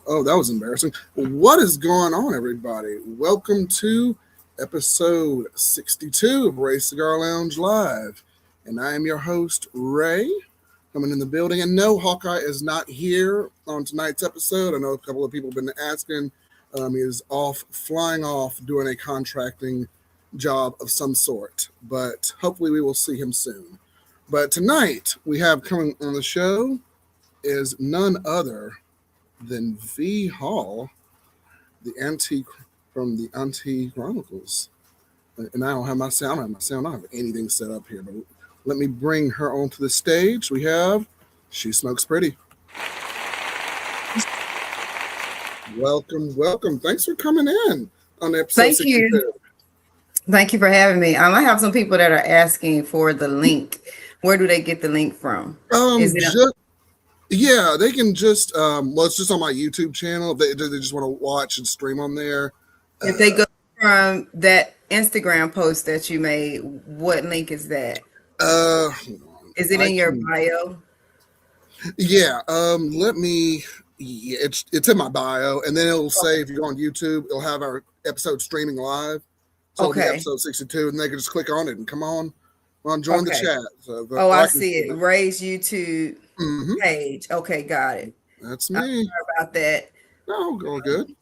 Oh, that was embarrassing. What is going on, everybody? Welcome to episode 62 of Ray Cigar Lounge Live. And I am your host, Ray, coming in the building. And no, Hawkeye is not here on tonight's episode. I know a couple of people have been asking. He is flying off, doing a contracting job of some sort. But hopefully we will see him soon. But tonight, we have coming on the show is none other than V Hall, the from the Auntie Chronicles. And I don't have my sound. I don't have anything set up here. But let me bring her onto the stage. We have She Smokes Pretty. Welcome. Thanks for coming in on episode Thank 62. you. Thank you for having me. I have some people that are asking for the link. Where do they get the link from? Yeah, they can just it's just on my YouTube channel. They just want to watch and stream on there. If they go from that Instagram post that you made, what link is that? Is it in your bio? Yeah. It's in my bio, and then it'll say if you go on YouTube, it'll have our episode streaming live. So it'll be episode 62, and they can just click on it and come on join the chat. So I see it. Ray's YouTube page. Okay, got it. That's me. Sorry about that. No, all good.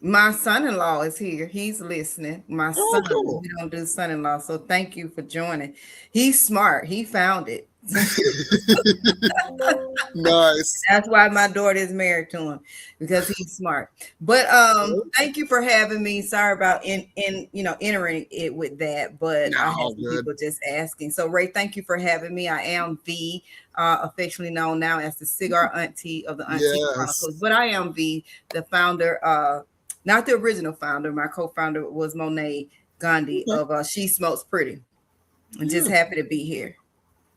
My son-in-law is here. He's listening. My son. Cool. We don't do son-in-law, so thank you for joining. He's smart. He found it. Nice. That's why my daughter is married to him, because he's smart. But thank you for having me. Sorry about entering it with that, but I have some people just asking. So Ray, thank you for having me. I am the affectionately known now as the cigar auntie of the Auntie Chronicles, but I am the founder, not the original founder. My co-founder was Monet Gandhi of She Smokes Pretty. I'm just happy to be here.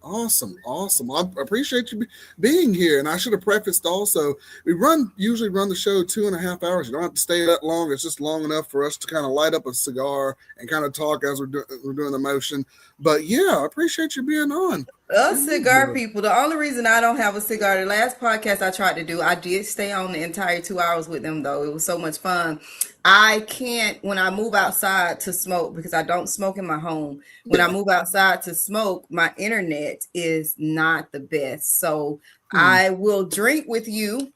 Awesome. I appreciate you being here. And I should have prefaced also, we usually run the show 2.5 hours. You don't have to stay that long. It's just long enough for us to kind of light up a cigar and kind of talk as we're doing the motion. But yeah, I appreciate you being on. Us cigar people, the only reason I don't have a cigar, the last podcast I tried to do, I did stay on the entire 2 hours with them though. It was so much fun. I can't, when I move outside to smoke, because I don't smoke in my home. When I move outside to smoke, my internet is not the best. So I will drink with you.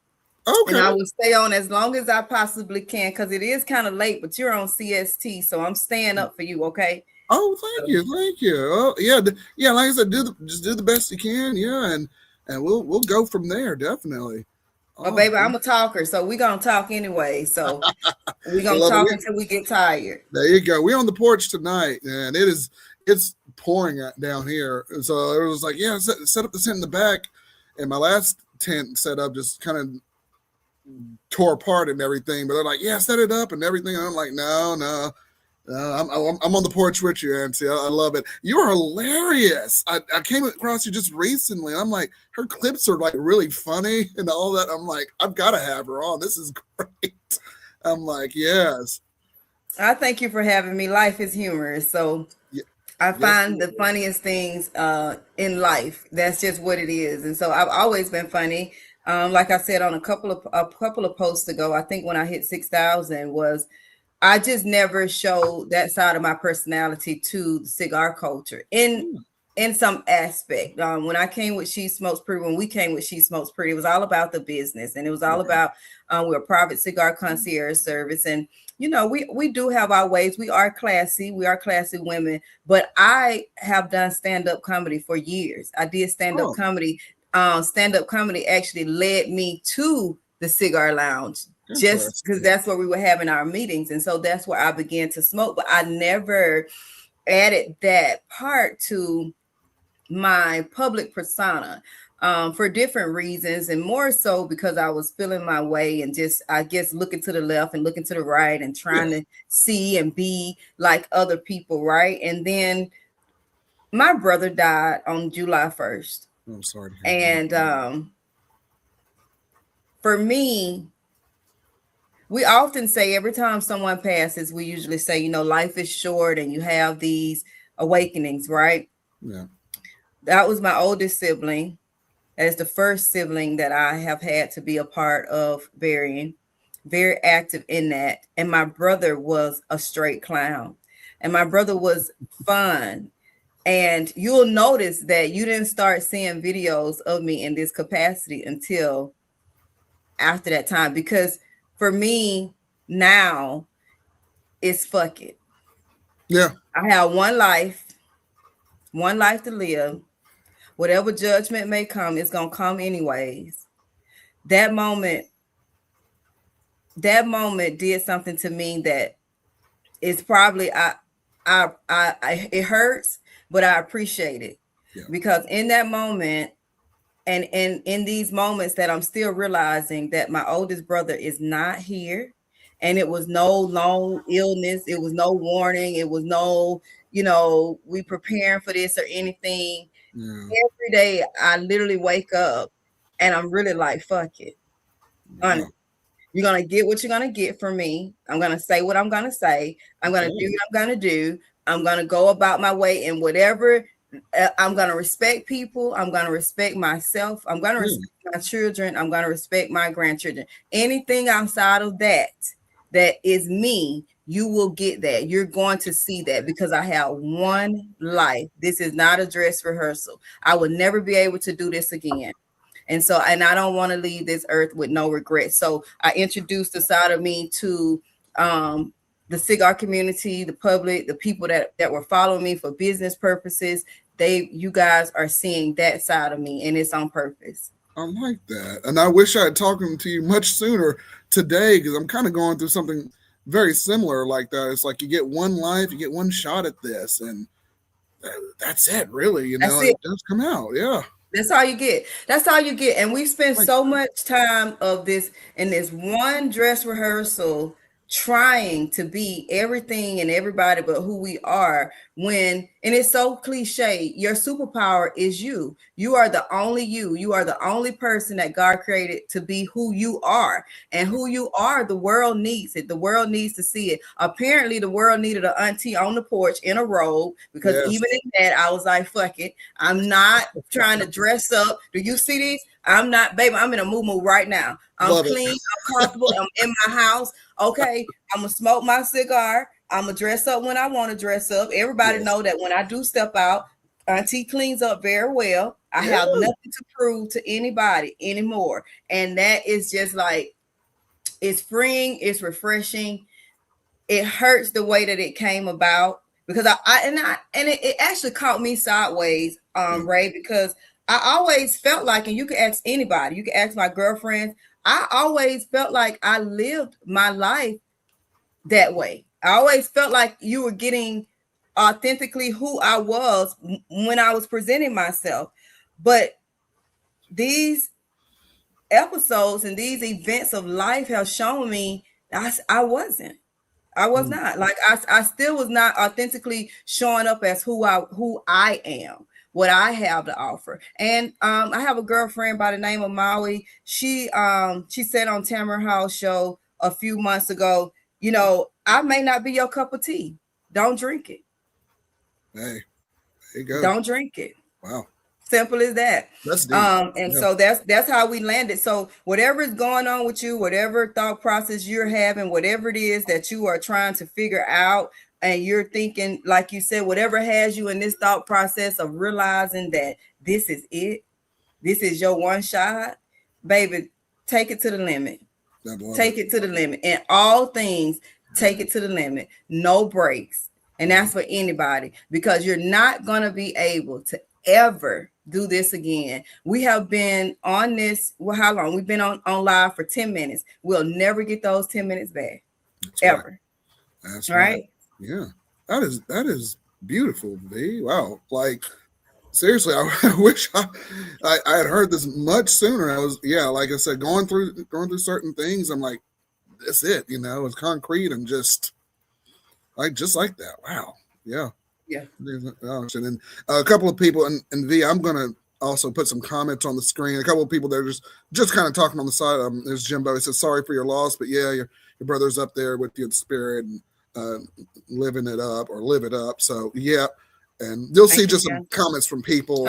Okay. And I will stay on as long as I possibly can, because it is kind of late, but you're on CST. So I'm staying up for you, okay? Oh, thank you. Oh, yeah. Like I said, just do the best you can. Yeah, and we'll go from there, definitely. Oh, baby, I'm a talker, so we're gonna talk anyway. So we're gonna talk until we get tired. There you go. We're on the porch tonight, and it's pouring down here. So it was like, yeah, set up the tent in the back, and my last tent set up just kind of tore apart and everything. But they're like, yeah, set it up and everything. And I'm like, no. I'm on the porch with you, Auntie. I love it. You're hilarious. I came across you just recently. I'm like, her clips are like really funny and all that. I'm like, I've got to have her on. This is great. I'm like, yes. I thank you for having me. Life is humorous, so I find the funniest things in life. That's just what it is, and so I've always been funny. Like I said on a couple of posts ago, I think when I hit 6,000 was. I just never showed that side of my personality to the cigar culture in some aspect. When we came with She Smokes Pretty, it was all about the business, and it was all about we're a private cigar concierge service, and we do have our ways. We are classy women, but I have done stand-up comedy for years. I did stand-up comedy. Stand-up comedy actually led me to the cigar lounge. Just because that's where we were having our meetings. And so that's where I began to smoke. But I never added that part to my public persona for different reasons. And more so because I was feeling my way and just, I guess, looking to the left and looking to the right and trying to see and be like other people. Right. And then my brother died on July 1st. I'm sorry. And for me, we often say every time someone passes, we usually say, life is short and you have these awakenings, right? Yeah. That was my oldest sibling. That is the first sibling that I have had to be a part of burying. very active in that. And my brother was a straight clown. And my brother was fun. And you'll notice that you didn't start seeing videos of me in this capacity until after that time. Because for me now, it's fuck it. Yeah. I have one life to live. Whatever judgment may come, it's gonna come anyways. That moment, that moment did something to me that is probably I it hurts, but I appreciate it. Yeah. Because in that moment, and in these moments that I'm still realizing that my oldest brother is not here, and it was no long illness, it was no warning, it was no, we preparing for this or anything. Yeah. Every day I literally wake up and I'm really like, fuck it. Yeah. You're going to get what you're going to get from me. I'm going to say what I'm going to say. I'm going to do what I'm going to do. I'm going to go about my way, and whatever, I'm going to respect people. I'm going to respect myself. I'm going to respect my children. I'm going to respect my grandchildren. Anything outside of that is me, you will get that. You're going to see that, because I have one life. This is not a dress rehearsal. I will never be able to do this again. And I don't want to leave this earth with no regret. So I introduced the side of me to the cigar community, the public, the people that were following me for business purposes. You guys are seeing that side of me, and it's on purpose. I like that. And I wish I had talked to you much sooner today, because I'm kind of going through something very similar like that. It's like you get one life, you get one shot at this, and that's it, really. It does come out. Yeah. That's all you get. That's all you get. And we spent so much time of this in this one dress rehearsal trying to be everything and everybody but who we are, and it's so cliche. Your superpower is you. You are the only you. You are the only person that God created to be who you are. And who you are, the world needs it. The world needs to see it. Apparently, the world needed an auntie on the porch in a robe, because even in that, I was like, fuck it. I'm not trying to dress up. Do you see these? I'm not, baby, I'm in a moo-moo right now. I'm clean, I'm comfortable, I'm in my house. Okay, I'm gonna smoke my cigar. I'm gonna dress up when I want to dress up. Everybody know that when I do step out, Auntie cleans up very well. I have nothing to prove to anybody anymore. And that is just like, it's freeing, it's refreshing. It hurts the way that it came about, because it actually caught me sideways, Ray, because I always felt like, and you can ask anybody, you can ask my girlfriends, I always felt like I lived my life that way. I always felt like you were getting authentically who I was when I was presenting myself. But these episodes and these events of life have shown me I wasn't. I was not. Like I still was not authentically showing up as who I am, what I have to offer. And I have a girlfriend by the name of Maui. She said on Tamara Hall's show a few months ago, I may not be your cup of tea. Don't drink it. Hey, there you go. Don't drink it. Wow. Simple as that. That's deep. So that's how we landed. So whatever is going on with you, whatever thought process you're having, whatever it is that you are trying to figure out, and you're thinking, like you said, whatever has you in this thought process of realizing that this is it, this is your one shot, baby, take it to the limit. Take it to the limit. In all things, take it to the limit. No breaks. And that's for anybody, because you're not going to be able to ever do this again. We have been on this, how long? We've been on live for 10 minutes. We'll never get those 10 minutes back. That's ever. Right. That's right. Yeah. That is beautiful, V. Wow. Like, seriously, I wish I had heard this much sooner. I was, like I said, going through certain things. I'm like, that's it, it's concrete and just like that. Wow. Yeah. Yeah. And then a couple of people, and V, I'm going to also put some comments on the screen. A couple of people that are just kind of talking on the side. There's Jimbo. He says, sorry for your loss, but your brother's up there with you in spirit and living it up, or live it up. So, yeah. And you'll see just some comments from people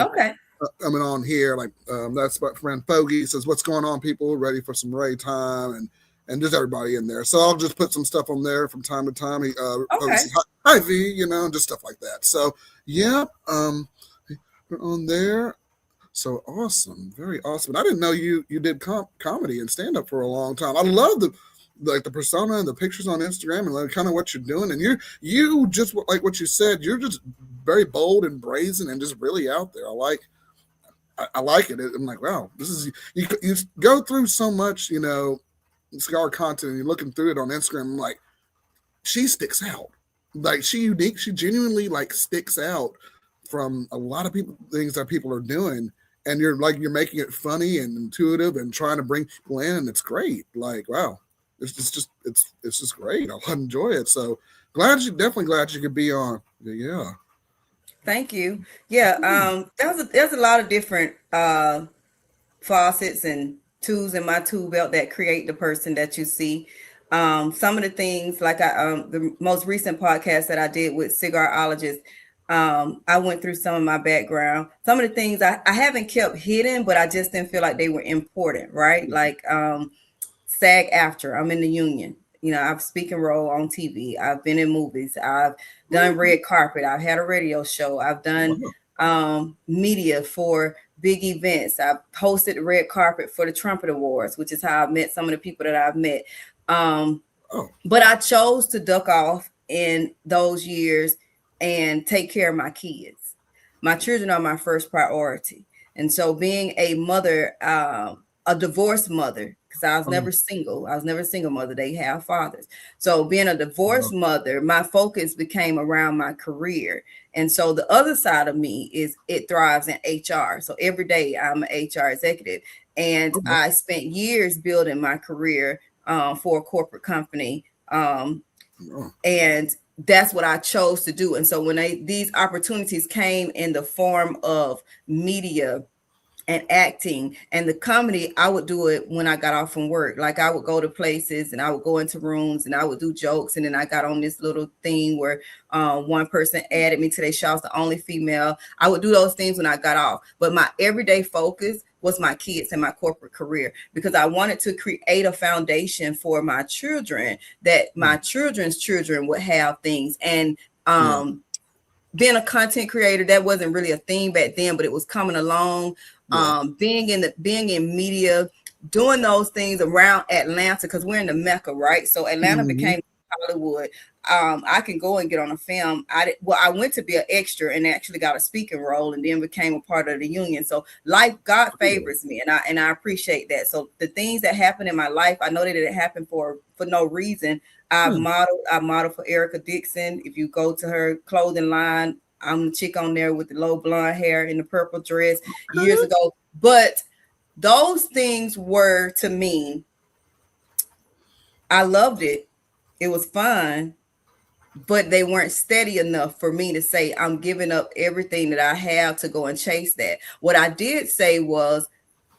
coming on here. Like that's my friend Fogey says, what's going on, people? Ready for some Ray time? And and just everybody in there. So I'll just put some stuff on there from time to time. Okay. Hi V, and just stuff like that. So yeah, we're on there. So awesome, very awesome. And I didn't know you did comedy and stand up for a long time. I love the persona and the pictures on Instagram and like kind of what you're doing. And you just like what you said. You're just very bold and brazen and just really out there. I like it. I'm like, wow, this is you go through so much, cigar content, and you're looking through it on Instagram. I'm like, she sticks out. Like she unique. She genuinely like sticks out from a lot of people things that people are doing. And you're making it funny and intuitive and trying to bring people in, and it's great. Like, wow, it's just great. I enjoy it. So definitely glad you could be on. Yeah. Thank you. Yeah, there's a lot of different faucets and tools in my tool belt that create the person that you see. Some of the things like the most recent podcast that I did with cigarologist, I went through some of my background. Some of the things I haven't kept hidden, but I just didn't feel like they were important, right? Like SAG after I'm in the union. I've speaking role on TV. I've been in movies. I've done red carpet. I've had a radio show. I've done media for big events. I've hosted the red carpet for the Trumpet Awards, which is how I've met some of the people that I've met. But I chose to duck off in those years and take care of my kids. My children are my first priority. And so being a mother, a divorced mother, because I was never single. I was never a single mother. They have fathers. So being a divorced mother, my focus became around my career. And so the other side of me is it thrives in HR. So every day I'm an HR executive. And I spent years building my career for a corporate company. And that's what I chose to do. And so when these opportunities came in the form of media and acting and the comedy, I would do it when I got off from work. Like I would go to places and I would go into rooms and I would do jokes. And then I got on this little thing where one person added me to their show, I was the only female. I would do those things when I got off. But my everyday focus was my kids and my corporate career, because I wanted to create a foundation for my children, that my children's children would have things. And being a content creator, that wasn't really a thing back then, but it was coming along. Being in media, doing those things around Atlanta, because we're in the Mecca, right? So Atlanta became Hollywood. I can go and get on a film. I went to be an extra and actually got a speaking role, and then became a part of the union. So life, God favors me, and I appreciate that. So the things that happen in my life, I know that it happened for no reason. I modeled for Erica Dixon. If you go to her clothing line, I'm the chick on there with the low blonde hair in the purple dress years ago. But those things were, to me, I loved it. It was fun, but they weren't steady enough for me to say I'm giving up everything that I have to go and chase that. What I did say was,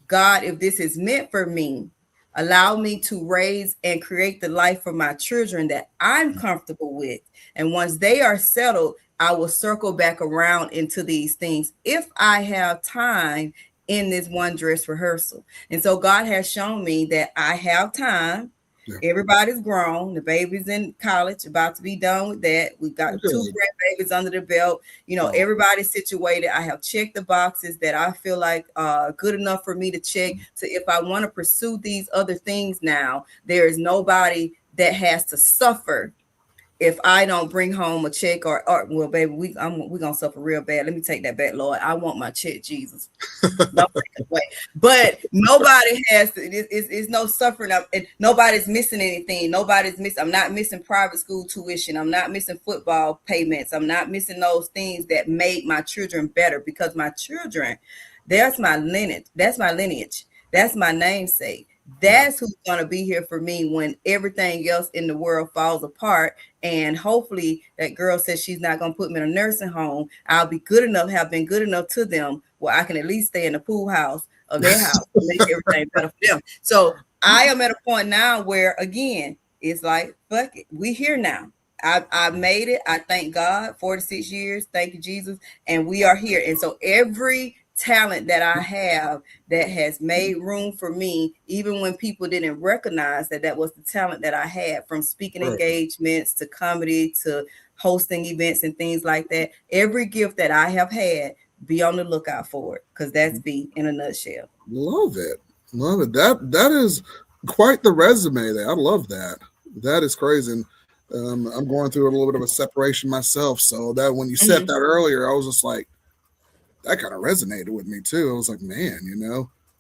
God, if this is meant for me, allow me to raise and create the life for my children that I'm comfortable with. And once they are settled, I will circle back around into these things if I have time in this one dress rehearsal. And so God has shown me that I have time. Everybody's grown. The baby's in college, about to be done with that. We've got 2 grandbabies under the belt. Everybody's situated. I have checked the boxes that I feel like good enough for me to check. So if I want to pursue these other things now, there is nobody that has to suffer if I don't bring home a check or well, baby, we're gonna suffer real bad. Let me take that back, Lord. I want my check, Jesus. Don't take it away. But nobody has to, it's no suffering. Nobody's missing anything. Nobody's missing. I'm not missing private school tuition. I'm not missing football payments. I'm not missing those things that made my children better, because my children, that's my lineage. That's my lineage. That's my namesake. That's who's going to be here for me when everything else in the world falls apart. And hopefully that girl says she's not going to put me in a nursing home. I'll be good enough, have been good enough to them where I can at least stay in the pool house of their house and make everything better for them. So I am at a point now where, again, it's like, fuck it. We here now. I made it. I thank God. 46 years. Thank you, Jesus. And we are here. And so every talent that I have that has made room for me, even when people didn't recognize that that was the talent that I had, from speaking Right. engagements to comedy to hosting events and things like that. Every gift that I have had, be on the lookout for it, because that's B in a nutshell. Love it. Love it. That is quite the resume there. I love that. That is crazy. And I'm going through a little bit of a separation myself. So that when you said Mm-hmm. that earlier, I was just like, that kind of resonated with me too. I was like, man,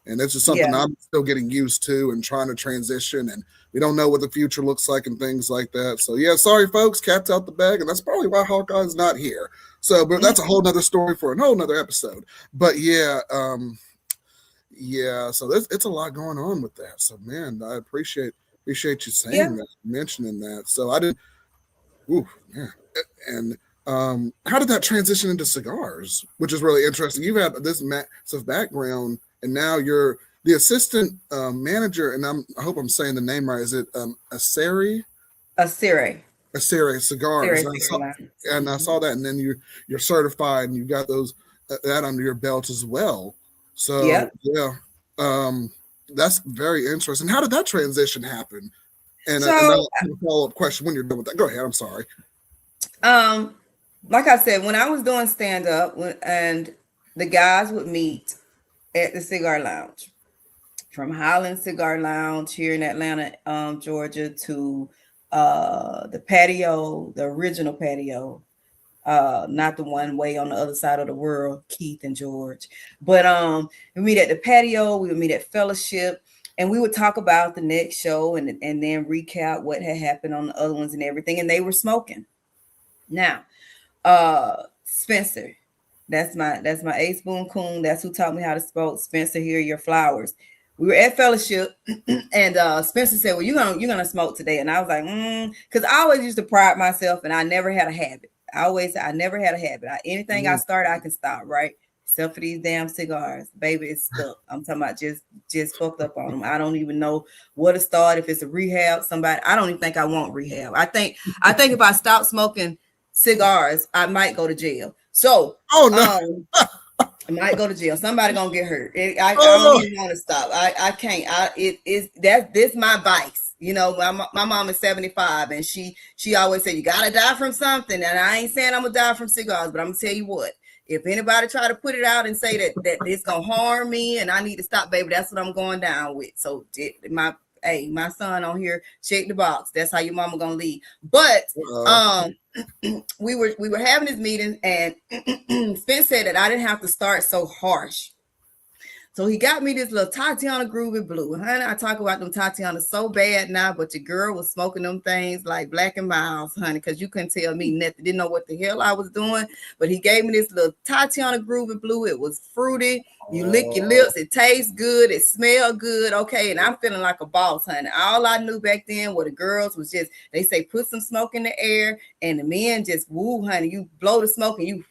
and it's just something Yeah. I'm still getting used to and trying to transition. And we don't know what the future looks like and things like that. So yeah, sorry folks, cat's out the bag, and that's probably why Hawkeye's not here. So, but that's a whole nother story for a whole nother episode. But yeah, yeah. So it's a lot going on with that. So man, I appreciate you Yeah. saying that, mentioning that. So I didn't. Ooh, man. And how did that transition into cigars, which is really interesting? You've had this massive background, and now you're the assistant manager. And I hope I'm saying the name right. Is it Acere? Acere. Acere cigars. Acere cigar lines. And I saw that, and then you're certified, and you got those that under your belt as well. So Yep. yeah, um, that's very interesting. How did that transition happen? And So, I'll have a follow up question when you're done with that. Go ahead. I'm sorry. um, like I said, when I was doing stand up, and the guys would meet at the cigar lounge, from Highland Cigar Lounge here in Atlanta, Georgia, to the patio, the original patio, not the one way on the other side of the world, Keith and George. But we meet at the patio, we would meet at Fellowship, and we would talk about the next show, and then recap what had happened on the other ones and everything. And they were smoking. Now, Spencer, that's my ace boon coon. That's who taught me how to smoke. Spencer, here are your flowers. We were at Fellowship, and Spencer said, well, you're gonna smoke today. And I was like, because I always used to pride myself, and I never had a habit. I never had a habit. Anything I Mm, start, I can stop, right? Except for these damn cigars, baby, it's stuck. I'm talking about just fucked up on them. I don't even know where to start. If it's a rehab, somebody, I don't even think I want rehab. I think if I stop smoking cigars, I might go to jail. So, oh no! I might go to jail. Somebody gonna get hurt. I don't Oh even want to stop. I can't. It is that this my vice. My mom is 75, and she always said you gotta die from something. And I ain't saying I'm gonna die from cigars, but I'm gonna tell you what. If anybody try to put it out and say that it's gonna harm me and I need to stop, baby, that's what I'm going down with. So my son on here, check the box. That's how your mama gonna leave. But no! um we were having this meeting, and Spence said that I didn't have to start so harsh. So he got me this little Tatiana Groovy Blue. Honey, I talk about them Tatiana so bad now, but your girl was smoking them things like Black and Miles, honey, because you couldn't tell me nothing. Didn't know what the hell I was doing. But he gave me this little Tatiana Groovy Blue. It was fruity. You lick your Oh, lips. It tastes good. It smells good. Okay. And I'm feeling like a boss, honey. All I knew back then were the girls was just, they say, put some smoke in the air. And the men just, woo, honey, you blow the smoke and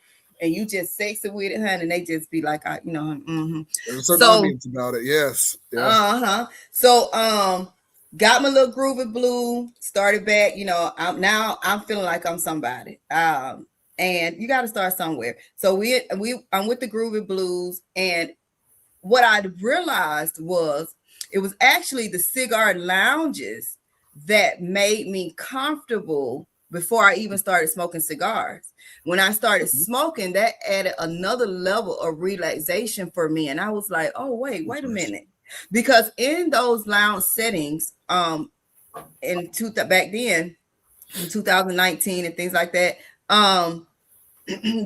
you just sexy with it, honey, and they just be like, there's a certain So, ambience about it. Yes. Yeah. so got my little groovy blue, started back. I'm feeling like I'm somebody. And you got to start somewhere. So I'm with the groovy blues, and what I realized was it was actually the cigar lounges that made me comfortable before I even started smoking cigars. When I started smoking, that added another level of relaxation for me. And I was like, oh, wait a minute. Because in those lounge settings, back then, in 2019 and things like that,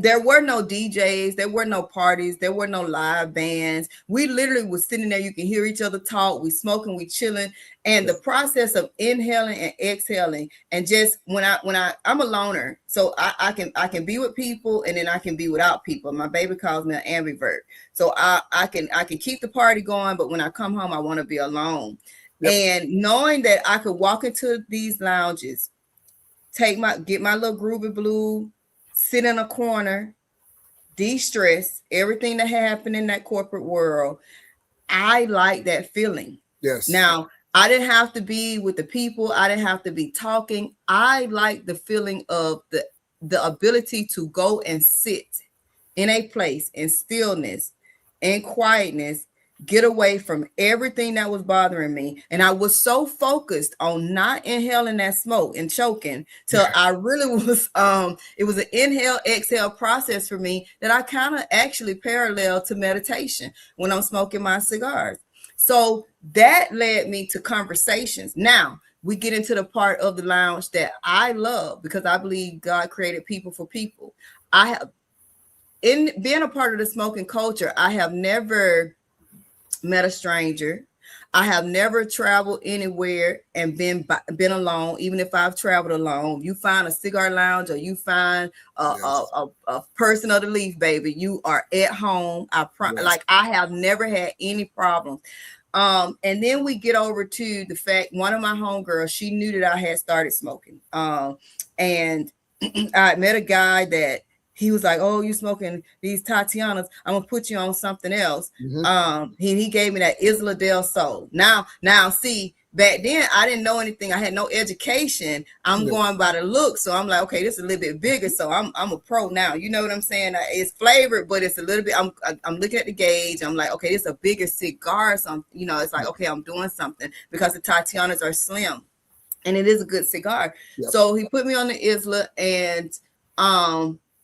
there were no DJs, there were no parties, there were no live bands. We literally was sitting there, you can hear each other talk, we smoking, we chilling. And the process of inhaling and exhaling, and just I'm a loner, so I can be with people, and then I can be without people. My baby calls me an ambivert. So I can keep the party going, but when I come home, I want to be alone. Yep. And knowing that I could walk into these lounges, get my little groovy blue, sit in a corner, de-stress everything that happened in that corporate world. I like that feeling. Yes. Now, I didn't have to be with the people. I didn't have to be talking. I like the feeling of the ability to go and sit in a place in stillness in quietness, get away from everything that was bothering me. And I was so focused on not inhaling that smoke and choking till I really was, it was an inhale, exhale process for me that I kind of actually parallel to meditation when I'm smoking my cigars. So that led me to conversations. Now we get into the part of the lounge that I love because I believe God created people for people. I have, in being a part of the smoking culture, I have never met a stranger. I have never traveled anywhere and been alone. Even if I've traveled alone, you find a cigar lounge or you find a person of the leaf, baby, you are at home. Like I have never had any problems. And then we get over to the fact one of my homegirls, she knew that I had started smoking. And I met a guy that he was like, "Oh, you smoking these Tatianas? I'm gonna put you on something else." He gave me that Isla del Sol. Now, see, back then I didn't know anything. I had no education. I'm going by the look, so I'm like, okay, this is a little bit bigger. So I'm a pro now. You know what I'm saying? It's flavored, but it's a little bit. I'm looking at the gauge. I'm like, okay, this is a bigger cigar. So it's like, okay, I'm doing something because the Tatianas are slim, and it is a good cigar. So he put me on the Isla, and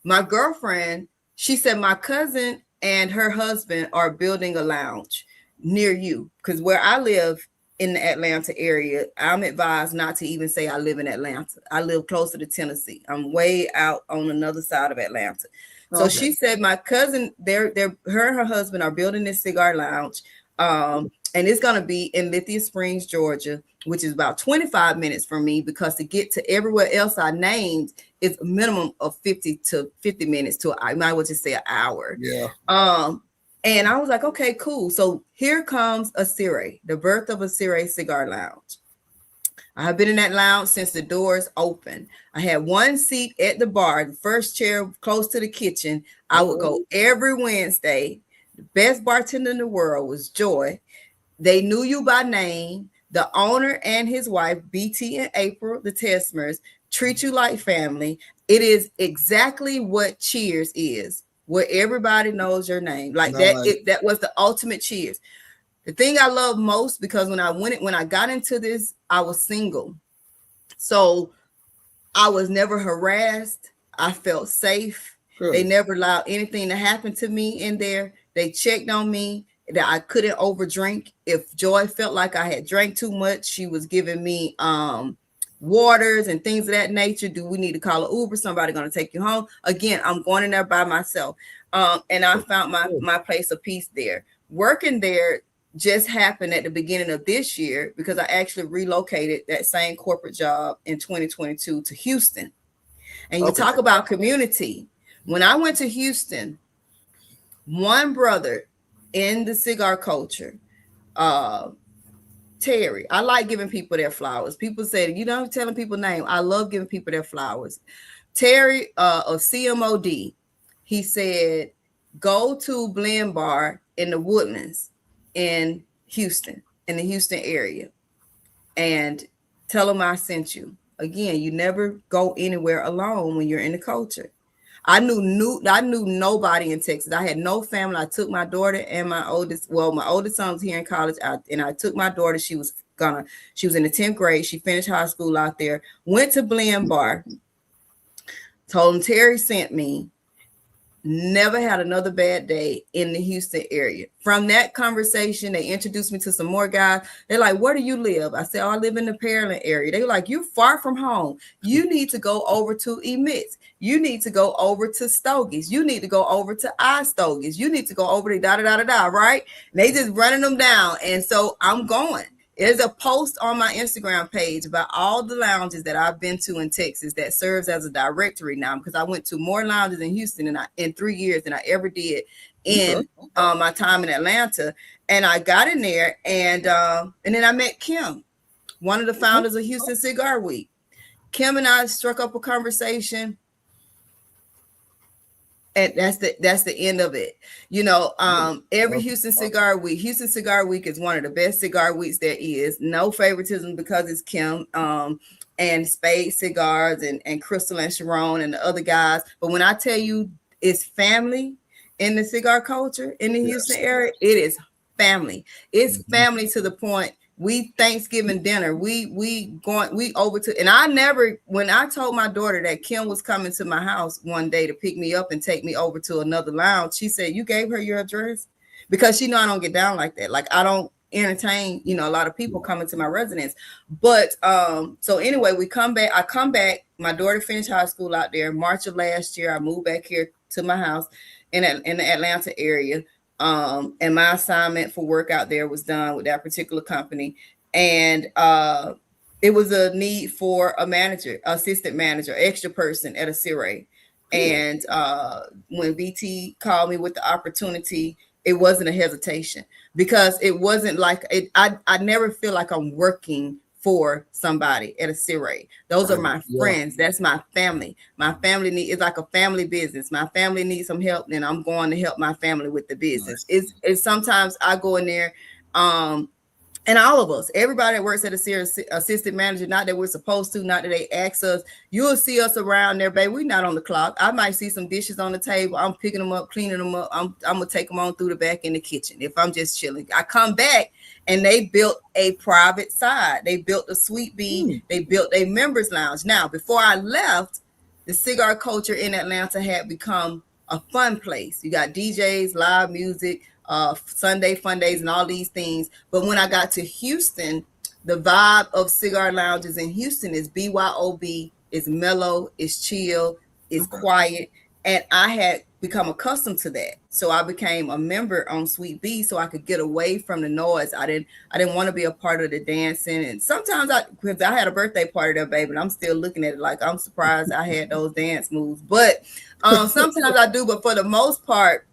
my girlfriend, she said my cousin and her husband are building a lounge near you, because where I live in the Atlanta area, I'm advised not to even say I live in Atlanta. I live closer to Tennessee. I'm way out on another side of Atlanta. So she said my cousin, her and her husband are building this cigar lounge. And it's going to be in Lithia Springs, Georgia, which is about 25 minutes from me, because to get to everywhere else I named, it's a minimum of 50 minutes to, I might well just say an hour. And I was like, okay, cool. So here comes Acere, the birth of Acere Cigar Lounge. I have been in that lounge since the doors opened. I had one seat at the bar, the first chair close to the kitchen. I would go every Wednesday. The best bartender in the world was Joy. They knew you by name. The owner and his wife, BT and April, the Tesmers, treat you like family. It is exactly what Cheers is, where everybody knows your name. Like that, that was the ultimate Cheers. The thing I love most, because when I got into this, I was single. So I was never harassed. I felt safe. Good. They never allowed anything to happen to me in there. They checked on me, that I couldn't overdrink. If Joy felt like I had drank too much, she was giving me waters and things of that nature. Do we need to call an Uber? Somebody going to take you home? Again, I'm going in there by myself. And I found my place of peace there. Working there just happened at the beginning of this year, because I actually relocated that same corporate job in 2022 to Houston. And you talk about community. When I went to Houston, one brother in the cigar culture, Terry, I like giving people their flowers. People say, you know, telling people name. I love giving people their flowers. Terry of CMOD, he said, go to Blend Bar in the Woodlands in Houston, in the Houston area, and tell them I sent you. Again, you never go anywhere alone when you're in the culture. I knew nobody in Texas. I had no family. I took my daughter and my oldest son was here in college, and I took my daughter. She was in the 10th grade. She finished high school out there. Went to Blend Bar. Told him Terry sent me. Never had another bad day in the Houston area. From that conversation, they introduced me to some more guys. They're like, where do you live? I said, oh, I live in the Pearland area. They were like, you're far from home. You need to go over to Emits. You need to go over to Stogies. You need to go over to iStogies. You need to go over to da-da-da-da-da, right? And they just running them down. And so I'm going. There's a post on my Instagram page about all the lounges that I've been to in Texas that serves as a directory now, because I went to more lounges in Houston in 3 years than I ever did in my time in Atlanta. And I got in there, and then I met Kim, one of the founders of Houston Cigar Week. Kim and I struck up a conversation. And that's the end of it. You know, every Houston Cigar Week is one of the best cigar weeks there is. No favoritism, because it's Kim and Spade Cigars and Crystal and Sharon and the other guys. But when I tell you it's family, in the cigar culture in the Houston Yes. area, it is family. It's family to the point we Thanksgiving dinner. We over to, and I never, when I told my daughter that Kim was coming to my house one day to pick me up and take me over to another lounge, she said, "You gave her your address?" Because she know I don't get down like that. Like I don't entertain, a lot of people coming to my residence. But so anyway, we come back. I come back. My daughter finished high school out there. March of last year, I moved back here to my house in the Atlanta area. And my assignment for work out there was done with that particular company. And it was a need for a manager, assistant manager, extra person at Acere. And when VT called me with the opportunity, it wasn't a hesitation, because it wasn't like it. I never feel like I'm working for somebody at Acere. Those are my friends. That's my family. My family it's like a family business. My family needs some help, and I'm going to help my family with the business. Nice. It's sometimes I go in there, and all of us, everybody that works at Acere, assistant manager, not that we're supposed to, not that they ask us, you'll see us around there, baby. We're not on the clock. I might see some dishes on the table. I'm picking them up, cleaning them up. I'm gonna take them on through the back in the kitchen if I'm just chilling. I come back and they built a private side. They built a sweet bee. They built a members lounge. Now, before I left, the cigar culture in Atlanta had become a fun place. You got DJs, live music, Sunday fun days, and all these things. But when I got to Houston, the vibe of cigar lounges in Houston is BYOB, it's mellow, it's chill, it's quiet. And I had become accustomed to that. So I became a member on Sweet Bee so I could get away from the noise. I didn't want to be a part of the dancing. And sometimes because I had a birthday party there, baby, and I'm still looking at it like I'm surprised I had those dance moves. But sometimes I do, but for the most part,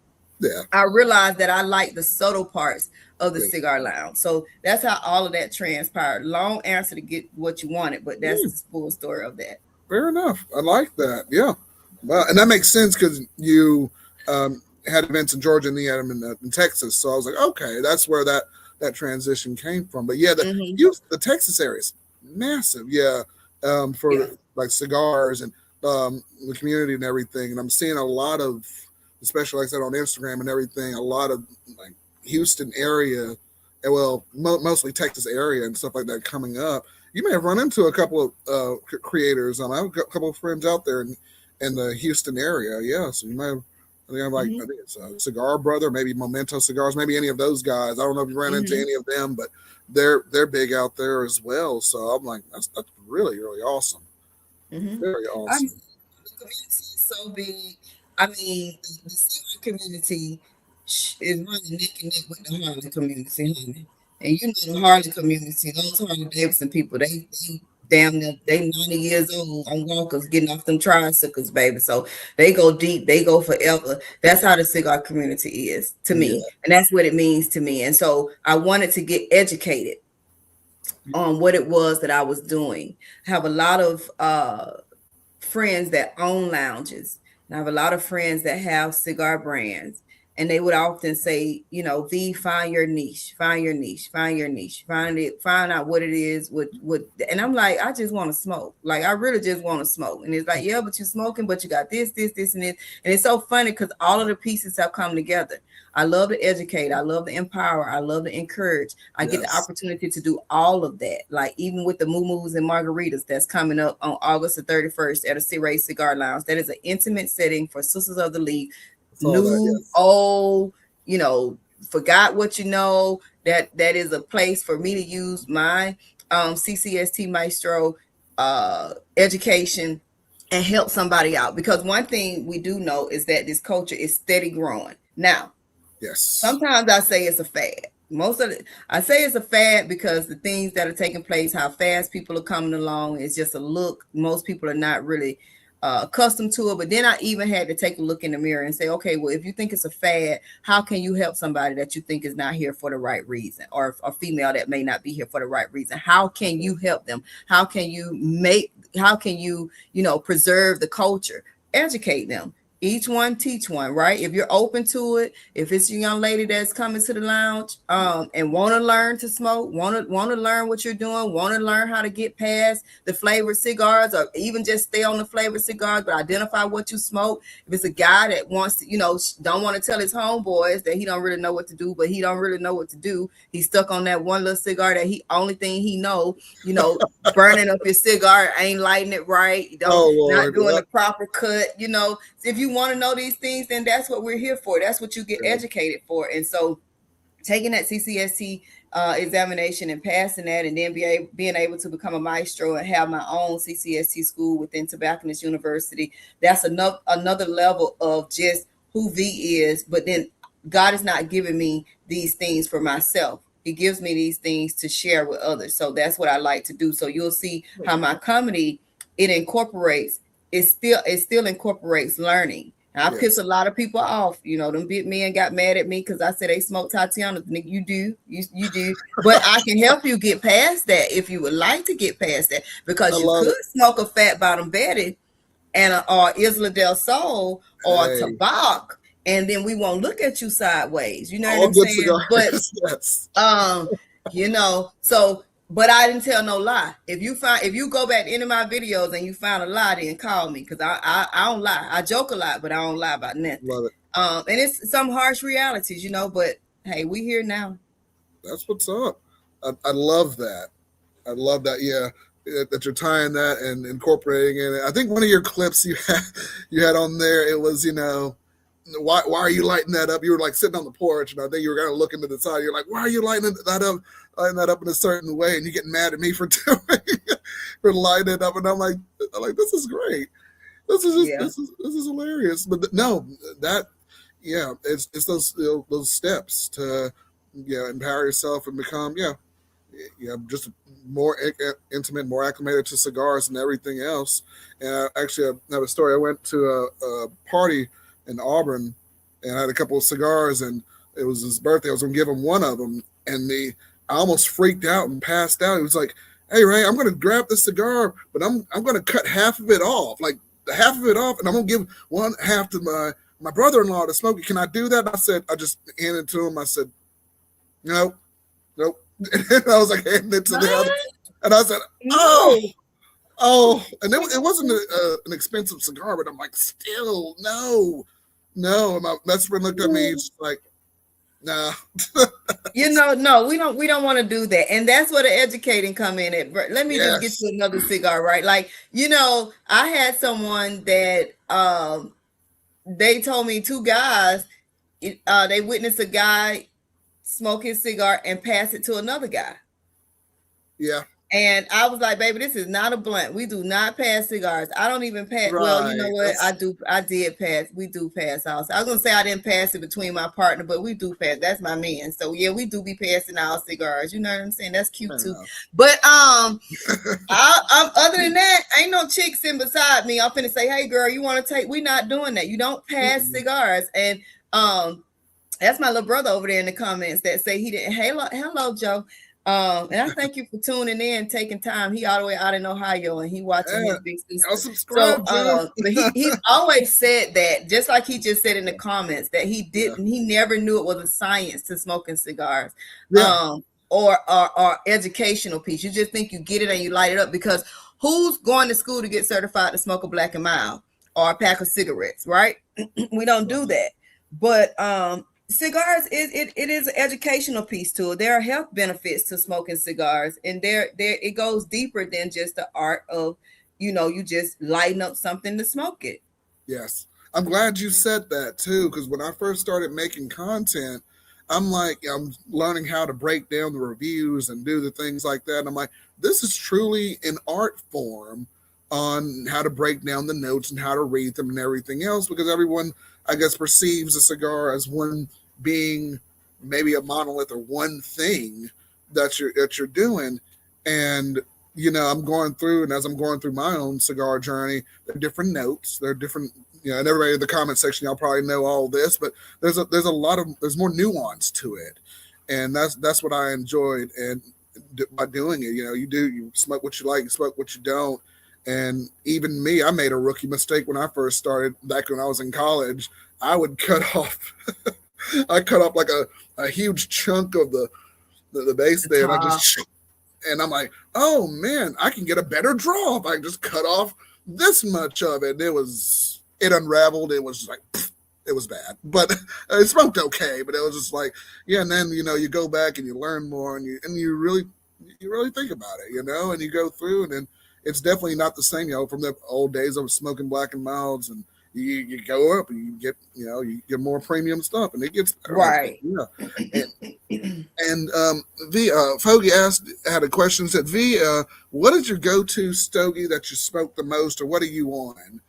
I realized that I like the subtle parts of the cigar lounge. So that's how all of that transpired. Long answer to get what you wanted, but that's the full story of that. Fair enough. I like that. Yeah. Well, and that makes sense because you had events in Georgia and then you had them in Texas. So I was like, okay, that's where that transition came from. But yeah, the Texas area is massive. Yeah. For like cigars and the community and everything. And I'm seeing a lot of, especially like I said on Instagram and everything, a lot of like Houston area, and well, mostly Texas area and stuff like that coming up. You may have run into a couple of creators. I have a couple of friends out there in the Houston area. Yeah, so you might have. I think it's Cigar Brother, maybe Memento Cigars, maybe any of those guys. I don't know if you ran into any of them, but they're big out there as well. So I'm like, that's really really awesome. Very awesome. The community is so big. I mean, the cigar community is running neck and neck with the Harley community, honey. And you know the Harley community, those Harley Davidson people, they damn near they 90 years old on walkers getting off them tricycles, baby. So they go deep, they go forever. That's how the cigar community is to me. And that's what it means to me. And so I wanted to get educated on what it was that I was doing. I have a lot of friends that own lounges. And I have a lot of friends that have cigar brands. And they would often say, V, find your niche, find your niche, find your niche, find out what it is. And I'm like, I just want to smoke. Like, I really just want to smoke. And it's like, yeah, but you're smoking, but you got this, and this. And it's so funny because all of the pieces have come together. I love to educate. I love to empower. I love to encourage. I get the opportunity to do all of that. Like even with the moo-moos and margaritas that's coming up on August the 31st at Acere Cigar Lounge. That is an intimate setting for Sisters of the Leaf. New, old, forgot what you know. That is a place for me to use my CCST Maestro education and help somebody out. Because one thing we do know is that this culture is steady growing. Now, sometimes I say it's a fad. I say it's a fad because the things that are taking place, how fast people are coming along, is just a look. Most people are not really accustomed to it. But then I even had to take a look in the mirror and say, okay, well, if you think it's a fad, how can you help somebody that you think is not here for the right reason, or a female that may not be here for the right reason? How can you help them? How can you preserve the culture? Educate them. each one teach one, right? If you're open to it, if it's a young lady that's coming to the lounge and want to learn to smoke, want to learn what you're doing, want to learn how to get past the flavored cigars, or even just stay on the flavored cigars, but identify what you smoke. If it's a guy that wants to, don't want to tell his homeboys that he don't really know what to do, but he don't really know what to do. He's stuck on that one little cigar that he only thing he know, burning up your cigar, ain't lighting it right, not doing the proper cut, If you want to know these things, then that's what we're here for. That's what you get educated for. And so taking that CCST examination and passing that, and then being able to become a maestro and have my own CCST school within Tobacconist University, that's another level of just who V is. But then God is not giving me these things for myself. He gives me these things to share with others. So that's what I like to do. So you'll see how my company, it still incorporates learning. And I piss a lot of people off. Them bit me and got mad at me because I said they smoke Tatiana. Nigga, you do. You do. But I can help you get past that if you would like to get past that. Because you could smoke a Fat Bottom Betty and or Isla del Sol or Tabac, and then we won't look at you sideways. You know what I'm saying? Cigars. But so but I didn't tell no lie. If you go back to any of my videos and you find a lie, then call me, because I don't lie. I joke a lot, but I don't lie about nothing. Love it. And it's some harsh realities, but hey, we here now. That's what's up. I love that. I love that. Yeah, that you're tying that and incorporating it. I think one of your clips you had on there, it was, why are you lighting that up? You were like sitting on the porch, and I think you were kind of looking to the side. You're like, why are you lighting that up in a certain way? And you get mad at me for for lighting it up. And I'm like, this is great. This is just, this is hilarious. But no, it's those steps to empower yourself and become just more intimate, more acclimated to cigars and everything else. And actually, I have a story. I went to a party in Auburn, and I had a couple of cigars, and it was his birthday. I was going to give him one of them, and I almost freaked out and passed out. He was like, "Hey, Ray, I'm going to grab this cigar, but I'm going to cut half of it off, like half of it off, and I'm going to give one half to my brother-in-law to smoke it. Can I do that?" And I just handed it to him. I said, "Nope." And I was like handing it to the other, and I said, "Oh," and it wasn't an expensive cigar, but I'm like, still, no. And my best friend looked at me, he's like, nah. No, we don't want to do that. And that's where the educating come in at. Let me just get to another cigar, right? Like, I had someone that they told me two guys, they witnessed a guy smoke his cigar and pass it to another guy. Yeah. And I was like, baby, this is not a blunt. We do not pass cigars. I don't even pass. Right. Well, you know what? I did pass. We do pass also. I was going to say I didn't pass it between my partner, but we do pass. That's my man. So yeah, we do be passing our cigars. You know what I'm saying? That's cute too. But I'm other than that, ain't no chick sitting beside me. I'm finna say, hey girl, you want to take, we not doing that. You don't pass cigars. And that's my little brother over there in the comments that say he didn't. Hello, Joe. And I thank you for tuning in, taking time. He all the way out in Ohio, and he watching his big sister. So, but he's always said that, just like he just said in the comments, that he never knew it was a science to smoking cigars, or educational piece. You just think you get it and you light it up, because who's going to school to get certified to smoke a Black and Mild or a pack of cigarettes, right? We don't do that. But cigars it is an educational piece to it. There are health benefits to smoking cigars, and there it goes deeper than just the art of you just lighting up something to smoke it. Yes, I'm glad you said that too, because when I first started making content, I'm learning how to break down the reviews and do the things like that, and I'm like, this is truly an art form on how to break down the notes and how to read them and everything else, because everyone, I guess, perceives a cigar as one being maybe a monolith or one thing that you're doing. And I'm going through, and as I'm going through my own cigar journey, there are different notes, there are different, and everybody in the comment section, y'all probably know all this, but there's more nuance to it, and that's what I enjoyed. And by doing it, you smoke what you like, you smoke what you don't, And even me, I made a rookie mistake when I first started back when I was in college. I would cut off, I cut off like a huge chunk of the base The there, and I top. just, and I'm like, oh man, I can get a better draw if I just cut off this much of it. And it unraveled. It was like, it was bad, but it smoked okay. But it was just like, yeah. And then you go back and you learn more, and you really think about it, and you go through, and then it's definitely not the same, from the old days of smoking black and milds, and you go up and you get more premium stuff, and it gets better. Right. Yeah. And V Fogey had a question, said, V, what is your go-to stogie that you smoke the most, or what are you on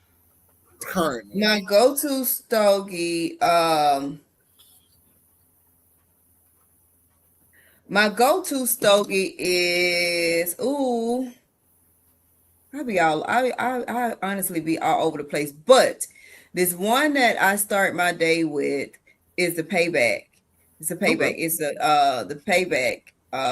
currently? My go-to stogie, is I honestly be all over the place, but this one that I start my day with is the Payback. It's a Payback. Okay. It's the Payback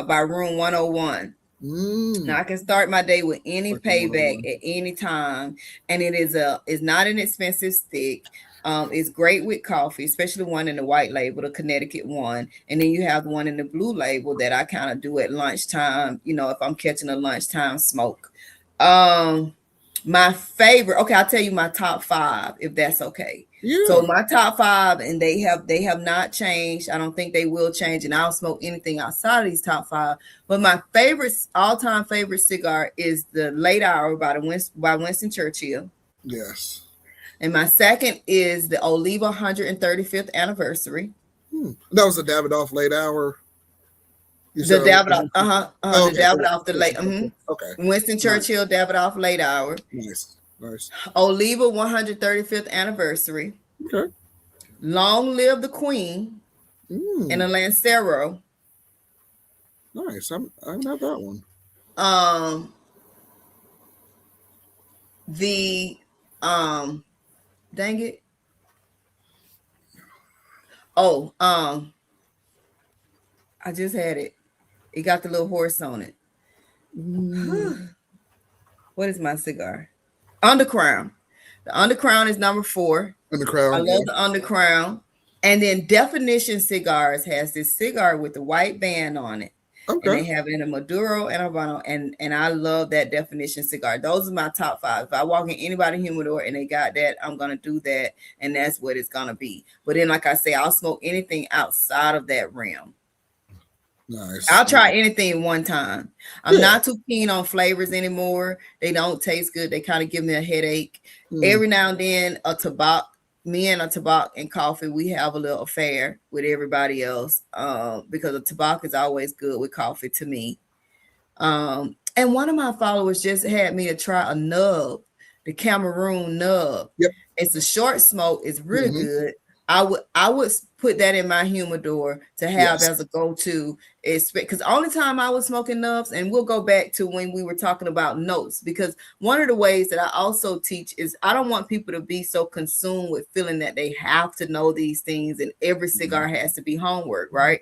by Room 101. Now I can start my day with any Like the Payback 101. at any time, and it's not an expensive stick. It's great with coffee, especially the one in the white label, the Connecticut one, and then you have the one in the blue label that I kind of do at lunchtime. If I'm catching a lunchtime smoke. My favorite. Okay, I'll tell you my top five if that's okay. So Yeah. my top five, and they have not changed. I don't think they will change, and I don't smoke anything outside of these top five. But my favorite, all-time favorite cigar is the Late Hour by Winston Churchill, Yes. and my second is the Oliva 135th anniversary. That was the Davidoff late hour. You The said, Davidoff, oh, the okay. Davidoff, the late, Okay. Okay. Winston Nice. Churchill Davidoff Late Hour, Nice. Nice. Oliva 135th anniversary, Okay. Long Live the Queen, and a Mm, Lancero. nice. I haven't had that one. Um, the dang it. Oh, I just had it. It got the little horse on it. Mm, What is my cigar? Undercrown. The Undercrown is number 4. in the I crowd, love yeah. the Undercrown. And then Definition Cigars has this cigar with the white band on it. And Okay. they have it in a Maduro and a Habano. And I love that Definition cigar. Those are my top 5. If I walk in anybody's humidor and they got that, I'm going to do that. And that's what it's going to be. But then, like I say, I'll smoke anything outside of that realm. Nice. I'll try anything one time. I'm Yeah. not too keen on flavors anymore. They don't taste good. They kind of give me a headache. Mm, Every now and then, me and a tobacco and coffee, we have a little affair with everybody else because a tobacco is always good with coffee to me. And one of my followers just had me to try a nub, the Cameroon nub. yep. It's a short smoke. It's really Hmm. good. I would put that in my humidor to have Yes. as a go-to. It's because the only time I was smoking nubs, and we'll go back to when we were talking about notes, because one of the ways that I also teach is I don't want people to be so consumed with feeling that they have to know these things and every cigar has to be homework, right?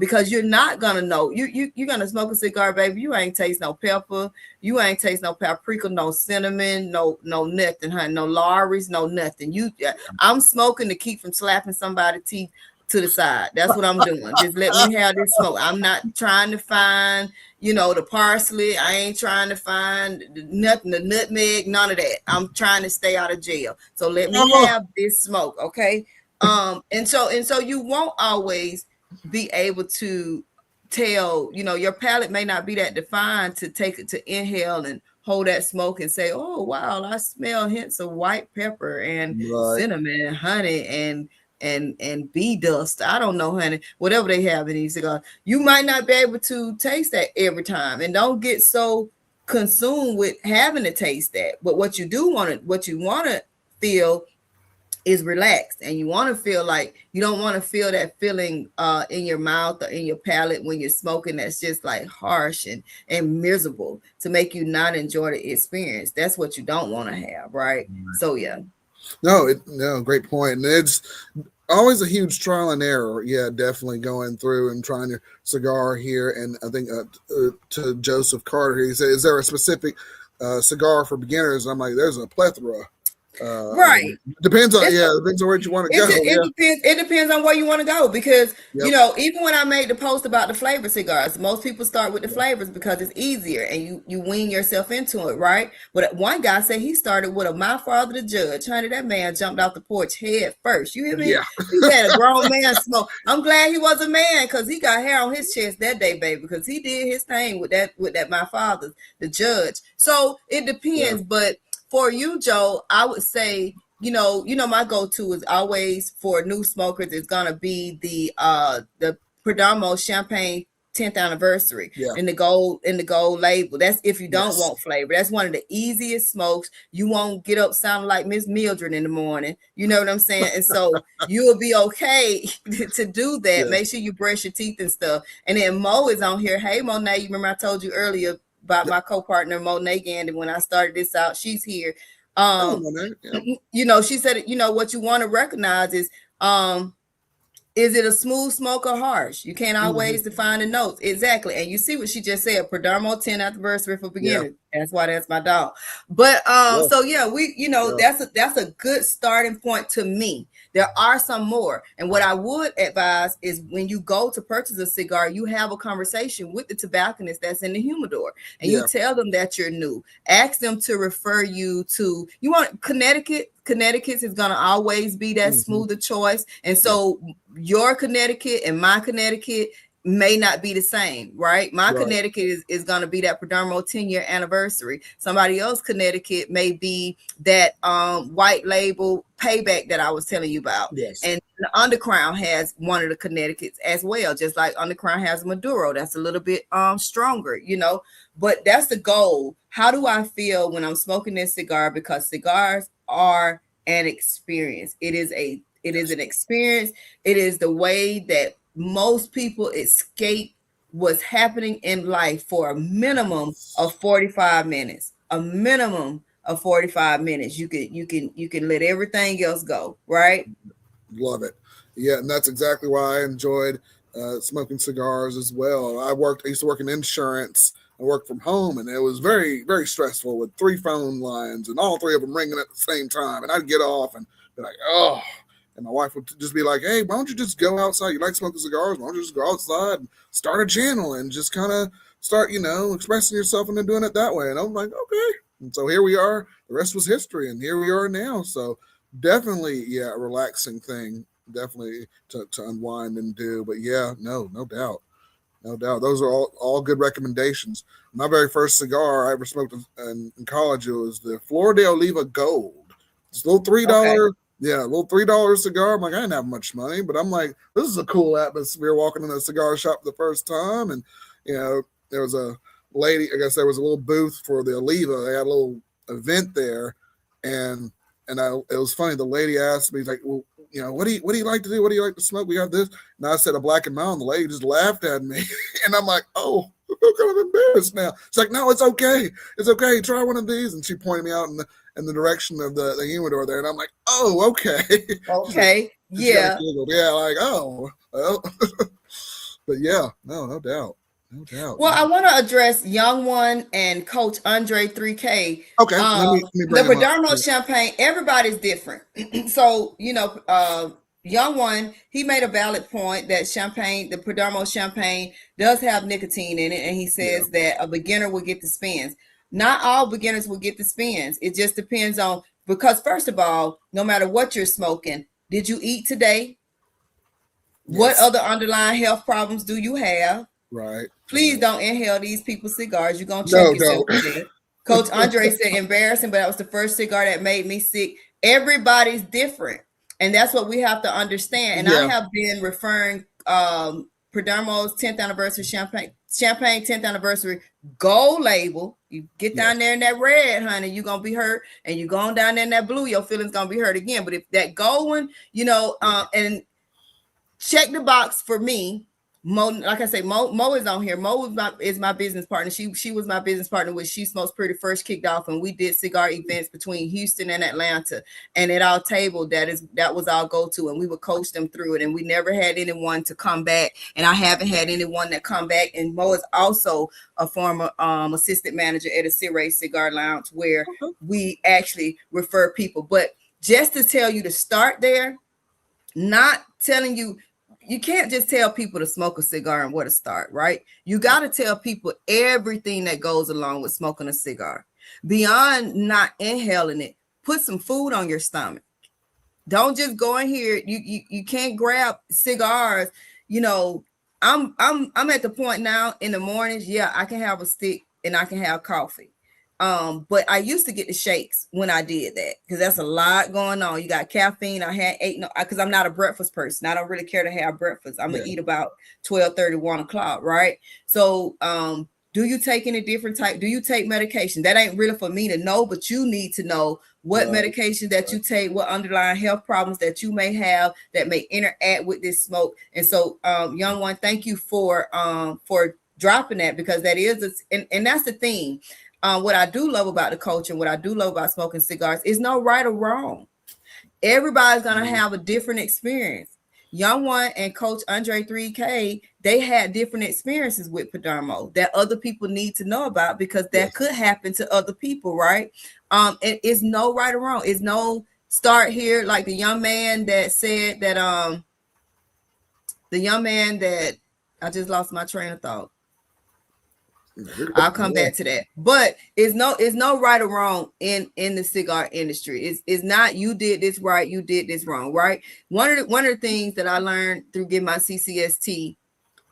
Because you're not gonna know. You're gonna smoke a cigar, baby. You ain't taste no pepper, you ain't taste no paprika, no cinnamon, no nothing, honey, no Lawry's, no nothing. I'm smoking to keep from slapping somebody's teeth to the side. That's what I'm doing. Just let me have this smoke. I'm not trying to find, the parsley. I ain't trying to find nothing, the nutmeg, none of that. I'm trying to stay out of jail. So let me have this smoke, okay? And so you won't always be able to tell, your palate may not be that defined to take it to inhale and hold that smoke and say, oh wow, I smell hints of white pepper and Right. cinnamon, honey, and bee dust. I don't know, honey, whatever they have in these cigars. You might not be able to taste that every time, and don't get so consumed with having to taste that. But what you want to feel is relaxed, and you want to feel like you don't want to feel that feeling in your mouth or in your palate when you're smoking that's just like harsh and miserable to make you not enjoy the experience. That's what you don't want to have, right? So yeah. No, great point. And it's always a huge trial and error. Yeah, definitely going through and trying your cigar here. And I think to Joseph Carter, he said, is there a specific cigar for beginners. I'm like, there's a plethora. Right. Depends on It's depends on where you want to go. it depends. It depends on where you want to go because Yep. even when I made the post about the flavor cigars, most people start with the flavors because it's easier and you wean yourself into it, right? But one guy said he started with a My Father the Judge. Honey, that man jumped off the porch head first. You hear me? Yeah. He had a grown man smoke. I'm glad he was a man because he got hair on his chest that day, baby, because he did his thing with that My Father the Judge. So it depends, but for you, Joe, I would say, my go-to is always for new smokers is gonna be the Perdomo Champagne 10th anniversary in the gold label. That's if you don't want flavor. That's one of the easiest smokes. You won't get up sounding like Miss Mildred in the morning. You know what I'm saying? And so you will be okay to do that. Make sure you brush your teeth and stuff. And then Mo is on here. Hey, Monet, you remember I told you earlier about my co-partner Monet Gandy when I started this out. She's here. She said, what you want to recognize is it a smooth smoke or harsh? You can't always define the notes. Exactly. And you see what she just said, Perdomo 10th anniversary for beginners. That's why that's my dog. But so that's a good starting point to me. There are some more. And what I would advise is when you go to purchase a cigar, you have a conversation with the tobacconist that's in the humidor. And you tell them that you're new. Ask them to refer you to, you want Connecticut is going to always be that smoother choice. And so your Connecticut and my Connecticut may not be the same, right? My Connecticut is going to be that Perdomo 10-year anniversary. Somebody else Connecticut may be that white label Payback that I was telling you about. And the Undercrown has one of the Connecticut's as well, just like Undercrown has Maduro. That's a little bit stronger, but that's the goal. How do I feel when I'm smoking this cigar? Because cigars are an experience. It is an experience. It is the way that most people escape what's happening in life for a minimum of 45 minutes. A minimum of 45 minutes. You can let everything else go, right? Love it. Yeah, and that's exactly why I enjoyed smoking cigars as well. I used to work in insurance. I worked from home, and it was very, very stressful with 3 phone lines and all 3 of them ringing at the same time. And I'd get off and be like, oh. And my wife would just be like, hey, why don't you just go outside? You like smoking cigars? Why don't you just go outside and start a channel and just kind of start, expressing yourself and then doing it that way? And I'm like, okay. And so here we are. The rest was history, and here we are now. So definitely, a relaxing thing, definitely to unwind and do. But no doubt. No doubt. Those are all good recommendations. My very first cigar I ever smoked in college, it was the Flor de Oliva Gold. It's a little $3. Yeah, a little $3 cigar. I'm like, I didn't have much money, but I'm like, this is a cool atmosphere walking in a cigar shop for the first time. And, there was a lady, I guess there was a little booth for the Oliva. They had a little event there. And it was funny. The lady asked me, like, well, what do you like to do? What do you like to smoke? We have this. And I said a Black and Mild. The lady just laughed at me. And I'm like, oh, I'm kind of embarrassed now. She's like, no, it's okay. It's okay. Try one of these. And she pointed me out in the direction of the humidor there. And I'm like, oh, okay. Okay. Yeah. Like, oh. Well. But no doubt. No doubt. Well, I want to address Young One and Coach Andre 3K. Okay. Let me the Perdomo Champagne, everybody's different. So, Young One, he made a valid point that the Perdomo Champagne does have nicotine in it. And he says that a beginner will get the spins. Not all beginners will get the spins. It just depends on, because first of all, no matter what you're smoking, did you eat today? Yes. What other underlying health problems do you have? Right. Please don't inhale these people's cigars. You're going to choke yourself to death. Coach Andre said, embarrassing, but that was the first cigar that made me sick. Everybody's different. And that's what we have to understand. And I have been referring Perdomo's 10th anniversary Champagne 10th anniversry gold label. You get down there in that red, honey, you're going to be hurt. And you going down there in that blue, your feelings going to be hurt again. But if that gold one, and check the box for me, Mo, like I say, Mo is on here. Mo is my business partner. She was my business partner when She Smokes Pretty first kicked off, and we did cigar events between Houston and Atlanta. And at our table, that was our go-to, and we would coach them through it. And we never had anyone to come back, and I haven't had anyone that come back. And Mo is also a former assistant manager at Acere Cigar Lounge, where we actually refer people. But just to tell you to start there, not telling you. You can't just tell people to smoke a cigar and where to start, right? You got to tell people everything that goes along with smoking a cigar. Beyond not inhaling it, put some food on your stomach. Don't just go in here. You can't grab cigars. I'm at the point now in the mornings. Yeah, I can have a stick and I can have coffee. But I used to get the shakes when I did that, because that's a lot going on. You got caffeine. I had because I'm not a breakfast person. I don't really care to have breakfast. I'm gonna eat about 12:30, 1 o'clock, right? So do you take any different type? Do you take medication? That ain't really for me to know, but you need to know what medication that you take, what underlying health problems that you may have that may interact with this smoke. And so, young one, thank you for dropping that, because that is and that's the thing. What I do love about the culture, what I do love about smoking cigars, is no right or wrong. Everybody's gonna have a different experience. Young One and Coach Andre 3K, they had different experiences with Padermo that other people need to know about, because that could happen to other people, right? It's no right or wrong. It's no start here, like the young man that said that I just lost my train of thought. I'll come back to that. But it's no right or wrong in the cigar industry. It's not you did this right, you did this wrong, right? One of the things that I learned through getting my CCST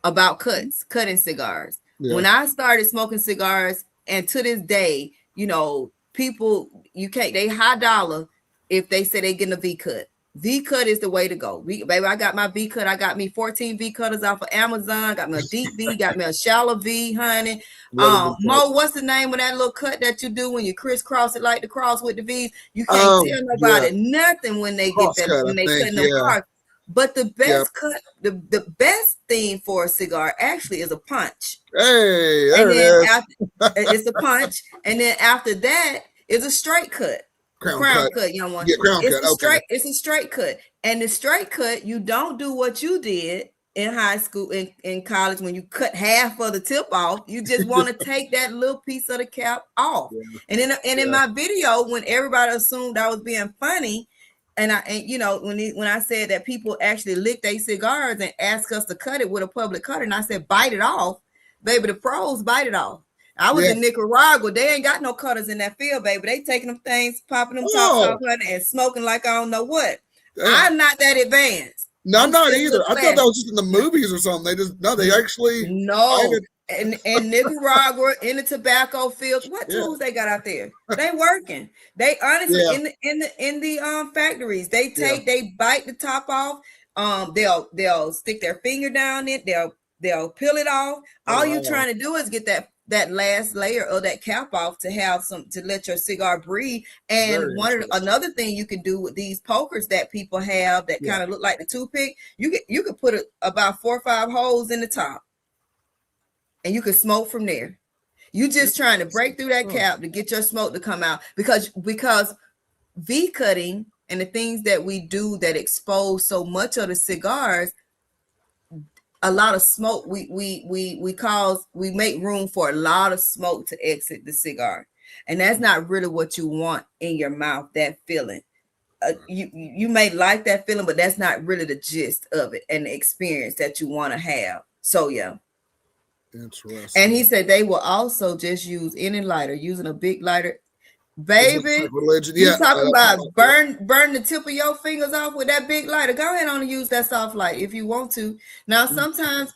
about cutting cigars. Yeah. When I started smoking cigars, and to this day, people, they high dollar if they say they getting a V cut. V cut is the way to go. Baby, I got my V cut. I got me 14 V cutters off of Amazon. Got me a deep V, got me a shallow V, honey. Mo, what's the name of that little cut that you do when you crisscross it like the cross with the V's? You can't tell nobody nothing when they get that, when they cut them cards. But the best cut, the best thing for a cigar actually is a punch. Hey, and then it's a punch, and then after that is a straight cut. Crown cut, young one. Yeah, crown cut. It's a straight cut. And the straight cut, you don't do what you did in high school, in college, when you cut half of the tip off. You just want to take that little piece of the cap off. Yeah. And in my video, when everybody assumed I was being funny, and when I said that people actually lick their cigars and ask us to cut it with a public cutter, and I said, bite it off, baby, the pros bite it off. I was in Nicaragua. They ain't got no cutters in that field, baby. They taking them things, popping them tops off, and smoking like I don't know what. Damn. I'm not that advanced. No, I'm not either. I thought that was just in the movies or something. They actually in Nicaragua, in the tobacco fields. What tools they got out there? They working. They honestly in the factories. They they bite the top off. They'll stick their finger down it. They'll peel it off. All you trying to do is get that last layer of that cap off to have to let your cigar breathe. And another thing you can do with these pokers that people have that kind of look like the toothpick, you could put about 4 or 5 holes in the top, and you can smoke from there. You just trying to break through that cap to get your smoke to come out, because V cutting and the things that we do that expose so much of the cigars, a lot of smoke, we make room for a lot of smoke to exit the cigar, and that's not really what you want in your mouth. That feeling, you may like that feeling, but that's not really the gist of it and the experience that you want to have. So interesting. And he said they will also just use any lighter, using a big lighter. Baby, you talking about burn the tip of your fingers off with that big lighter? Go ahead on and use that soft light if you want to. Now, sometimes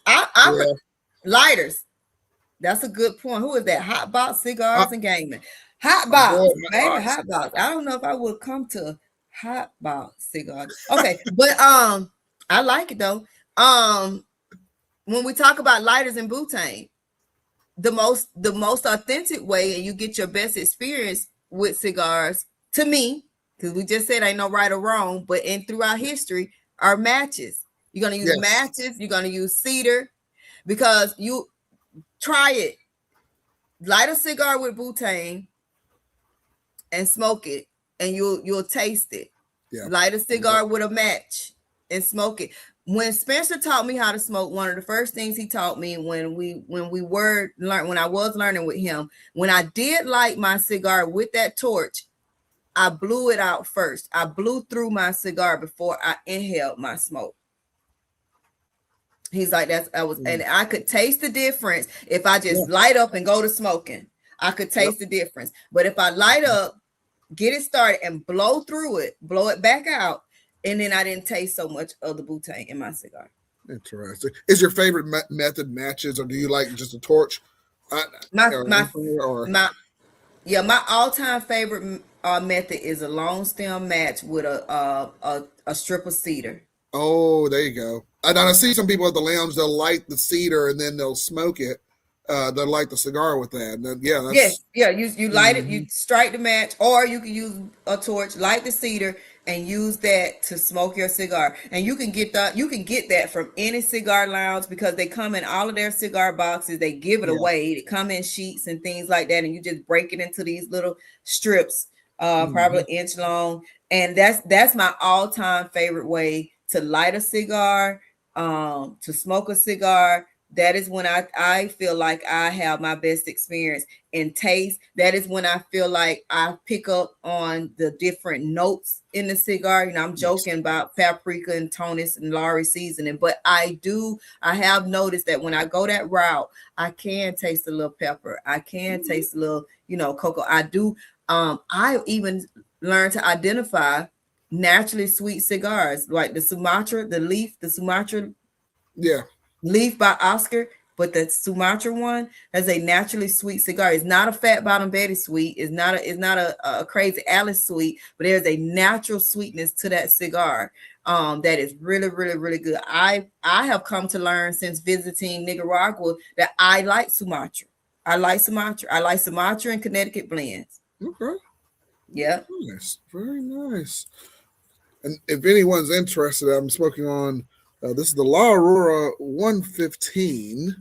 lighters. That's a good point. Who is that? Hot Box Cigars and Gaming. Hot Box, baby, Hot Box. I don't know if I would come to Hot Box Cigars. Okay, but I like it though. When we talk about lighters and butane, the most authentic way, and you get your best experience with cigars, to me, because we just said ain't no right or wrong, but throughout history, are matches. You're going to use matches, you're going to use cedar, because you try it. Light a cigar with butane and smoke it, and you'll taste it. Yeah. Light a cigar with a match and smoke it. When Spencer taught me how to smoke, one of the first things he taught me when I was learning with him, when I did light my cigar with that torch, I blew it out first. I blew through my cigar before I inhaled my smoke. He's like, and I could taste the difference if I just light up and go to smoking. I could taste the difference. But if I light up, get it started, and blow through it, blow it back out, and then I didn't taste so much of the butane in my cigar. Interesting. Is your favorite method matches, or do you like just a torch? My all-time favorite method is a long stem match with a strip of cedar. Oh, there you go. I see some people at the lounge, they'll light the cedar and then they'll smoke it. They'll light the cigar with that. And then, you light it, you strike the match, or you can use a torch, light the cedar, and use that to smoke your cigar. And you can get that from any cigar lounge, because they come in all of their cigar boxes. They give it away. They come in sheets and things like that, and you just break it into these little strips, probably an inch long. And that's my all-time favorite way to light a cigar, to smoke a cigar. That is when I feel like I have my best experience in taste. That is when I feel like I pick up on the different notes in the cigar. I'm joking about paprika and Tonus and Laurie seasoning, but I have noticed that when I go that route, I can taste a little pepper. I can taste a little, cocoa. I do. I even learned to identify naturally sweet cigars, like the Sumatra Leaf by Oscar, but the Sumatra one has a naturally sweet cigar. It's not a fat bottom Betty sweet. It's not a crazy Alice sweet, but there's a natural sweetness to that cigar that is really, really, really good. I have come to learn since visiting Nicaragua that I like Sumatra. I like Sumatra and Connecticut blends. Okay. Yeah. Nice. Very nice. And if anyone's interested, I'm smoking on, this is the La Aurora 115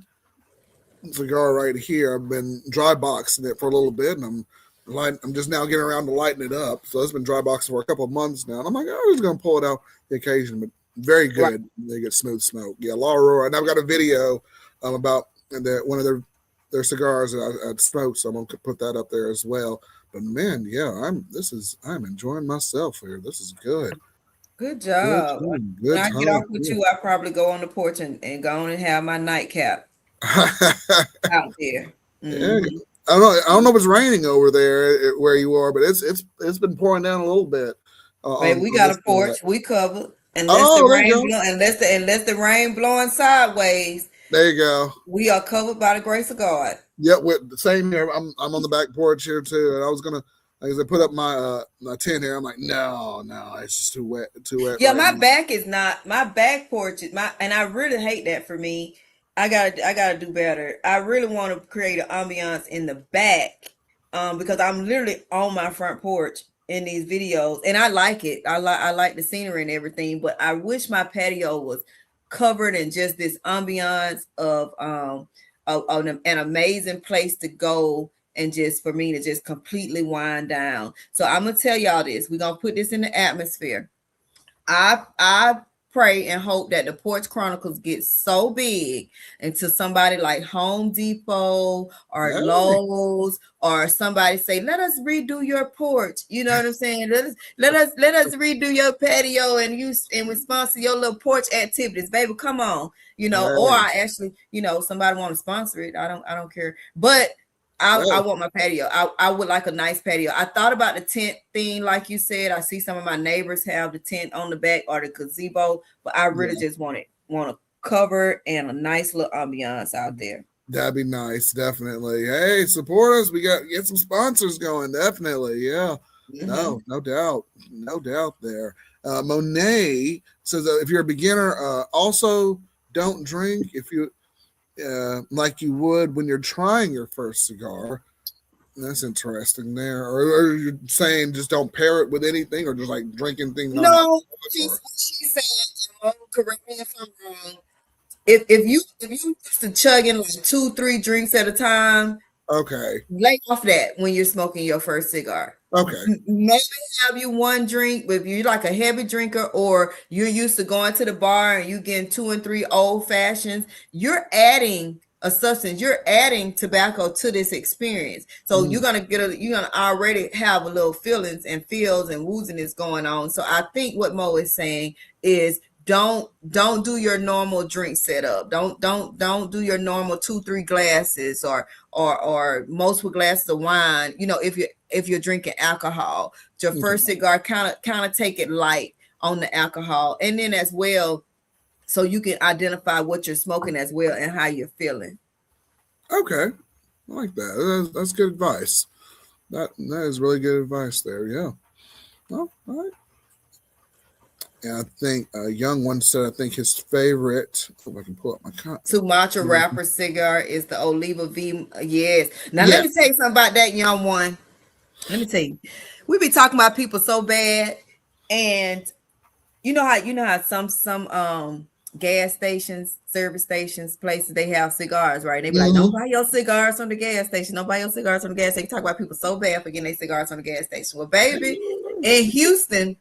cigar right here. I've been dry boxing it for a little bit, and I'm just now getting around to lighting it up. So it's been dry boxing for a couple of months now. And I'm like, I'm just going to pull it out the occasion, but very good. Right. They get smooth smoke. Yeah, La Aurora. And I've got a video about one of their cigars that I smoked, so I'm going to put that up there as well. But man, yeah, I'm enjoying myself here. This is good. Good job. Good when I get off with you, I probably go on the porch and go on and have my nightcap out there. Yeah. I don't know if it's raining over there where you are, but it's been pouring down a little bit. Babe, we got a porch. We covered. Unless the rain blowing sideways. There you go. We are covered by the grace of God. Yep, with the same here. I'm on the back porch here too, and I was gonna. As I put up my tent here, I'm like, no, it's just too wet. Yeah, my back porch is and I really hate that for me. I gotta do better. I really want to create an ambiance in the back, because I'm literally on my front porch in these videos, and I like it. I like the scenery and everything, but I wish my patio was covered in just this ambiance of an amazing place to go. And just for me to just completely wind down. So I'm gonna tell y'all this. We're gonna put this in the atmosphere. I pray and hope that the Porch Chronicles get so big into somebody like Home Depot or Lowe's, or somebody say, let us redo your porch. You know what I'm saying? Let us redo your patio and we sponsor your little porch activities, baby. Come on, or I actually, somebody want to sponsor it. I don't care, but I want my patio. I would like a nice patio. I thought about the tent thing, like you said. I see some of my neighbors have the tent on the back or the gazebo, but I really just want to cover and a nice little ambiance out there. That'd be nice, definitely. Hey, support us. We get some sponsors going, definitely. Yeah, no doubt there. Monet says if you're a beginner, also don't drink if you. Like you would when you're trying your first cigar. That's interesting there. Or you're saying just don't pair it with anything, or just like drinking things? No, she said, correct me if I'm wrong. if you used to chugging like 2-3 drinks at a time, Okay. lay off that when you're smoking your first cigar. Okay. Maybe have you one drink, but if you're like a heavy drinker or you're used to going to the bar and you getting 2 and 3 old fashions, you're adding a substance, you're adding tobacco to this experience. So Mm. you're gonna already have a little feelings and feels and wooziness going on. So I think what Mo is saying is don't do your normal drink setup. Don't do your normal 2-3 glasses or multiple glasses of wine. If you're drinking alcohol, your first cigar kind of take it light on the alcohol, and then as well, so you can identify what you're smoking as well and how you're feeling. Okay. I like that. That's good advice. That is really good advice there. Yeah. Well, all right. And I think a young one said I think his favorite. If I can pull up my Sumatra wrapper cigar is the Oliva V. Yes. Now let Yeah. me tell you something about that young one. Let me tell you, we be talking about people so bad, and you know how some gas stations, service stations, places, they have cigars, right? They be like, don't Mm-hmm. buy your cigars from the gas station. Don't buy your cigars from the gas station. Talk about people so bad for getting their cigars from the gas station. Well, baby, in Houston,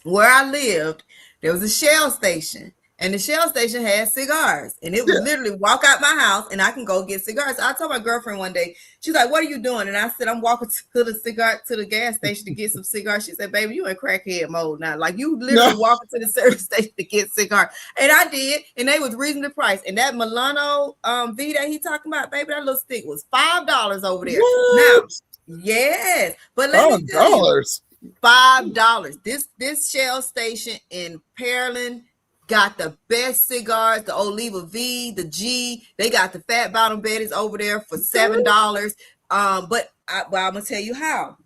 where I lived, there was a Shell station. And the Shell station had cigars. And it was Yeah. literally walk out my house and I can go get cigars. So I told my girlfriend one day, she's like, what are you doing? And I said, I'm walking to the gas station to get some cigars. She said, baby, you in crackhead mode now. Like, you literally No. walking to the service station to get cigars. And I did, and they was reasonably priced. And that Milano V that he talking about, baby, that little stick was $5 over there. Now, What? yes, but let me tell you, $5. $5. This Shell station in Pearland got the best cigars, the Oliva V, the G. They got the fat bottom betties over there for $7. But I'm gonna tell you how.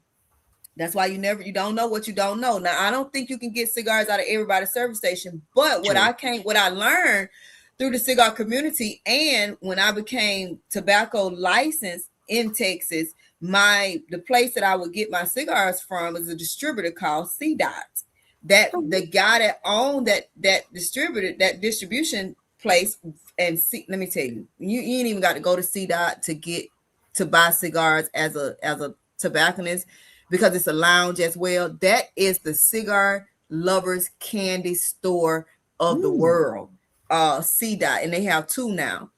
That's why you don't know what you don't know. Now, I don't think you can get cigars out of everybody's service station, but what I learned through the cigar community, and when I became tobacco licensed in Texas, the place that I would get my cigars from is a distributor called CDOT. That the guy that owned that distribution place, and let me tell you, you ain't even got to go to CDOT to buy cigars as a tobacconist, because it's a lounge as well. That is the cigar lovers candy store of the world, CDOT, and they have two now.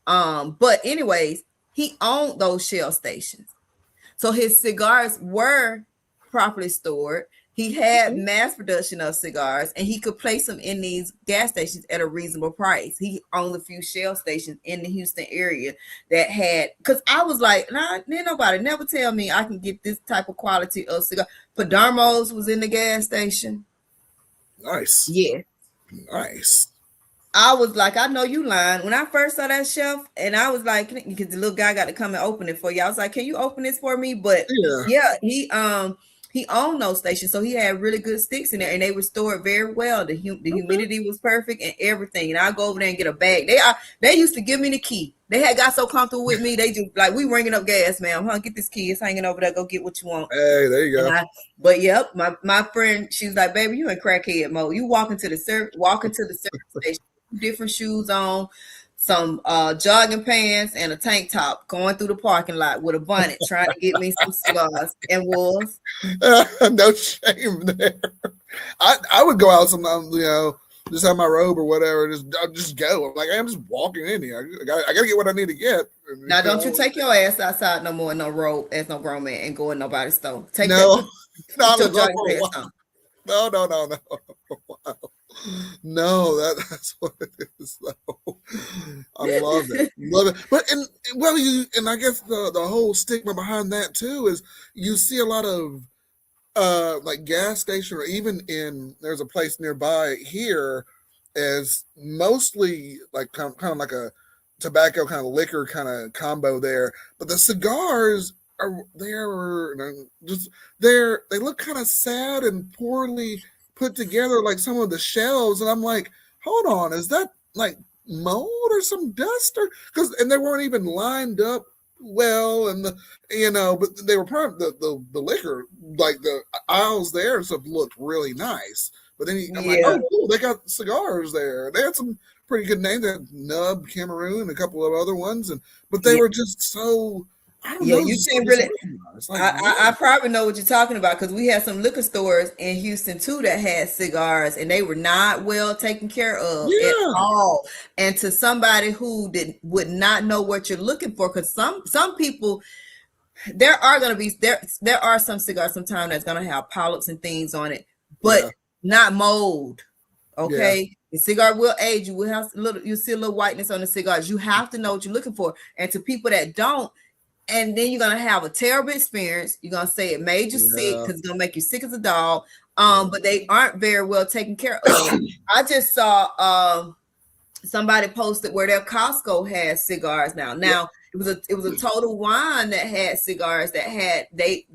But anyways, he owned those Shell stations, so his cigars were properly stored. He had mass production of cigars, and he could place them in these gas stations at a reasonable price. He owned a few Shell stations in the Houston area that had, because I was like, nah, didn't nobody never tell me I can get this type of quality of cigar. Padermo's was in the gas station. Nice. Yeah. Nice. I was like, I know you lying. When I first saw that shelf, and I was like, because the little guy got to come and open it for you. I was like, can you open this for me? But Yeah. yeah, he owned those stations, so he had really good sticks in there, and they were stored very well. The humidity was perfect and everything. And I go over there and get a bag. They used to give me the key. They had got so comfortable with me. They just like, we ringing up gas, ma'am. Huh? Get this key. It's hanging over there. Go get what you want. Hey, there you go. But yep, my friend, she was like, baby, you in crackhead mode. You walking to the service station, different shoes on, some jogging pants and a tank top, going through the parking lot with a bonnet, trying to get me some cigars and wolves. No shame there. I would go out sometimes, just have my robe or whatever, just go. I'm like, I'm just walking in here. I gotta get what I need to get. Now, don't you take your ass outside no more in no robe as no grown man and go in nobody's store. Take no, that, put your jogging pants on. No. No, that's what it is. Though. I love it, But I guess the whole stigma behind that too is you see a lot of like gas station, or even there's a place nearby here, as mostly like kind of like a tobacco kind of liquor kind of combo there, but the cigars are they look kind of sad and poorly put together, like some of the shelves, and I'm like, hold on, is that like mold or some dust, and they weren't even lined up well, and but they were part of the liquor, like the aisles there, and stuff looked really nice. But then I'm like, oh, cool, they got cigars there. They had some pretty good names. They had Nub, Cameroon, and a couple of other ones, but they Yeah, were just so, I don't yeah, know, you just so can't really. disorganized. Like, I what? probably know what you're talking about because we had some liquor stores in Houston too that had cigars and they were not well taken care of at Yeah, all. And to somebody who would not know what you're looking for, because some people, there are some cigars sometimes that's gonna have polyps and things on it, but yeah, not mold. yeah, Okay, the cigar will age. You will have you see a little whiteness on the cigars. You have to know what you're looking for. And to people that don't, and then you're gonna have a terrible experience. You're gonna say it made you sick yeah, because it's gonna make you sick as a dog. yeah, But they aren't very well taken care of. I just saw somebody posted where their Costco has cigars now. yeah. Now it was a Total Wine that had cigars that had they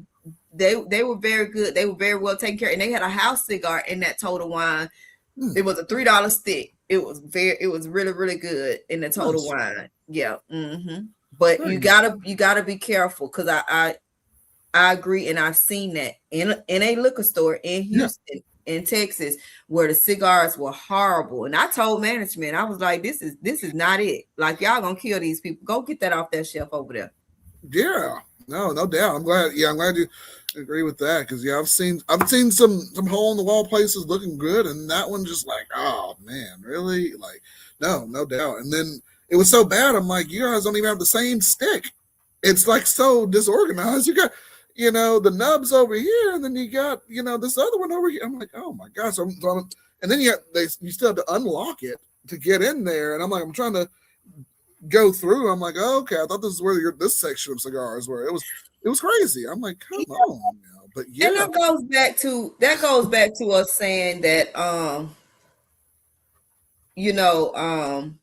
were very good. They were very well taken care, and they had a house cigar in that Total Wine. Hmm, It was a $3 stick. It was really really good in the Total nice. Wine. Yeah. Mm-hmm. But Very you gotta be careful because I agree, and I've seen that in a liquor store in yeah. Houston, in Texas, where the cigars were horrible. And I told management, I was like, this is not it. Like, y'all gonna kill these people. Go get that off that shelf over there. Yeah, no doubt. I'm glad. Yeah, I'm glad you agree with that because yeah, I've seen some hole in the wall places looking good, and that one just like, oh man, really? Like, no doubt. And then it was so bad. I'm like, you guys don't even have the same stick. It's like so disorganized. You got, the nubs over here, and then you got, this other one over here. I'm like, oh my gosh. And then you still have to unlock it to get in there, and I'm like, I'm trying to go through. I'm like, oh, okay, I thought this is where this section of cigars were. It was crazy. I'm like, come Yeah. on, but yeah, And that goes back to us saying that you know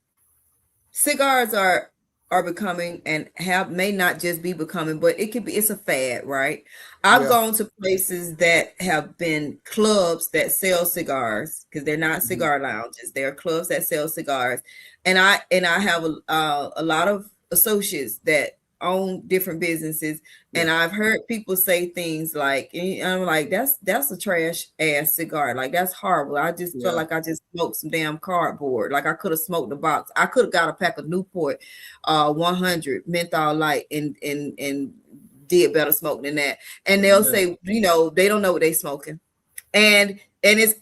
cigars are becoming and may not just be becoming, but it's a fad, right? I've yeah, gone to places that have been clubs that sell cigars because they're not mhm, cigar lounges. They're clubs that sell cigars, and I have a lot of associates that own different businesses, yeah, and I've heard people say things like, and I'm like, that's a trash ass cigar. Like, that's horrible. I just felt yeah, like I just smoked some damn cardboard. Like, I could have smoked the box. I could have got a pack of Newport 100 menthol light and did better smoke than that. And they'll yeah, say, they don't know what they smoking. And it's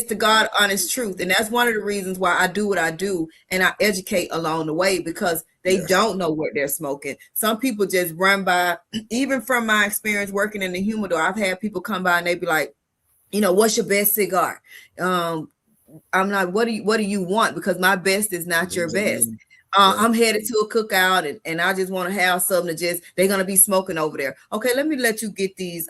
the God honest truth. And that's one of the reasons why I do what I do, and I educate along the way, because they yes, don't know what they're smoking. Some people just run by. Even from my experience working in the humidor, I've had people come by and they be like, what's your best cigar? I'm like, what do you want? Because my best is not your best. exactly. Yeah, I'm headed to a cookout, and I just want to have something they're gonna be smoking over there. Okay, let me let you get these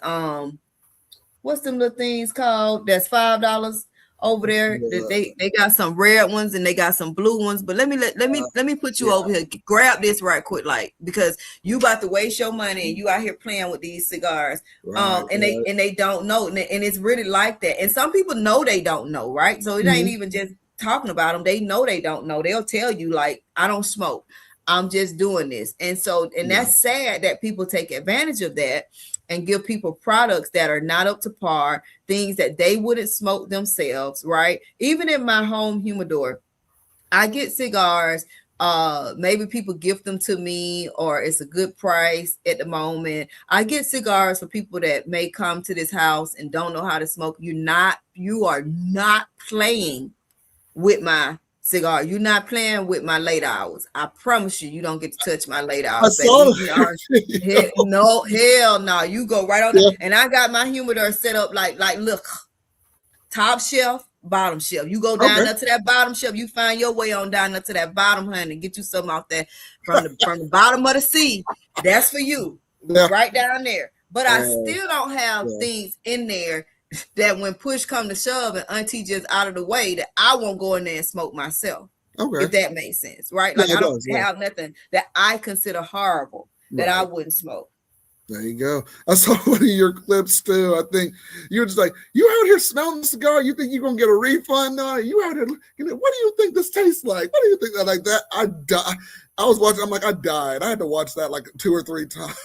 what's them little things called? That's $5 over there. They got some red ones and they got some blue ones. But let me put you yeah, over here. Grab this right quick, like, because you about to waste your money and you out here playing with these cigars. right, right. And they don't know, and it's really like that. And some people know they don't know, right? So it ain't Mhm, even just talking about them. They know they don't know. They'll tell you, like, I don't smoke. I'm just doing this. And yeah, that's sad that people take advantage of that and give people products that are not up to par, things that they wouldn't smoke themselves, right? Even in my home humidor, I get cigars. Maybe people gift them to me, or it's a good price at the moment. I get cigars for people that may come to this house and don't know how to smoke. You are not playing with my cigar. You're not playing with my late hours. I promise you, you don't get to touch my late I hours, baby. saw We are no, hell no. You go right on. yeah, And I got my humidor set up like look, top shelf, bottom shelf. You go down okay, up to that bottom shelf. You find your way on down up to that bottom, honey, and get you something off there from the bottom of the sea. That's for you, yeah, right down there. But I uh, still don't have yeah, things in there that when push come to shove and auntie just out of the way, that I won't go in there and smoke myself, if okay, that makes sense, right? yeah, Like, it I don't does, yeah, have nothing that I consider horrible that I right. wouldn't smoke. There you go. I saw one of your clips too. I think you were just like, you out here smelling the cigar. You think you're gonna get a refund on it? You out here, what do you think this tastes like? What do you think that like that? I die. I was watching. I'm like, I died. I had to watch that like 2 or 3 times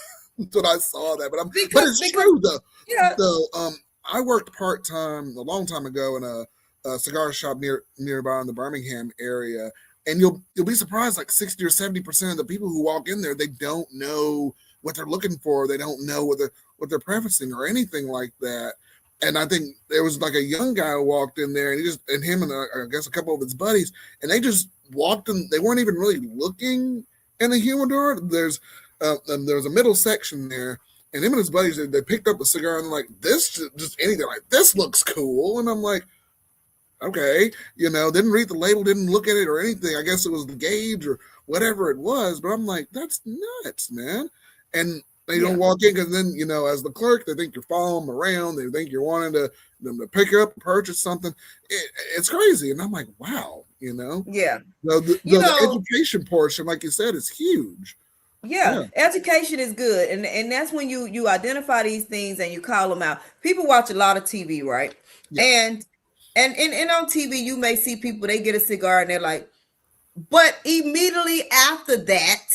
when I saw that. But because it's because true though. yeah. So I worked part time a long time ago in cigar shop nearby in the Birmingham area, and you'll be surprised. Like 60 or 70% of the people who walk in there, they don't know what they're looking for. They don't know what they're prefacing or anything like that. And I think there was like a young guy who walked in there, and him and I guess a couple of his buddies, and they just walked in. They weren't even really looking in the humidor. There's a middle section there, and him and his buddies, they picked up a cigar and they're like, this just anything like this looks cool, and I'm like, okay, didn't read the label, didn't look at it or anything. I guess it was the gauge or whatever it was, but I'm like, that's nuts, man. And they don't walk in because then, as the clerk, they think you're following them around. They think you're wanting them to pick up, purchase something. It's crazy. And I'm like, wow, Yeah. The education portion, like you said, is huge. Yeah, education is good. And that's when you identify these things and you call them out. People watch a lot of TV, right? Yeah. And on TV, you may see people, they get a cigar and they're like, but immediately after that,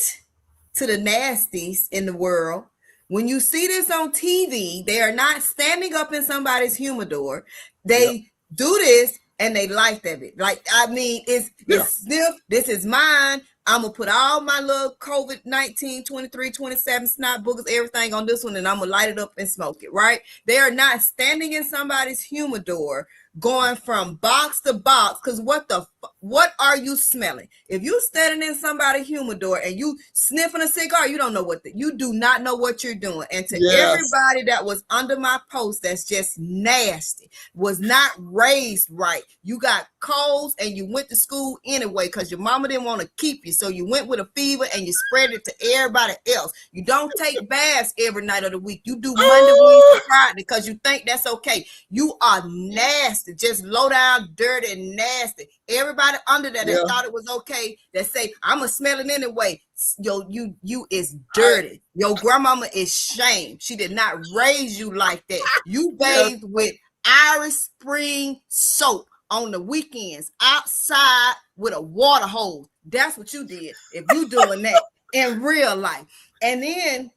to the nasties in the world, when you see this on TV, they are not standing up in somebody's humidor. They do this and they like it. Like, I mean, it's sniff. This is mine. I'm going to put all my little COVID-19, 23, 27 snot boogers, everything on this one, and I'm going to light it up and smoke it, right? They are not standing in somebody's humidor going from box to box, because what are you smelling? If you standing in somebody's humidor and you sniffing a cigar, you don't know you do not know what you're doing. And to everybody that was under my post, that's just nasty, was not raised right. You got colds and you went to school anyway because your mama didn't want to keep you, so you went with a fever and you spread it to everybody else. You don't take baths every night of the week. You do Monday, Wednesday, Friday because you think that's okay. You are nasty. Just low down, dirty, and nasty. Everybody under that thought it was okay, that say, I'm gonna smell it anyway. You is dirty. Your grandmama is shame. She did not raise you like that. You bathed with Irish Spring soap on the weekends outside with a water hose. That's what you did if you doing that in real life. And then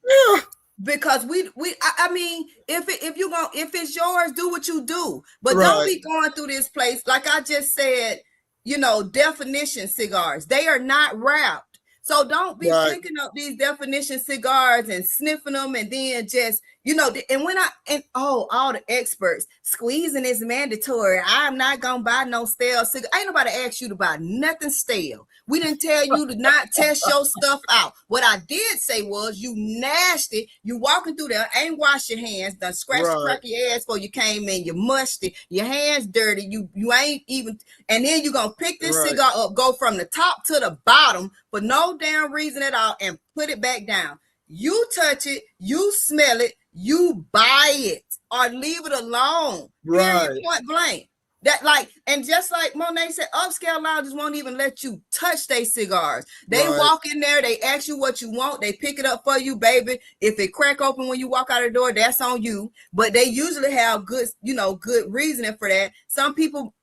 because I mean, if it's yours, do what you do, but don't be going through this place. Like I just said, definition cigars, they are not wrapped. So don't be picking up these definition cigars and sniffing them and then just, and all the experts, squeezing is mandatory. I'm not going to buy no stale cigar. Ain't nobody asked you to buy nothing stale. We didn't tell you to not test your stuff out. What I did say was, you nasty. You walking through there, ain't wash your hands, done scratch the crack of your ass before you came in. You musty, your hands dirty. You ain't even, and then you going to pick this cigar up, go from the top to the bottom for no damn reason at all and put it back down. You touch it, you smell it, you buy it or leave it alone. Period, point blank. That and just like Monet said, upscale lounges won't even let you touch their cigars. They walk in there, they ask you what you want, they pick it up for you, baby. If it crack open when you walk out the door, that's on you. But they usually have good reasoning for that. Some people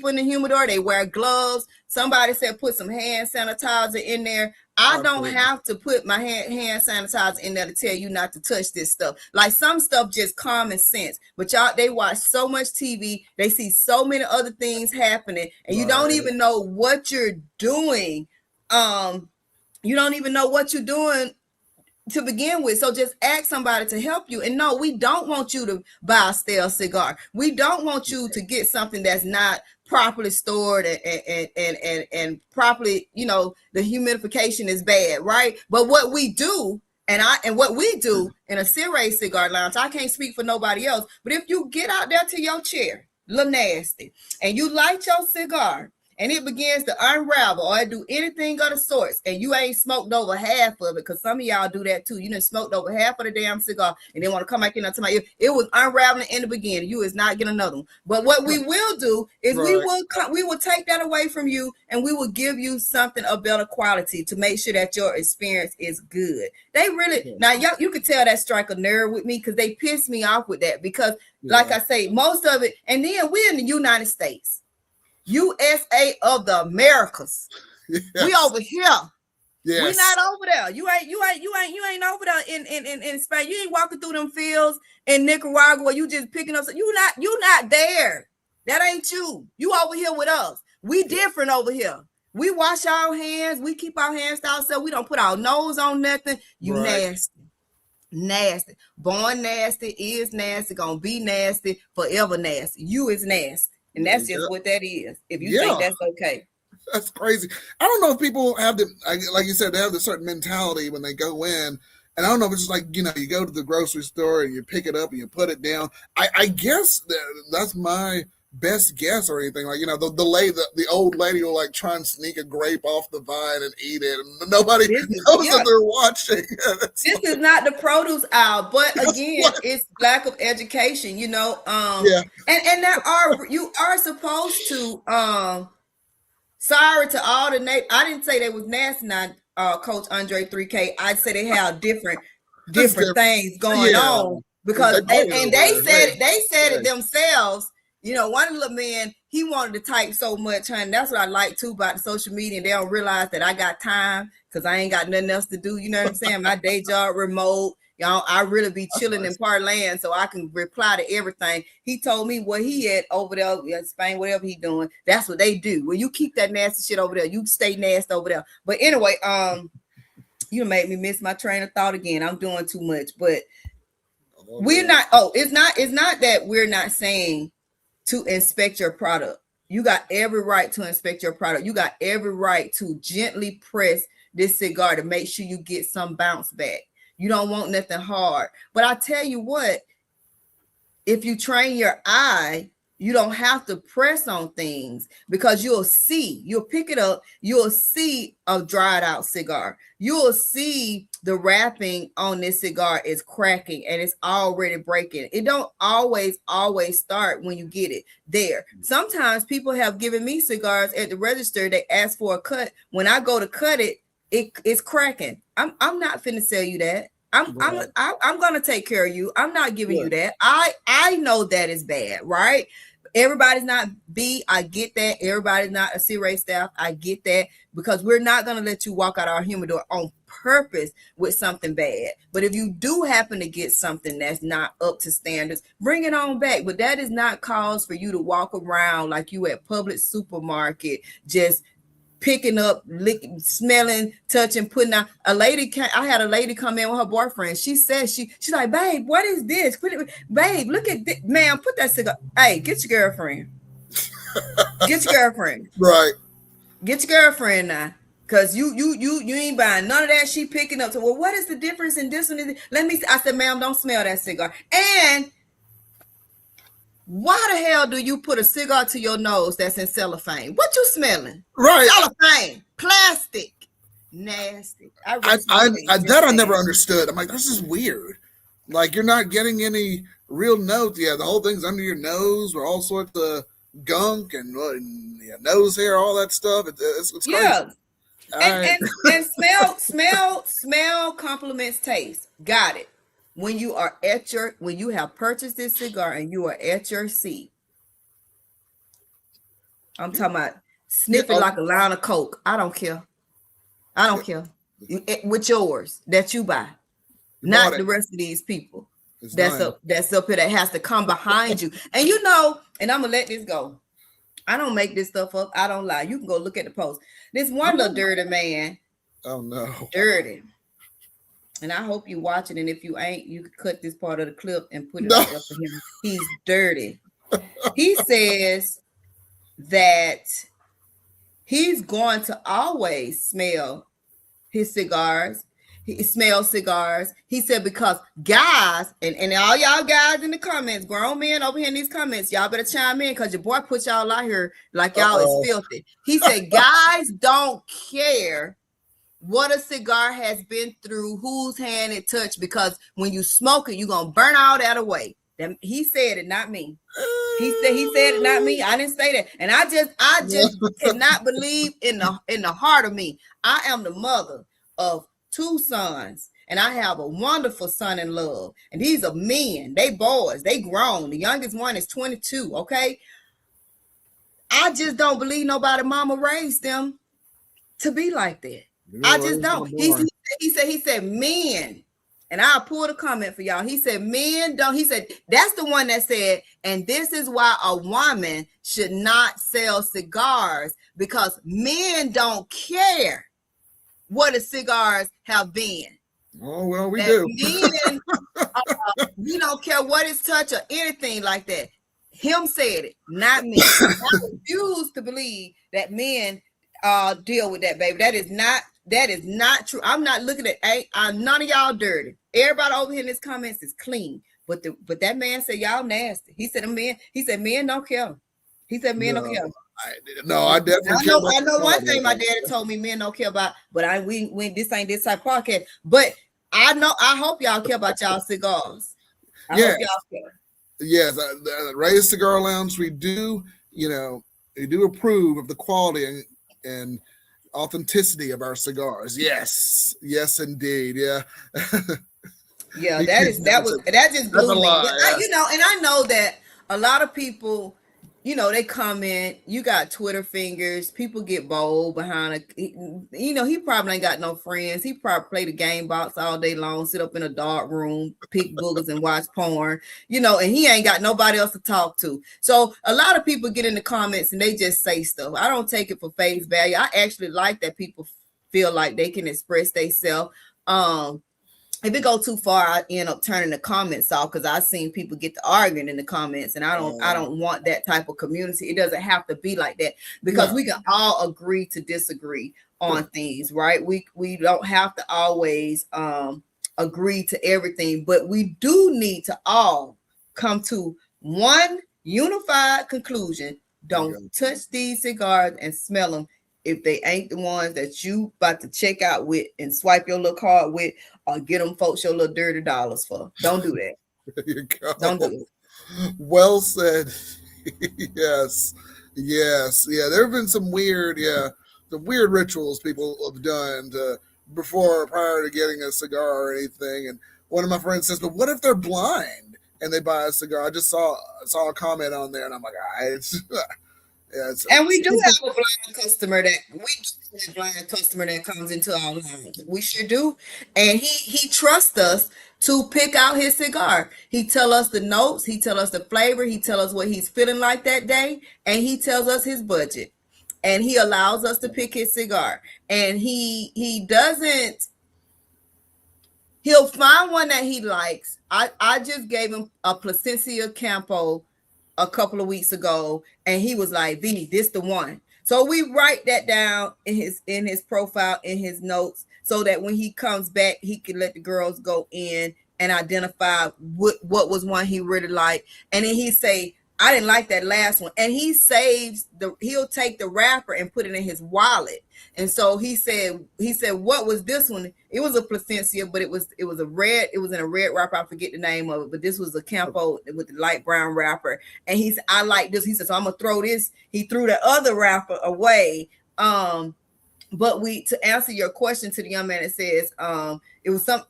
in the humidor, they wear gloves. Somebody said put some hand sanitizer in there. I don't have to put my hand sanitizer in there to tell you not to touch this stuff. Like some stuff just common sense. But y'all, they watch so much TV. They see so many other things happening. And you don't even know what you're doing. You don't even know what you're doing to begin with. So just ask somebody to help you. And no, we don't want you to buy a stale cigar. We don't want you to get something that's not properly stored and properly, the humidification is bad, right? But what we do, and what we do in a Acere cigar lounge, I can't speak for nobody else, but if you get out there to your chair, little nasty, and you light your cigar, and it begins to unravel or do anything of the sorts, and you ain't smoked over half of it, because some of y'all do that too. You done smoked over half of the damn cigar, and then want to come back in and tell me it was unraveling in the beginning. You is not getting another one. But what we will do is we will take that away from you, and we will give you something of better quality to make sure that your experience is good. They really now you can tell that strike a nerve with me, because they piss me off with that, because like I say, most of it, and then we're in the United States. USA of the Americas. Yes. We over here. Yes. We not over there. You ain't over there in Spain. You ain't walking through them fields in Nicaragua. You just picking up. You not there. That ain't you. You over here with us. We different over here. We wash our hands. We keep our hands to ourselves. We don't put our nose on nothing. You nasty. Nasty. Born nasty, is nasty, gonna be nasty, forever nasty. You is nasty. And that's just what that is. If you think that's okay. That's crazy. I don't know if people have the, like you said, they have the certain mentality when they go in. And I don't know if it's just like, you know, you go to the grocery store and you pick it up and you put it down. I guess that's my best guess or anything. Like, you know, the old lady will like try and sneak a grape off the vine and eat it. And nobody knows that they're watching. This is not the produce aisle, but again, it's lack of education, you know. And you are supposed to sorry to all the I didn't say they was nasty now, Coach Andre 3K. I said they have different things going on because they said it themselves. You know, one little man, he wanted to type so much, honey. That's what I like too about the social media. And they don't realize that I got time because I ain't got nothing else to do. You know what I'm saying? My day job remote. Y'all, I really be chilling in parlaying so I can reply to everything. He told me what he had over there in Spain, whatever he doing. That's what they do. When you keep that nasty shit over there, you stay nasty over there. But anyway, you made me miss my train of thought again. I'm doing too much, but we're not. Oh, it's not that we're not saying to inspect your product. You got every right to inspect your product. You got every right to gently press this cigar to make sure you get some bounce back. You don't want nothing hard. But I tell you what, if you train your eye, you don't have to press on things because you'll pick it up. You'll see a dried out cigar. You'll see the wrapping on this cigar is cracking and it's already breaking. It don't always start when you get it there. Sometimes people have given me cigars at the register. They ask for a cut. When I go to cut it, it's cracking. I'm not finna sell you that. I'm gonna take care of you. I'm not giving you that. I know that is bad, right? Everybody's not B. I get that. Everybody's not a Acere staff. I get that because we're not gonna let you walk out our humidor on purpose with something bad. But if you do happen to get something that's not up to standards, bring it on back. But that is not cause for you to walk around like you at Publix supermarket just picking up, licking, smelling, touching, putting out. I had a lady come in with her boyfriend. She said, she's like, babe, what is this? Babe, look at this. Man, put that cigar. Hey, get your girlfriend. Get your girlfriend. Right. Get your girlfriend now. Cause you ain't buying none of that. She picking up. So, well, what is the difference in this one? Let me see. I said, ma'am, don't smell that cigar. And why the hell do you put a cigar to your nose that's in cellophane? What you smelling? Right. Cellophane, plastic, nasty. I never understood. I'm like, this is weird. Like, you're not getting any real notes. Yeah, the whole thing's under your nose with all sorts of gunk and nose hair, all that stuff. It's crazy. Yeah. And smell complements taste. Got it. When you have purchased this cigar and you are at your seat, I'm talking about sniffing like a line of Coke. I don't care. With yours that you buy, not the rest of these people. That's up here that has to come behind you. And you know, and I'm gonna let this go. I don't make this stuff up. I don't lie. You can go look at the post. This one little dirty man. Oh no. Dirty. And I hope you watch it. And if you ain't, you can cut this part of the clip and put it up for him. He's dirty. He says that he's going to always smell his cigars. He smells cigars. He said because guys, and all y'all guys in the comments, grown men over here in these comments, y'all better chime in because your boy put y'all out here like y'all is filthy. He said guys don't care what a cigar has been through, whose hand it touched, because when you smoke it, you're gonna burn all that away. He said it, not me. He said it, not me. I didn't say that. And I just cannot believe in the heart of me. I am the mother of 2 sons, and I have a wonderful son in love. And these are men, they boys, they grown. The youngest one is 22. Okay. I just don't believe nobody mama raised them to be like that. I just don't. He said men And I'll pull the comment for y'all. He said, men don't, he said, that's the one that said, and this is why a woman should not sell cigars, because men don't care what the cigars have been. Oh, well, we do. Men, we don't care what it's touch or anything like that. Him said it, not me. I refuse to believe that men deal with that, baby. That is not true. I'm not looking at none of y'all dirty. Everybody over here in this comments is clean. But that man said y'all nasty. He said men don't care. He said men don't care. I definitely I know one thing my daddy told me men don't care about, but we this ain't this type of podcast. But I hope y'all care about y'all cigars. I hope y'all care. Yes, Ray's Cigar Lounge, we do approve of the quality and authenticity of our cigars. Yes, indeed. Yeah. Yeah, that just blew me. And I know that a lot of people, they comment. You got Twitter fingers. People get bold behind he probably ain't got no friends. He probably play the game box all day long, sit up in a dark room, pick boogers and watch porn, and he ain't got nobody else to talk to. So a lot of people get in the comments and they just say stuff. I don't take it for face value. I actually like that people feel like they can express themselves. If it go too far, I end up turning the comments off, because I've seen people get to arguing in the comments, and I don't want that type of community. It doesn't have to be like that, because we can all agree to disagree on things, right? We don't have to always agree to everything, but we do need to all come to one unified conclusion. Don't touch these cigars and smell them if they ain't the ones that you about to check out with and swipe your little card with, or get them folks your little dirty dollars for. Don't do that. There you go. Don't do it. Well said. Yes. Yeah, there have been some weird rituals people have done prior to getting a cigar or anything. And one of my friends says, but what if they're blind and they buy a cigar? I just saw a comment on there, and I'm like, and we do have a blind customer that comes into our lounge. We sure do. And he trusts us to pick out his cigar. He tell us the notes, he tell us the flavor, he tell us what he's feeling like that day, and he tells us his budget. And he allows us to pick his cigar. And he'll find one that he likes. I just gave him a Plasencia Campo a couple of weeks ago, and he was like, "V, this the one." So we write that down in his profile, in his notes, so that when he comes back, he can let the girls go in and identify what was one he really liked. And then he say, I didn't like that last one. And he'll take the wrapper and put it in his wallet. And so he said, what was this one? It was a Plasencia, but it was in a red wrapper. I forget the name of it, but this was a Campo with the light brown wrapper. And he said, I like this. He said, so I'm gonna throw this. He threw the other wrapper away. But to answer your question to the young man, it says,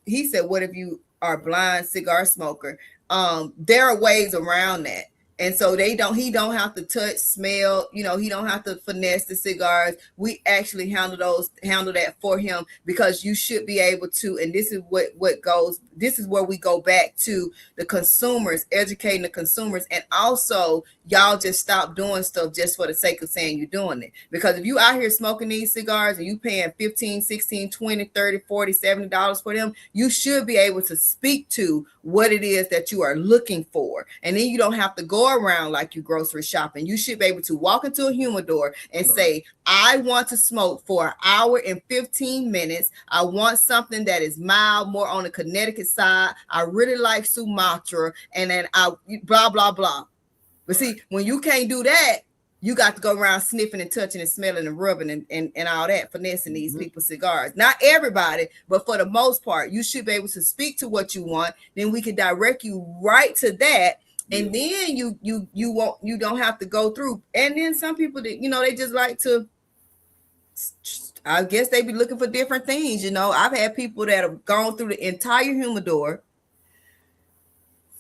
he said, what if you are a blind cigar smoker? There are ways around that. And so he don't have to touch, smell, he don't have to finesse the cigars. We actually handle that for him, because you should be able to. And this is this is where we go back to the consumers, educating the consumers. And also, y'all just stop doing stuff just for the sake of saying you're doing it. Because if you out here smoking these cigars and you paying $15, $16, $20, $30, $40, $70 for them, you should be able to speak to what it is that you are looking for. And then you don't have to go around like you grocery shopping. You should be able to walk into a humidor and say, I want to smoke for an hour and 15 minutes. I want something that is mild, more on the Connecticut side. I really like Sumatra, and then blah, blah, blah. But see, when you can't do that, you got to go around sniffing and touching and smelling and rubbing and all that, finessing these people's cigars. Not everybody, but for the most part, you should be able to speak to what you want. Then we can direct you right to that. And then you don't have to go through. And then some people that, they just like to, I guess they be looking for different things. I've had people that have gone through the entire humidor.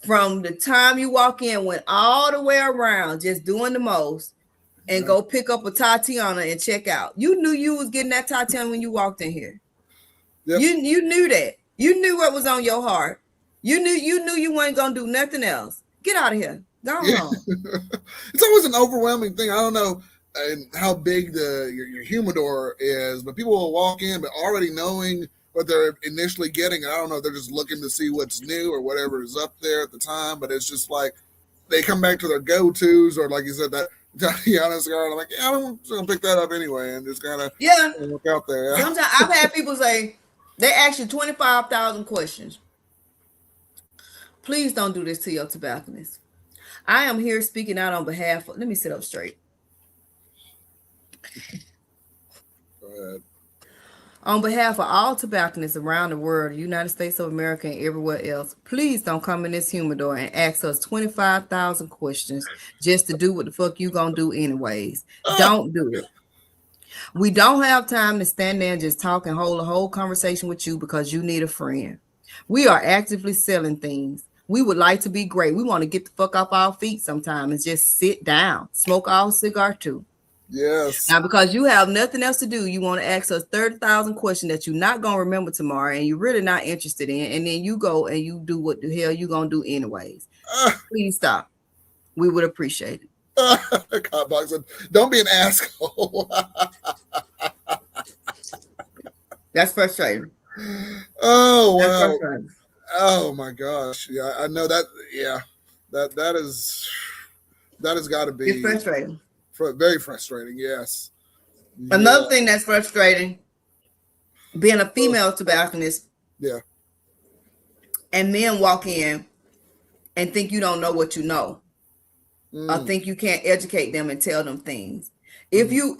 From the time you walk in, went all the way around, just doing the most, and go pick up a Tatiana and check out. You knew you was getting that Tatiana when you walked in here. Yep. You knew that. You knew what was on your heart. You knew you weren't gonna do nothing else. Get out of here. Go Yeah. home. It's always an overwhelming thing. I don't know how big your humidor is, but people will walk in, but already knowing what they're initially getting. I don't know if they're just looking to see what's new or whatever is up there at the time, but it's just like they come back to their go-tos, or like you said, that Tatiana cigar. I'm like, yeah, I'm just gonna pick that up anyway, and just kind of look out there. Sometimes I've had people say they ask you 25,000 questions. Please don't do this to your tobacconist. I am here speaking out on behalf of. Let me sit up straight. Go ahead. On behalf of all tobacconists around the world, the United States of America, and everywhere else, please don't come in this humidor and ask us 25,000 questions just to do what the fuck you gonna do anyways. Don't do it. We don't have time to stand there and just talk and hold a whole conversation with you because you need a friend. We are actively selling things. We would like to be great. We want to get the fuck off our feet sometime and just sit down, smoke our cigar too. Yes. Now, because you have nothing else to do, you want to ask us 30,000 questions that you're not going to remember tomorrow and you're really not interested in. And then you go and you do what the hell you're going to do anyways. Please stop. We would appreciate it. Cotbox said, don't be an asshole. That's frustrating. Oh, wow. Frustrating. Oh, my gosh. Yeah, I know that. Yeah, that has got to be. It's frustrating. Very frustrating, yes. Another thing that's frustrating, being a female tobacconist. Yeah. And men walk in and think you don't know what you know. Or think you can't educate them and tell them things. If you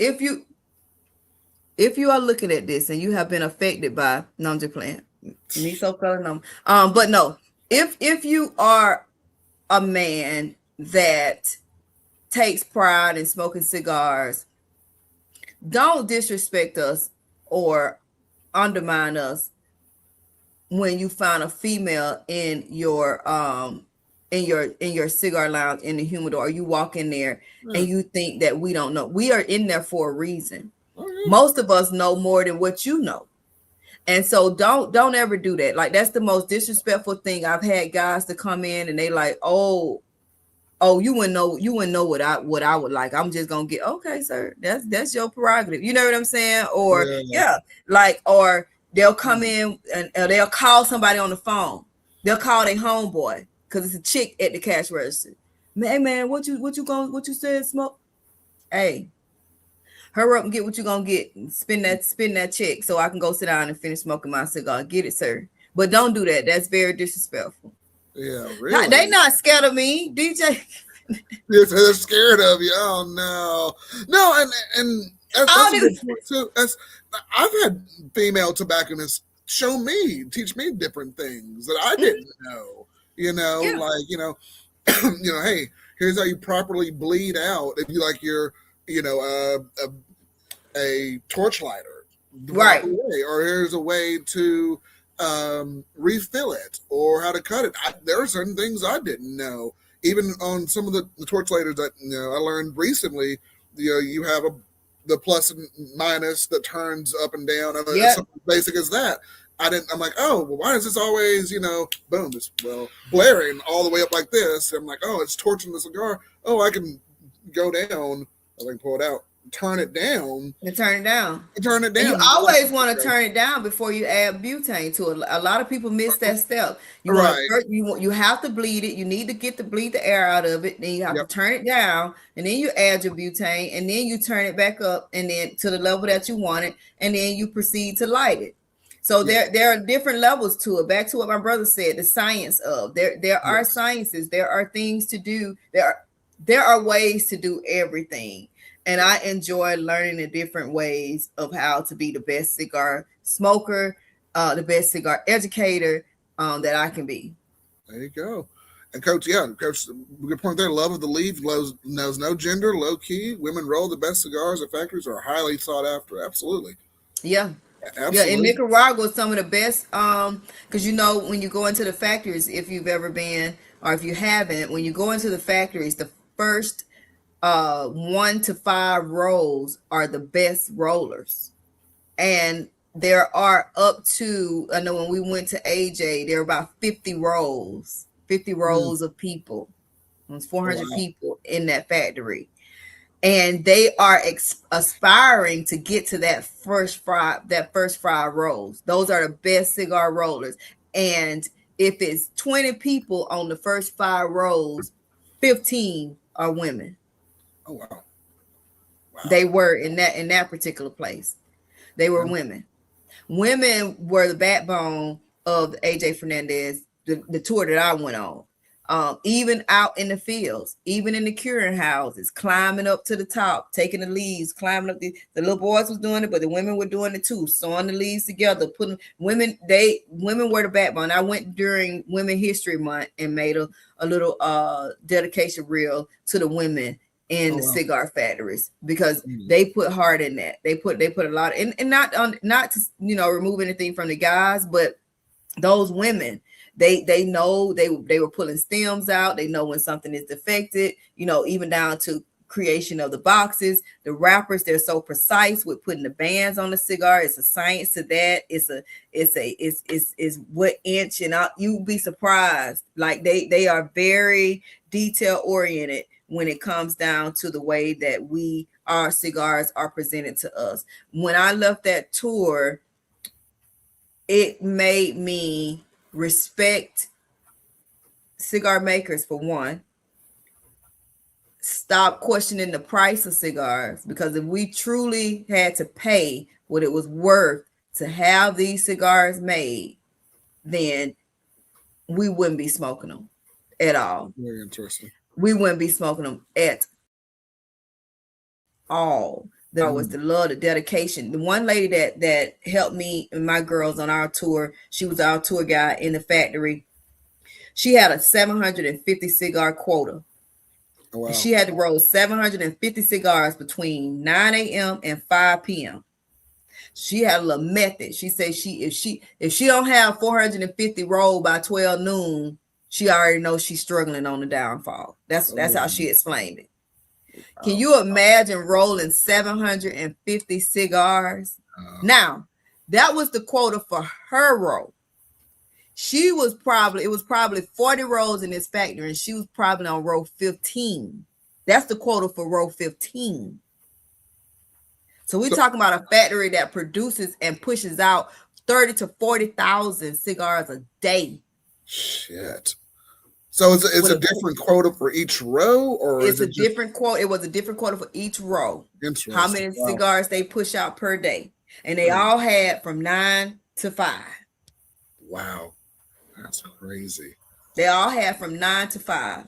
are looking at this and you have been affected by, no, I'm just playing. Me so color no. But no, if you are a man that takes pride in smoking cigars, don't disrespect us or undermine us when you find a female in your cigar lounge in the humidor, or you walk in there and you think that we don't know. We are in there for a reason. Most of us know more than what you know. And so don't ever do that. Like, that's the most disrespectful thing. I've had guys to come in and they like, oh, you wouldn't know what I would like. I'm just gonna get, okay, sir. That's your prerogative. You know what I'm saying? Or or they'll come in and they'll call somebody on the phone. They'll call their homeboy because it's a chick at the cash register. Man, what you said, smoke? Hey, hurry up and get what you gonna get. Spend that check so I can go sit down and finish smoking my cigar. Get it, sir. But don't do that. That's very disrespectful. Yeah, really. They not scared of me, DJ. Yes, they're scared of you. Oh no, and that's too. I've had female tobacconists teach me different things that I didn't know. Hey, here's how you properly bleed out if you like your, a torch lighter, right? Or here's a way to refill it, or how to cut it. There are certain things I didn't know. Even on some of the torch lighters that I learned recently, you have the plus and minus that turns up and down. It's something basic as that. I'm like, oh, well, why is this always, boom, it's blaring all the way up like this? And I'm like, oh, it's torching the cigar. Oh, I can go down. I can pull it out. Turn it down. And turn it down. And you always want to turn it down before you add butane to it. A lot of people miss that step. You have to bleed it. You need to bleed the air out of it. Then you have to turn it down, and then you add your butane, and then you turn it back up, and then to the level that you want it, and then you proceed to light it. So there are different levels to it. Back to what my brother said, the science of there are sciences. There are things to do. There are ways to do everything. And I enjoy learning the different ways of how to be the best cigar smoker, the best cigar educator that I can be. There you go. And Coach, good point there. Love of the leaf knows no gender, low key. Women roll the best cigars at factories are highly sought after. Absolutely. Yeah. Absolutely. Yeah, in Nicaragua, some of the best, because when you go into the factories, if you've ever been, or if you haven't, when you go into the factories, the first 1 to 5 rolls are the best rollers, and there are up to, I know when we went to AJ, there were about 50 rows of people. It was 400 people in that factory. And they are aspiring to get to that first five rows. Those are the best cigar rollers. And if it's 20 people on the first 5 rows, 15 are women. Oh wow. They were in that particular place. They were women. Women were the backbone of AJ Fernandez, the tour that I went on. Even out in the fields, even in the curing houses, climbing up to the top, taking the leaves, climbing up. The little boys was doing it, but the women were doing it too, sewing the leaves together, putting women were the backbone. I went during Women History Month and made a little dedication reel to the women in the cigar factories, because they put heart in that. They put a lot in, and not to remove anything from the guys, but those women, they know they were pulling stems out. They know when something is defected, even down to creation of the boxes, the wrappers. They're so precise with putting the bands on the cigar. It's a science to that. It's what inch, and you'd be surprised. Like they are very detail oriented when it comes down to the way that our cigars are presented to us. When I left that tour, it made me respect cigar makers, for one. Stop questioning the price of cigars, because if we truly had to pay what it was worth to have these cigars made, then we wouldn't be smoking them at all. Very interesting. We wouldn't be smoking them at all. There was the love, the dedication. The one lady that helped me and my girls on our tour, she was our tour guide in the factory. She had a 750 cigar quota. Oh, wow. She had to roll 750 cigars between 9 a.m. and 5 p.m. She had a little method. She said if she don't have 450 rolled by 12 noon, she already knows she's struggling on the downfall. That's how she explained it. Can you imagine rolling 750 cigars? Now, that was the quota for her roll. It was probably 40 rows in this factory, and she was probably on row 15. That's the quota for row 15. So we're talking about a factory that produces and pushes out 30 to 40,000 cigars a day. Shit. So it's a different quota for each row, or it's a different quota? It was a different quota for each row. How many cigars they push out per day, and they all had from 9 to 5. Wow, that's crazy. They all had from 9 to 5.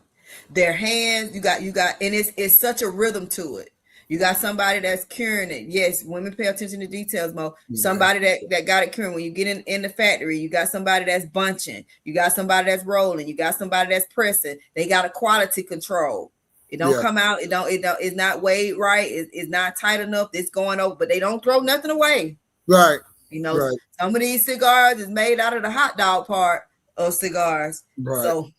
Their hands, you got, and it's such a rhythm to it. You got somebody that's curing it. Yes, women pay attention to details, Mo. Somebody that got it curing. When you get in the factory, you got somebody that's bunching. You got somebody that's rolling. You got somebody that's pressing. They got a quality control. It don't come out. It's not weighed right. It's not tight enough. It's going over, but they don't throw nothing away. Right. Some of these cigars is made out of the hot dog part of cigars. Right. So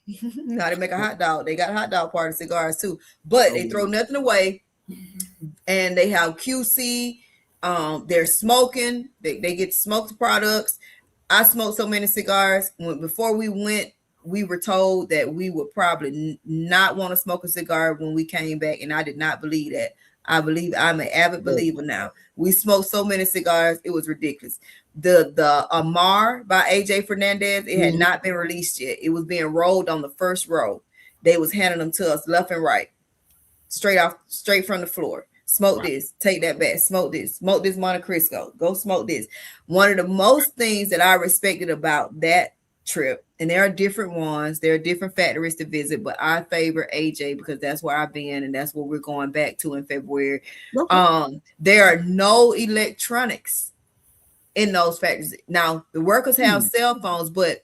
how they make a hot dog. They got a hot dog part of cigars too. But they throw nothing away. And they have QC. They're smoking. They get smoked products. I smoked so many cigars. Before we went, we were told that we would probably not want to smoke a cigar when we came back, and I did not believe that. I'm an avid believer now. We smoked so many cigars, it was ridiculous. The Amar by AJ Fernandez, it had not been released yet. It was being rolled on the first row. They was handing them to us left and right, straight from the floor. Smoke this, take that back, smoke this Monte Cristo, go smoke this. One of the most things that I respected about that trip, and there are different ones, there are different factories to visit, but I favor AJ because that's where I've been, and that's what we're going back to in February. Okay. There are no electronics in those factories. Now, the workers have cell phones, but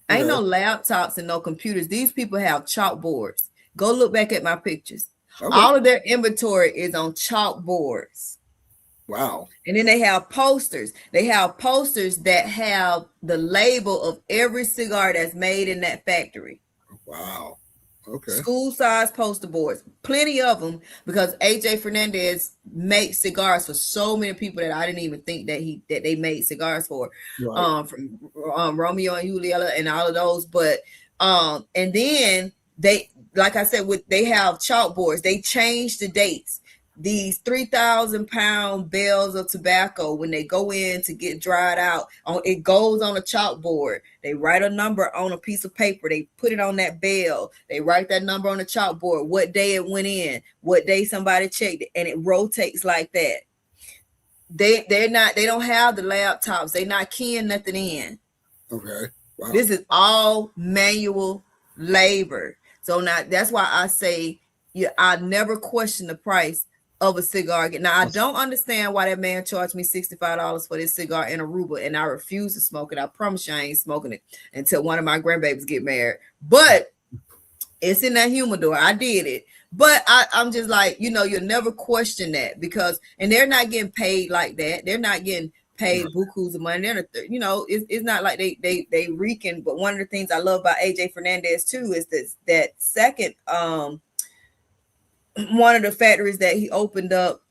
ain't no laptops and no computers. These people have chalkboards. Go look back at my pictures. Okay. All of their inventory is on chalkboards. Wow. And then they have posters. They have posters that have the label of every cigar that's made in that factory. Wow. Okay. School size poster boards, plenty of them, because AJ Fernandez makes cigars for so many people that I didn't even think that they made cigars for, Right. from Romeo and Julieta and all of those. But and then they, like I said, with they have chalkboards. They change the dates. These 3,000-pound bales of tobacco, when they go in to get dried out, it goes on a chalkboard. They write a number on a piece of paper. They put it on that bale. They write that number on the chalkboard, what day it went in, what day somebody checked it, and it rotates like that. They don't have the laptops. They're not keying nothing in. Okay. Wow. This is all manual labor. So now that's why I say, I never question the price of a cigar. Now I don't understand why that man charged me $65 for this cigar in Aruba, and I refuse to smoke it. I promise you I ain't smoking it until one of my grandbabies get married. But it's in that humidor. I did it. But I'm just like, you'll never question that, because, and they're not getting paid like that. They're not getting paid bukus of money. They're, it's not like they reeking. But one of the things I love about AJ Fernandez too is that second, one of the factories that he opened up,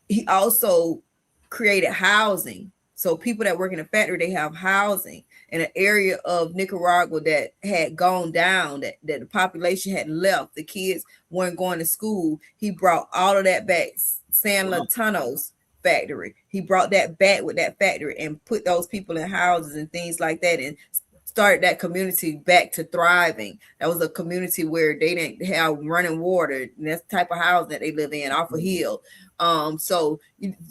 he also created housing. So people that work in the factory, they have housing in an area of Nicaragua that had gone down, that the population had left. The kids weren't going to school. He brought all of that back. San Lantano's factory. He brought that back with that factory and put those people in houses and things like that, and started that community back to thriving. That was a community where they didn't have running water, and that's the type of house that they live in off a hill. So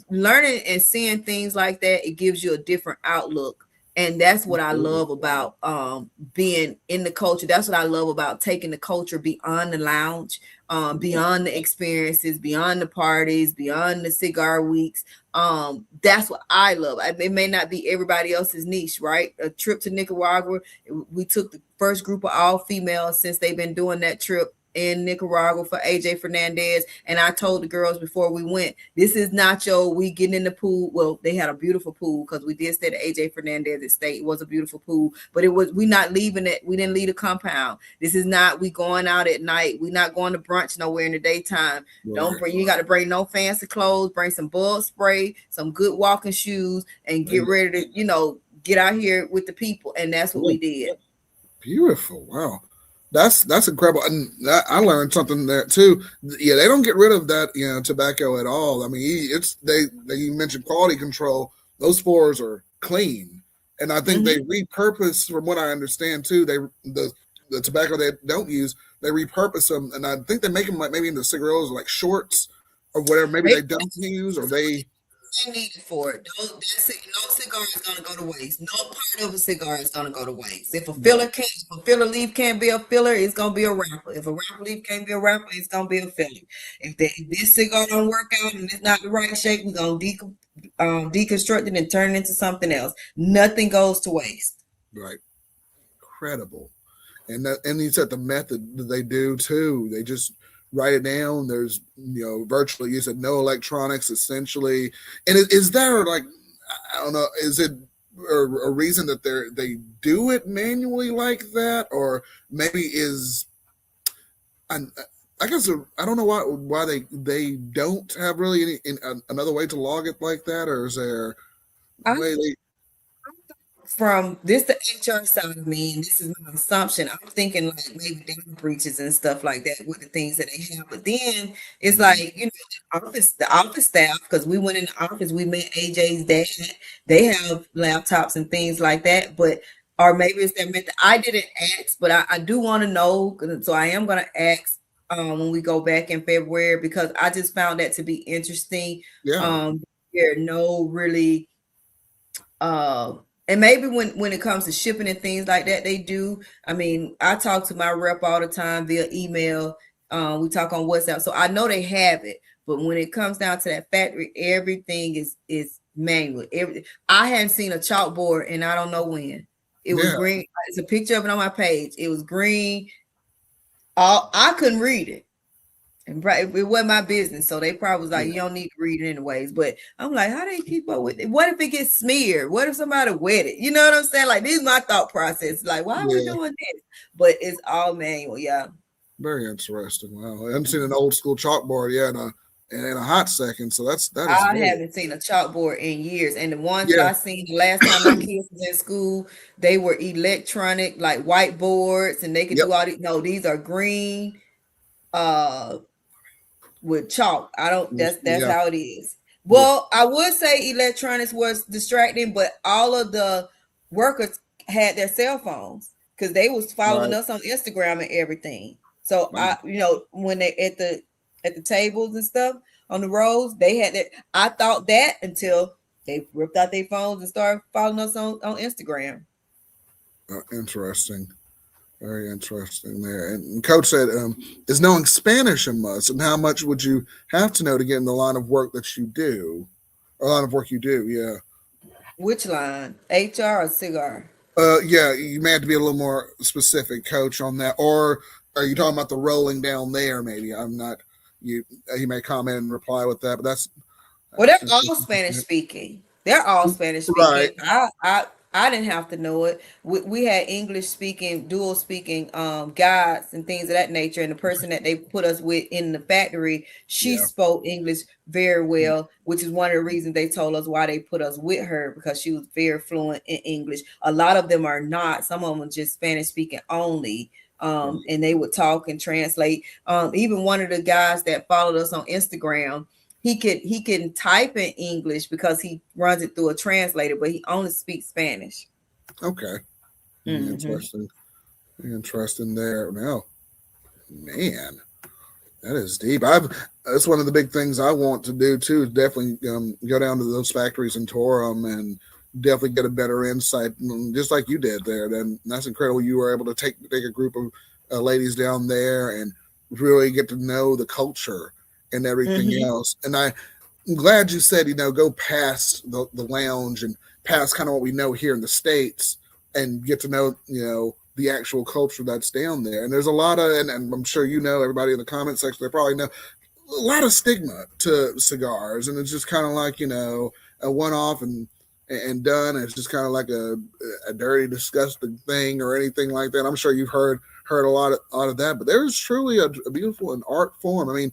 learning and seeing things like that, it gives you a different outlook. And that's what I love about being in the culture. That's what I love about taking the culture beyond the lounge, beyond the experiences, beyond the parties, beyond the cigar weeks. That's what I love. It may not be everybody else's niche, right? A trip to Nicaragua, we took the first group of all females since they've been doing that trip in Nicaragua for AJ Fernandez. And I told the girls before we went, this is not we getting in the pool. Well, they had a beautiful pool, because we did stay at AJ Fernandez estate. It was a beautiful pool, but we not leaving it. We didn't leave the compound. This is not we going out at night. We not going to brunch nowhere in the daytime. You got to bring no fancy clothes. Bring some bug spray, some good walking shoes, and get ready to get out here with the people. And that's what we did. Beautiful. Wow. That's incredible, and I learned something there too. Yeah, they don't get rid of that tobacco at all. I mean, you mentioned quality control. Those spores are clean, and I think they repurpose, from what I understand too. The tobacco they don't use, they repurpose them, and I think they make them like maybe into cigarillos, like shorts or whatever. Maybe they don't use, or they need it for it. No cigar is gonna go to waste. No part of a cigar is gonna go to waste. If a filler leaf can't be a filler, it's gonna be a wrapper. If a wrapper leaf can't be a wrapper, it's gonna be a filler. If this cigar don't work out and it's not the right shape, we're gonna deconstruct it and turn it into something else. Nothing goes to waste. Right. Incredible. And you said the method that they do too. They just write it down. There's virtually, you said no electronics essentially. And is there, like, I don't know, is it a reason that they do it manually like that, or maybe I guess I don't know why they don't have really another way to log it like that, or is there a way they? From this, the HR side of me, and this is my assumption, I'm thinking like maybe data breaches and stuff like that with the things that they have. But then it's like, the office staff, because we went in the office, we met AJ's dad. They have laptops and things like that. But or maybe it's that method. I didn't ask, but I do want to know. So I am going to ask when we go back in February, because I just found that to be interesting. Yeah. There are no really and maybe when it comes to shipping and things like that, they do. I mean, I talk to my rep all the time via email. We talk on WhatsApp, so I know they have it. But when it comes down to that factory, everything is manual. I hadn't seen a chalkboard, and I don't know when. It was green. It's a picture of it on my page. It was green. I couldn't read it. And it wasn't my business, so they probably was like, you don't need to read it anyways. But I'm like, how do they keep up with it? What if it gets smeared? What if somebody wet it? You know what I'm saying? Like, this is my thought process. Like, why are we doing this? But it's all manual, yeah. Very interesting. Wow, I haven't seen an old school chalkboard yet in a hot second. So that is I very, haven't seen a chalkboard in years. And the ones that yeah. I seen the last time my kids was in school, they were electronic, like whiteboards, and they could Yep. do all these. No, these are green, uh, with chalk. I don't. That's Yeah. how it is. Yeah. Well, I would say electronics was distracting, but all of the workers had their cell phones because they was following Right. us on Instagram and everything. So Wow. I, when they at the tables and stuff on the roads, they had that. I thought that until they ripped out their phones and started following us on Instagram. Interesting. Very interesting there. And Coach said, "Is knowing Spanish a must? And how much would you have to know to get in the line of work that you do? Or line of work you do? Yeah. Which line? HR or cigar? Yeah. You may have to be a little more specific, Coach, on that. Or are you talking about the rolling down there? Maybe I'm not. You you may comment and reply with that, but Well, they're that's all Spanish speaking. They're all Spanish right. speaking. I didn't have to know it. We had English speaking, dual speaking guides and things of that nature. And the person that they put us with in the factory, she Yeah. spoke English very well, which is one of the reasons they told us why they put us with her because she was very fluent in English. A lot of them are not. Some of them are just Spanish speaking only. And they would talk and translate. Even one of the guys that followed us on Instagram, he can type in English because he runs it through a translator, but he only speaks Spanish. Okay. Hmm. Interesting. Interesting there. Now, man, that is deep. That's one of the big things I want to do too. Is definitely go down to those factories and tour them, and definitely get a better insight, just like you did there. Then that's incredible. You were able to take a group of ladies down there and really get to know the culture and everything Hmm. else. And I'm glad you said, go past the lounge and past kind of what we know here in the States and get to know, the actual culture that's down there. And there's a lot of, and I'm sure everybody in the comment section, they probably know a lot of stigma to cigars. And it's just kind of like, a one off and done. It's just kind of like a dirty, disgusting thing or anything like that. I'm sure you've heard a lot of that, but there's truly a beautiful and art form. I mean,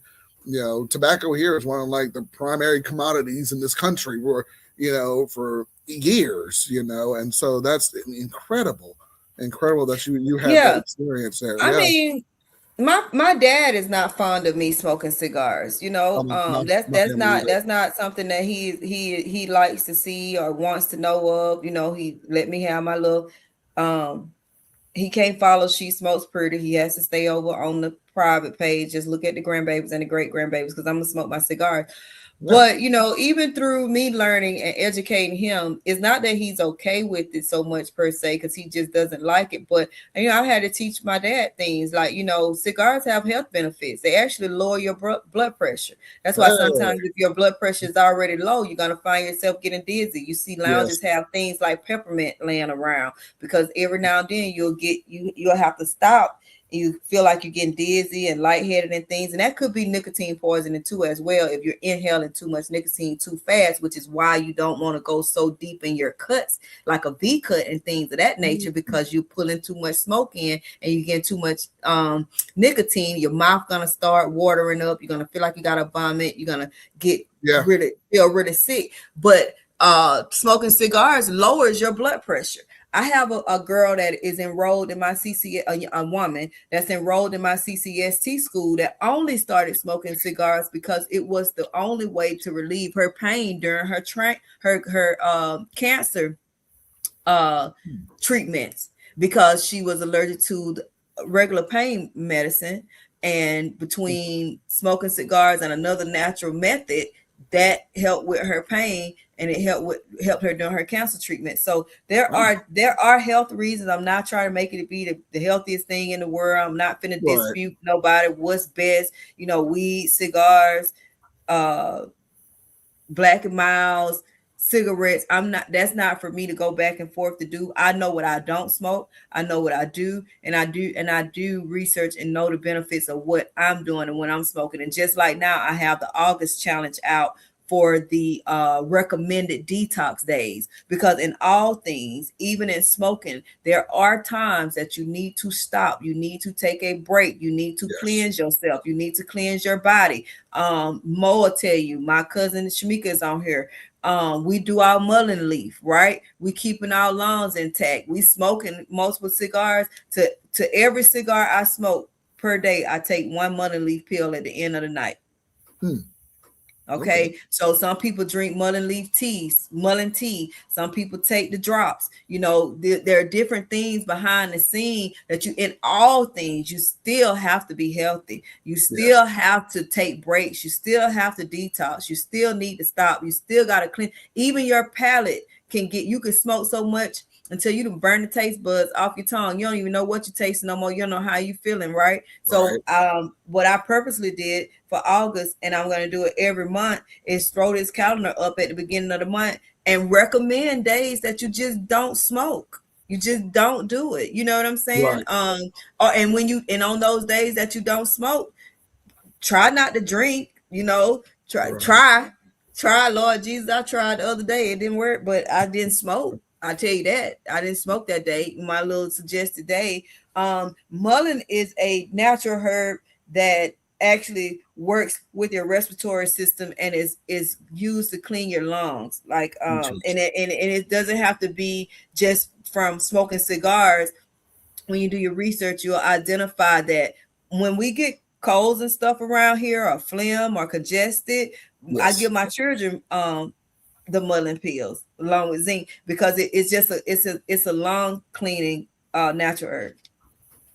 tobacco here is one of like the primary commodities in this country for years, and so that's incredible that you had that Yeah, experience there. I Yeah. mean, my dad is not fond of me smoking cigars. My That's family not either. that's not something that he likes to see or wants to know of. He let me have my little. Um, he can't follow She Smokes Pretty. He has to stay over on the private page. Just look at the grandbabies and the great grandbabies because I'm gonna smoke my cigar. Yeah. But even through me learning and educating him, it's not that he's okay with it so much per se, because he just doesn't like it. But I had to teach my dad things like cigars have health benefits. They actually lower your blood pressure. That's why Hey. sometimes if your blood pressure is already low, you're gonna find yourself getting dizzy. You see Yes. lounges have things like peppermint laying around because every now and then you'll have to stop. You feel like you're getting dizzy and lightheaded and things, and that could be nicotine poisoning too as well if you're inhaling too much nicotine too fast, which is why you don't want to go so deep in your cuts like a V cut and things of that nature, because you're pulling too much smoke in and you get too much nicotine. Your mouth gonna start watering up, you're gonna feel like you gotta vomit, you're gonna get Yeah. feel really sick. But smoking cigars lowers your blood pressure. I have a girl that is enrolled in my a woman that's enrolled in my CCST school that only started smoking cigars because it was the only way to relieve her pain during her cancer treatments, because she was allergic to the regular pain medicine. And between smoking cigars and another natural method, that helped with her pain, and it helped her during her cancer treatment. So there are health reasons. I'm not trying to make it be the healthiest thing in the world. I'm not finna Right. dispute nobody what's best. Weed, cigars, uh Black and Miles, cigarettes. That's not for me to go back and forth to do. I know what I don't smoke. I know what I do, and I do research and know the benefits of what I'm doing and when I'm smoking. And just like now, I have the August challenge out for the recommended detox days, because in all things, even in smoking, there are times that you need to stop. You need to take a break. You need to Yes. cleanse yourself. You need to cleanse your body. Mo will tell you, my cousin Shamika is on here. We do our mullen leaf, right? We keeping our lungs intact. We smoking multiple cigars. To every cigar I smoke per day, I take one mullen leaf pill at the end of the night. Hmm. Okay. Okay, so some people drink mullen leaf teas, mullen tea. Some people take the drops. There are different things behind the scene that in all things, you still have to be healthy. You Yeah. still have to take breaks. You still have to detox. You still need to stop. You still got to clean. Even your palate you can smoke so much until you burn the taste buds off your tongue. You don't even know what you're tasting no more. You don't know how you feeling, right? Right. So what I purposely did for August, and I'm going to do it every month, is throw this calendar up at the beginning of the month and recommend days that you just don't smoke. You just don't do it. You know what I'm saying? Right. And on those days that you don't smoke, try not to drink. Try, Right. try, try. Lord Jesus, I tried the other day. It didn't work, but I didn't smoke. I tell you that I didn't smoke that day. My little suggested day. Mullein is a natural herb that actually works with your respiratory system and is used to clean your lungs. Like Interesting. and it doesn't have to be just from smoking cigars. When you do your research, you'll identify that when we get colds and stuff around here, or phlegm or congested, I Yes. give my children the mullein pills along with zinc, because it's a lung cleaning natural herb.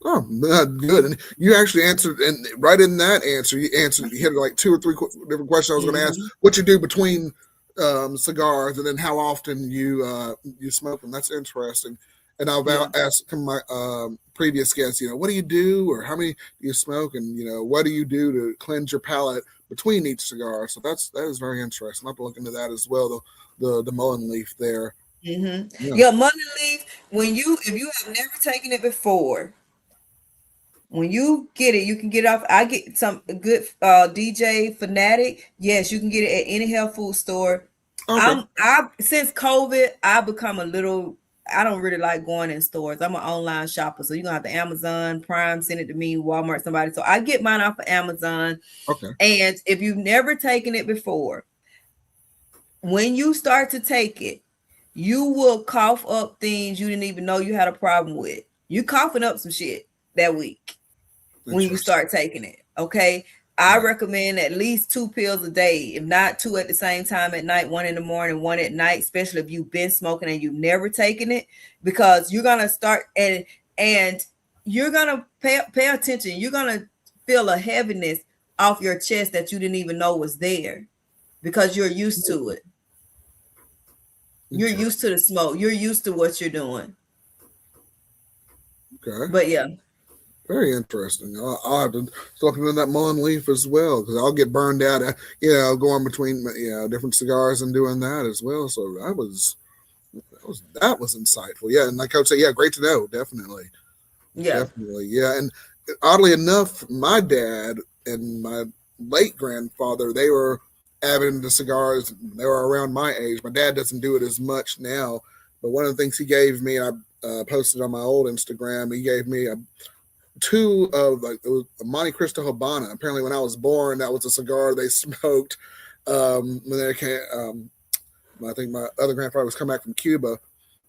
Oh, good. And you actually answered, and right in that answer, you hit like two or three different questions I was going to ask. Mm-hmm. What you do between cigars, and then how often you smoke them. That's interesting. And I've Yeah. asked some of my previous guests, what do you do, or how many do you smoke, and what do you do to cleanse your palate between each cigar? So that is very interesting. I'll have to look into that as well. The mullein leaf there. Mm-hmm. Yeah. Yeah, mullein leaf. If you have never taken it before, when you get it, you can get it off. I get some good DJ Fanatic. Yes, you can get it at any health food store. Okay. I Since COVID, I become a little. I don't really like going in stores. I'm an online shopper, so you're gonna have to Amazon Prime send it to me, Walmart, somebody. So I get mine off of Amazon. Okay. And if you've never taken it before, when you start to take it, you will cough up things you didn't even know you had a problem with. You coughing up some shit that week when you Interesting. start taking it. Okay. I Right. recommend at least 2 pills a day, if not two at the same time at night, one in the morning, one at night, especially if you've been smoking and you've never taken it, because you're gonna start and you're gonna pay attention. You're gonna feel a heaviness off your chest that you didn't even know was there, because you're used to it. You're used Interesting. to the smoke. You're used to what you're doing. Okay. But yeah. Very interesting. I'll have to look into that mullen leaf as well, because I'll get burned out, going between different cigars and doing that as well. So that was insightful. Yeah, and like I would say, yeah, great to know. Definitely, Yeah. definitely, yeah. And oddly enough, my dad and my late grandfather, they were avid into cigars. They were around my age. My dad doesn't do it as much now, but one of the things he gave me, I posted on my old Instagram. He gave me two of like it was a Monte Cristo Habana. Apparently, when I was born, that was a cigar they smoked when they came. I think my other grandfather was coming back from Cuba,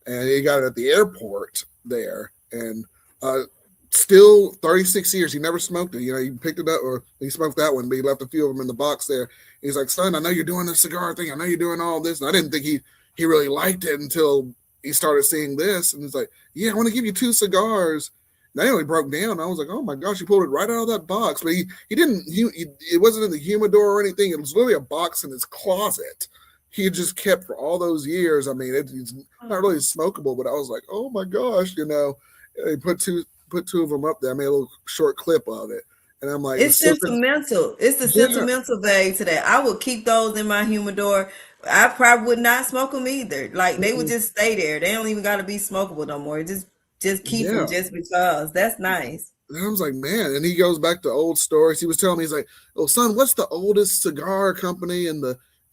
and he got it at the airport there, and uh, still 36 years he never smoked it. He picked it up, or he smoked that one, but he left a few of them in the box there. He's like, "Son, I know you're doing this cigar thing. I know you're doing all this." And I didn't think he really liked it until he started seeing this, and he's like, "Yeah, I want to give you two cigars." And I nearly broke down. I was like, "Oh my gosh!" He pulled it right out of that box, but he didn't. It wasn't in the humidor or anything. It was literally a box in his closet. He had just kept for all those years. I mean, it's not really smokable, but I was like, "Oh my gosh!" They put two of them up there. I made a little short clip of it, and I'm like, It's "It's so sentimental. It's the yeah, sentimental value to that. I would keep those in my humidor. I probably would not smoke them either. Like, they would just stay there. They don't even got to be smokable no more. Just keep them yeah." just because. That's nice. And I was like, "Man," and he goes back to old stories. He was telling me, he's like, "Oh, son, what's the oldest cigar company in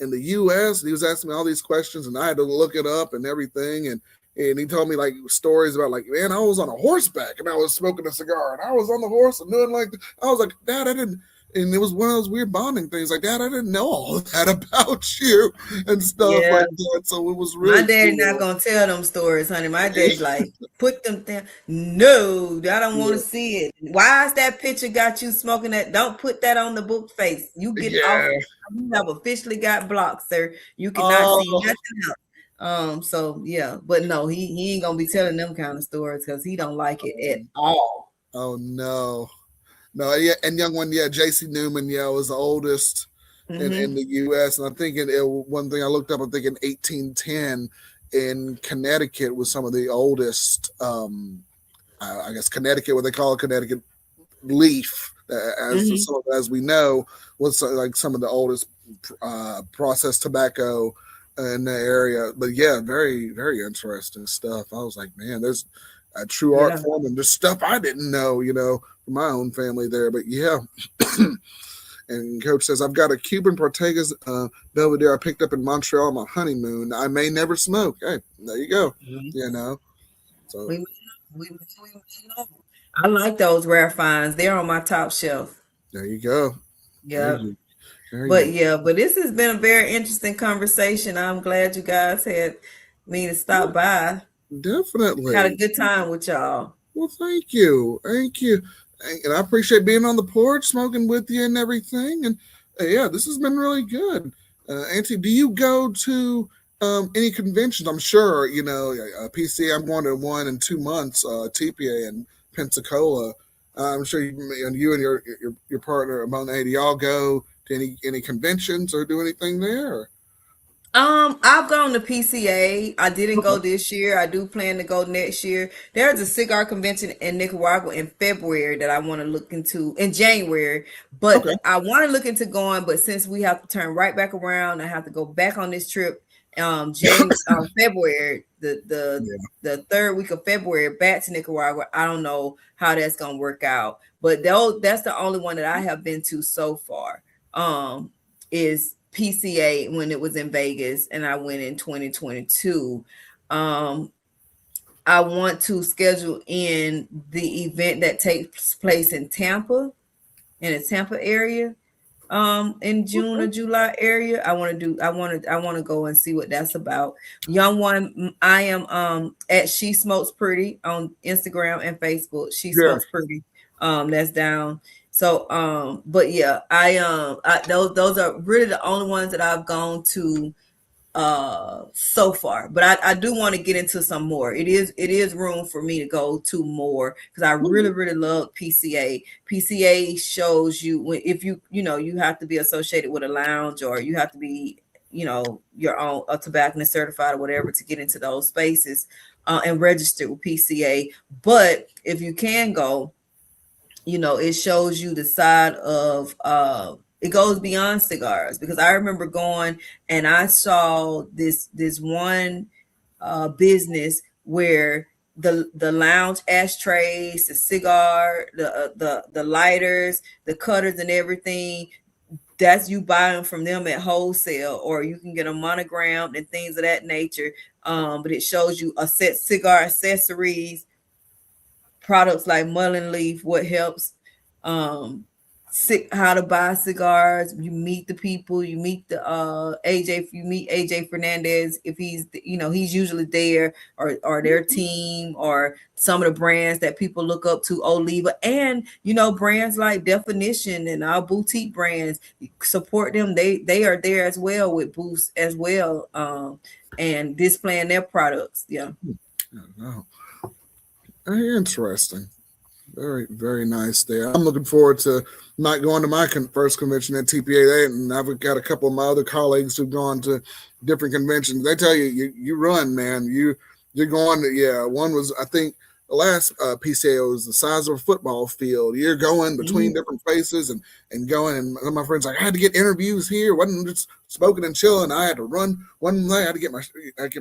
in the U.S. And he was asking me all these questions, and I had to look it up and everything. And he told me like stories about like, man, I was on a horseback and I was smoking a cigar, and I was on the horse and doing like, I was like, Dad, I didn't. And it was one of those weird bonding things. Like, Dad, I didn't know all of that about you and stuff Yeah. like that. So it was My really daddy not cool. gonna tell them stories, honey. My daddy's like, put them down. No, I don't want to Yeah, see it. Why is that picture got you smoking that? Don't put that on the book face. You get off. yeah. You have officially got blocked, sir. You cannot see Oh, nothing else. So yeah, but no, he ain't gonna be telling them kind of stories because he don't like it at all. oh no. No, yeah, and young one, yeah, J.C. Newman, yeah, was the oldest in Hmm. the U.S. And I'm thinking one thing I looked up, I'm thinking 1810 in Connecticut was some of the oldest. I guess Connecticut, what they call Connecticut leaf, Hmm. as we know, was like some of the oldest processed tobacco in the area. But yeah, very very interesting stuff. I was like, man, there's a true art Yeah. form and there's stuff I didn't know, from my own family there. But yeah. And Coach says, I've got a Cuban Ortega's Belvedere I picked up in Montreal on my honeymoon. I may never smoke. Hey, there you go. Mhm. You know, so We know. I like those rare finds. They're on my top shelf. there you go. There Yep. you, there But you yeah, but this has been a very interesting conversation. I'm glad you guys had me to stop by. Had a definitely. good time with y'all. Well, thank you. Thank you. And I appreciate being on the porch, smoking with you and everything. And yeah, this has been really good. Auntie, do you go to any conventions? I'm sure, PC, I'm going to one in 2 months, TPA in Pensacola. I'm sure you and your partner, Amon 80, y'all go to any conventions or do anything there? I've gone to PCA. I didn't go Okay. this year. I do plan to go next year. There's a cigar convention in Nicaragua in February that I want to look into in January, Okay. but I want to look into going. But since we have to turn right back around, I have to go back on this trip. February, Yeah. the third week of February, back to Nicaragua. I don't know how that's gonna work out, but that's the only one that I have been to so far. Is PCA when it was in Vegas, and I went in 2022. Um, I want to schedule in the event that takes place in Tampa, in the Tampa area, in June or Okay. July area. I want to go and see what that's about. Young one, I am at She Smokes Pretty on Instagram and Facebook. She Yeah. Smokes Pretty. That's down. So but yeah, those are really the only ones that I've gone to so far, but I do want to get into some more. It is room for me to go to more because I really really love PCA shows you if you have to be associated with a lounge, or you have to be your own a tobacconist certified or whatever to get into those spaces and register with PCA. But if you can go, it shows you the side of it goes beyond cigars, because I remember going and I saw this one business where the lounge ashtrays, the cigar, the lighters, the cutters and everything, that's you buying from them at wholesale, or you can get a monogrammed and things of that nature. But it shows you a set cigar accessories, products like mullen leaf, what helps, um, how to buy cigars. You meet the people, you meet the AJ, you meet AJ Fernandez if he's usually there, or their team, or some of the brands that people look up to, Oliva, and brands like Definition and our boutique brands. Support them. They are there as well with booths as well, and displaying their products. Yeah. Oh, very interesting. Very, very nice there. I'm looking forward to not going to my first convention at TPA. And I've got a couple of my other colleagues who've gone to different conventions. They tell you run, man. You're going to, yeah. One was, I think, the last PCA was the size of a football field. You're going between Mhm. different places and going. And my friends like, I had to get interviews here. Wasn't just smoking and chilling. I had to run one night I had to get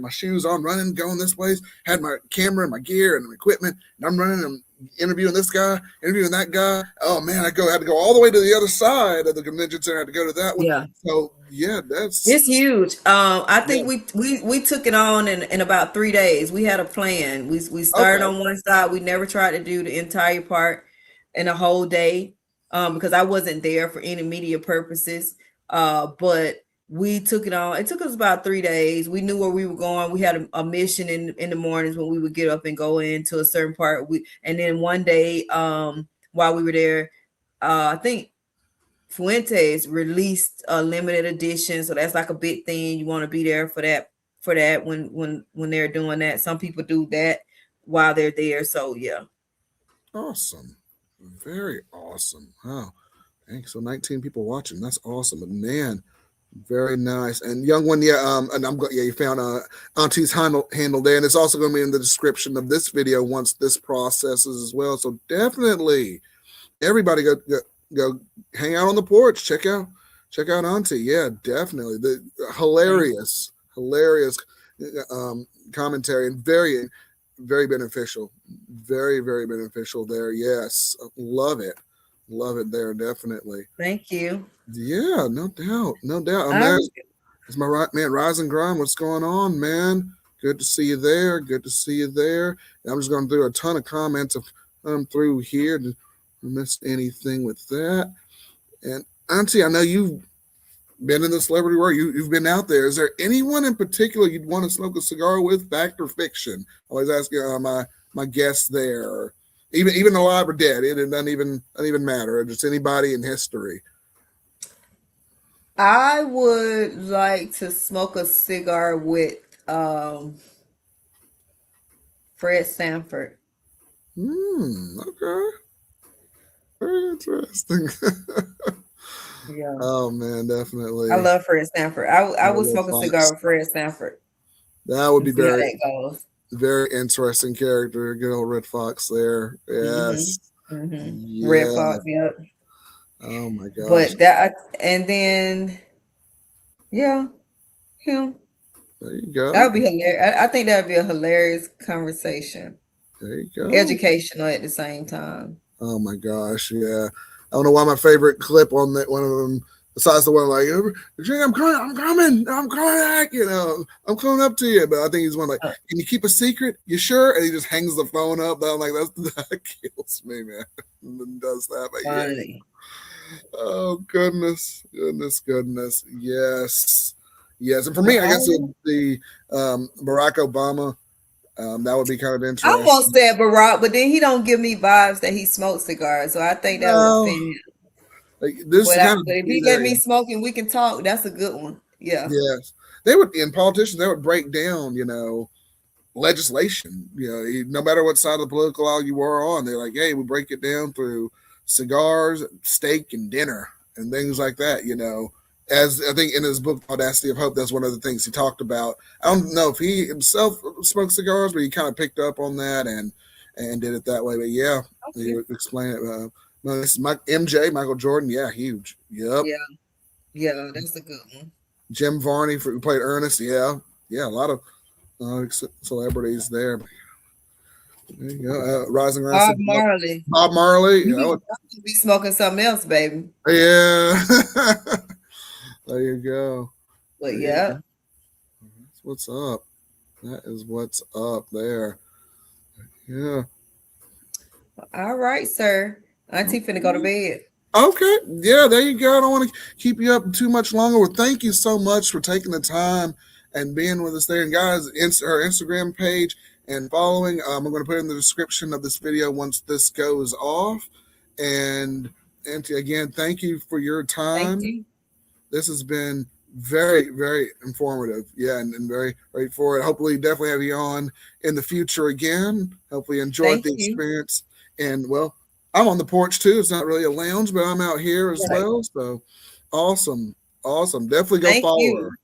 my shoes on, running, going this place. Had my camera and my gear and my equipment, and I'm running and interviewing this guy, interviewing that guy. Oh man, had to go all the way to the other side of the convention center. I had to go to that one. Yeah. So yeah, It's huge. I think yeah. we took it on in about 3 days. We had a plan. We started Okay. on one side. We never tried to do the entire part in a whole day, because I wasn't there for any media purposes. But we took it on. It took us about 3 days. We knew where we were going. We had a mission in the mornings when we would get up and go into a certain part. And then one day, while we were there, I think Fuentes released a limited edition, so that's like a big thing. You want to be there for that when they're doing that. Some people do that while they're there. So yeah. Awesome. Very awesome. Wow. Thanks. So 19 people watching. That's awesome. But man, very nice. And young one, yeah, and you found Auntie's handle there, and it's also going to be in the description of this video once this processes as well. So definitely everybody go hang out on the porch. Check out Auntie. Yeah, definitely. The hilarious commentary, and very, very beneficial. Very, very beneficial there. Yes. Love it there. Definitely. Thank you. Yeah, no doubt. Man, it's my right man, Rise and Grind. What's going on, man? Good to see you there. And I'm just going through a ton of comments through here. Did I miss anything with that? And Auntie, I know you've been in the celebrity world. You've been out there. Is there anyone in particular you'd want to smoke a cigar with, fact or fiction? I always ask my guests there, or even alive or dead. It doesn't even matter. Just anybody in history. I would like to smoke a cigar with Fred Sanford. Okay. Very interesting. Yeah. Oh man, definitely. I love Fred Sanford. I would smoke a cigar with Fred Sanford. That would be very very interesting character. Good old Red Fox there. Yes. Yeah. Red Fox, yep. Oh my gosh. But that, and then yeah, him. There you go. That would be hilarious. I think that would be a hilarious conversation. There you go. Educational at the same time. Oh my gosh, yeah. I don't know why my favorite clip on that one of them, besides the one like, I'm coming back, I'm coming up to you. But I think he's one like, can you keep a secret? You sure? And he just hangs the phone up. I'm like, that kills me, man. And does that. But yeah. Oh goodness. Yes. And for me, I guess the Barack Obama. That would be kind of interesting. I almost said Barack, but then he don't give me vibes that he smokes cigars, so I think that would fit him. Like this but if he let me smoke and we can talk, that's a good one. Yeah. Yes, they would. In politicians, they would break down, legislation. No matter what side of the political aisle you were on, they're like, hey, we break it down through cigars, steak, and dinner, and things like that. As I think in his book Audacity of Hope, that's one of the things he talked about. I don't know if he himself smoked cigars, but he kind of picked up on that and did it that way. But yeah, he would explain it. No, this is Michael Jordan. Yeah, huge. Yep. Yeah, that's a good one. Jim Varney who played Ernest. Yeah, a lot of celebrities there. There you go. Rising Bob Marley. Bob Marley. You be smoking something else, baby. Yeah. There you go. But yeah. That's what's up. That is what's up there. Yeah. All right, sir. Auntie finna go to bed. Okay. Yeah, there you go. I don't want to keep you up too much longer. Well, thank you so much for taking the time and being with us there. And guys, her Instagram page and following, I'm going to put in the description of this video once this goes off. And Auntie, again, thank you for your time. Thank you. This has been very, very informative. Yeah, and very great for it. Hopefully, definitely have you on in the future again. Hopefully, enjoyed the experience. And, well, I'm on the porch, too. It's not really a lounge, but I'm out here as well. So, awesome. Definitely go follow her.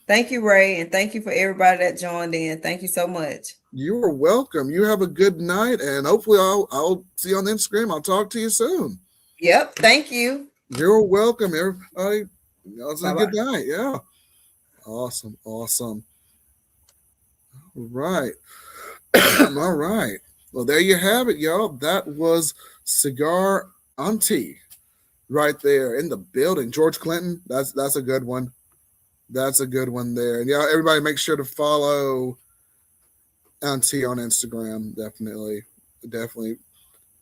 Thank you, Ray, and thank you for everybody that joined in. Thank you so much. You are welcome. You have a good night, and hopefully I'll see you on Instagram. I'll talk to you soon. Yep, thank you. You're welcome, everybody. It's a good night. Yeah. Awesome. Awesome. All right. All right. Well, there you have it, y'all. That was Cigar Auntie right there in the building. George Clinton. That's a good one. That's a good one there. And yeah, everybody make sure to follow Auntie on Instagram. Definitely. Definitely.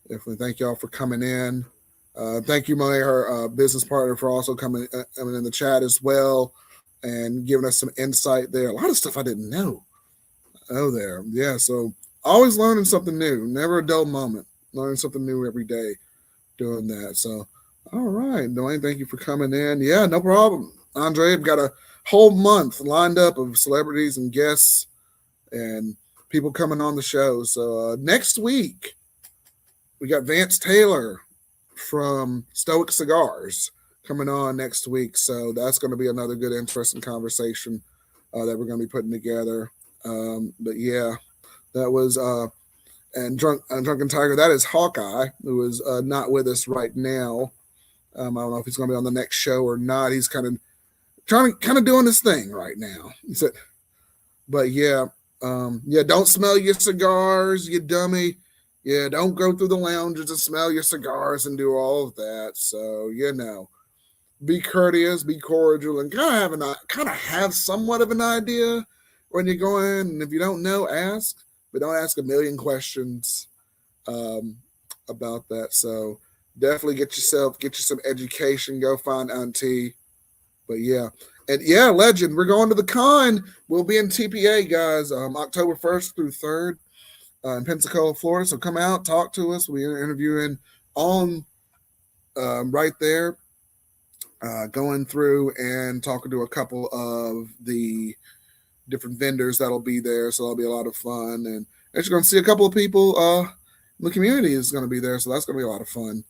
Definitely. Thank y'all for coming in. Thank you, Monet, her business partner, for also coming in the chat as well and giving us some insight there. A lot of stuff I didn't know. Oh, there. Yeah. So always learning something new. Never a dull moment. Learning something new every day doing that. So, all right. Dwayne, thank you for coming in. Yeah, no problem. Andre, I've got a whole month lined up of celebrities and guests and people coming on the show. So next week, we got Vance Taylor from Stoic Cigars coming on next week. So that's going to be another good, interesting conversation that we're going to be putting together. But yeah, that was and Drunken Tiger. That is Hawkeye, who is not with us right now. I don't know if he's going to be on the next show or not. He's kind of doing his thing right now. He said, but yeah, yeah, don't smell your cigars, you dummy. Yeah, don't go through the lounges and smell your cigars and do all of that. So be courteous, be cordial, and kind of have somewhat of an idea when you go in. And if you don't know, ask, but don't ask a million questions um, about that. So definitely get you some education. Go find Auntie. But yeah, and yeah, legend. We're going to the con. We'll be in TPA, guys, October 1st through 3rd in Pensacola, Florida. So come out, talk to us. We're interviewing on right there, going through and talking to a couple of the different vendors that'll be there. So that'll be a lot of fun. And actually going to see a couple of people in the community is going to be there. So that's going to be a lot of fun.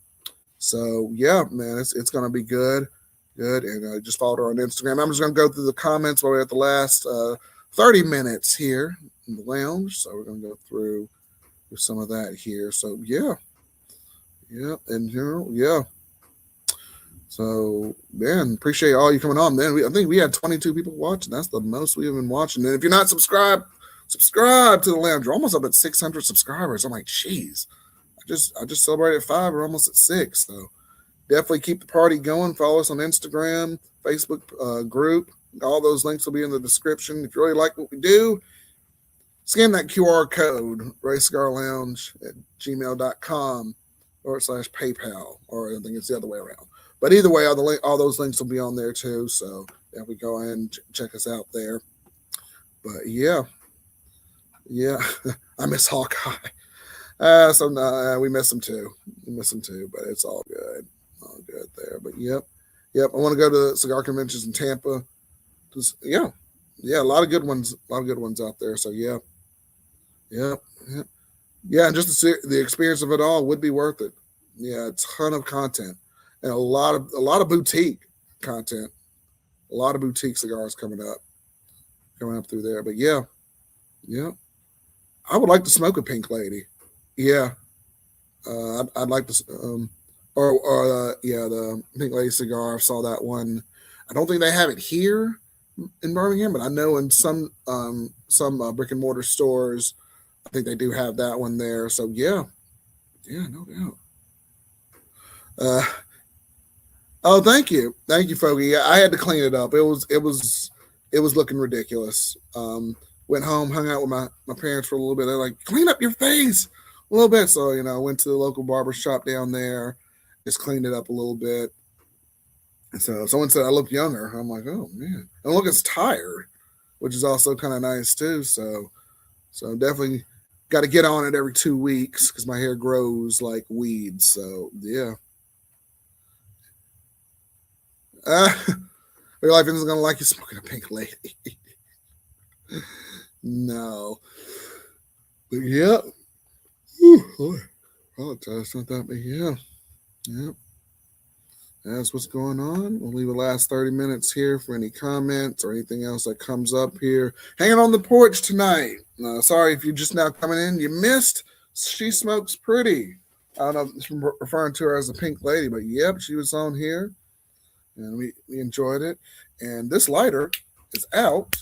So yeah, man, it's going to be good. Good. And just follow her on Instagram. I'm just going to go through the comments while we're at the last 30 minutes here in the lounge. So we're going to go through some of that here. So yeah. Yeah. And yeah. So man, appreciate all you coming on, man. I think we had 22 people watching. That's the most we've been watching. And if you're not subscribed, subscribe to the lounge. We're almost up at 600 subscribers. I'm like, geez, I just celebrated 5. We're almost at 6. So definitely keep the party going. Follow us on Instagram, Facebook group. All those links will be in the description. If you really like what we do, scan that QR code, raycigarlounge at gmail.com /PayPal, or I think it's the other way around. But either way, all those links will be on there too. So we go ahead and check us out there. But yeah, I miss Hawkeye. We miss him too. But it's all good. All good there. But yep. I want to go to cigar conventions in Tampa. Yeah, a lot of good ones. Out there. So yeah. And just the experience of it all would be worth it. Yeah, a ton of content and a lot of boutique content. A lot of boutique cigars coming up through there. But yeah, I would like to smoke a Pink Lady. Yeah, I'd like to, the Pink Lady cigar. I saw that one. I don't think they have it here in Birmingham, but I know in some brick and mortar stores, I think they do have that one there. So yeah, no doubt. Oh, thank you, Fogey. Yeah, I had to clean it up. It was looking ridiculous. Went home, hung out with my parents for a little bit. They're like, clean up your face a little bit. So I went to the local barber shop down there, just cleaned it up a little bit. And so someone said I look younger. I'm like, oh man, I look as tired, which is also kind of nice too. So definitely got to get on it every 2 weeks because my hair grows like weeds. So yeah. Your life isn't gonna like you smoking a Pink Lady. No. But yeah. Apologize about that, but yeah. That's what's going on. We'll leave the last 30 minutes here for any comments or anything else that comes up here. Hanging on the porch tonight. Sorry if you're just now coming in. You missed She Smokes Pretty. I don't know if you're referring to her as a Pink Lady, but yep, she was on here. And we enjoyed it. And this lighter is out,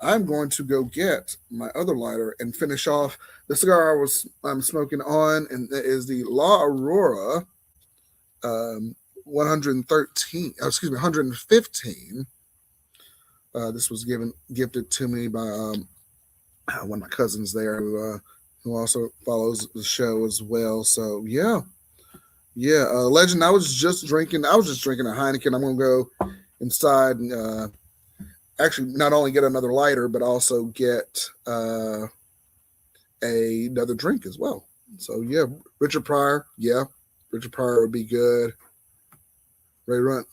I'm going to go get my other lighter and finish off the cigar I'm smoking on, and that is the La Aurora 113. Oh, excuse me, 115. This was gifted to me by one of my cousins there who also follows the show as well. So yeah, Legend. I was just drinking a Heineken. I'm gonna go inside and actually not only get another lighter, but also get another drink as well. So yeah, Richard Pryor. Yeah, Richard Pryor would be good. Ray Run.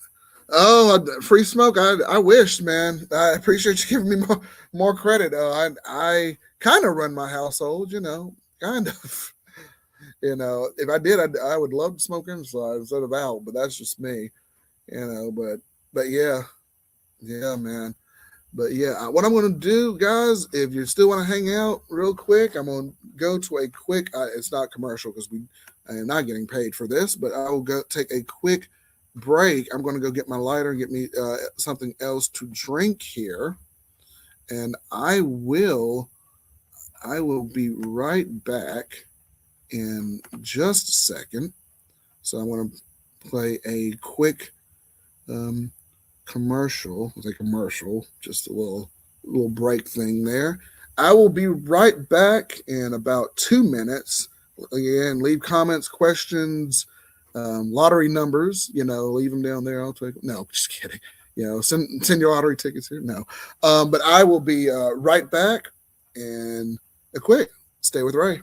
Oh, free smoke. I wish, man. I appreciate you giving me more credit. I kind of run my household, kind of. If I did, I would love to smoke inside instead of out, but that's just me, But yeah, man. But yeah, what I'm going to do, guys, if you still want to hang out real quick, I'm going to go to a quick. It's not commercial because I am not getting paid for this, but I will go take a quick break. I'm going to go get my lighter and get me something else to drink here, and I will be right back in just a second. So I want to play a quick commercial, just a little break thing there. I will be right back in about 2 minutes. Again, leave comments, questions, lottery numbers, leave them down there. I'll take them. No, just kidding. Send your lottery tickets here. No. But I will be right back in a quick. Stay with Ray.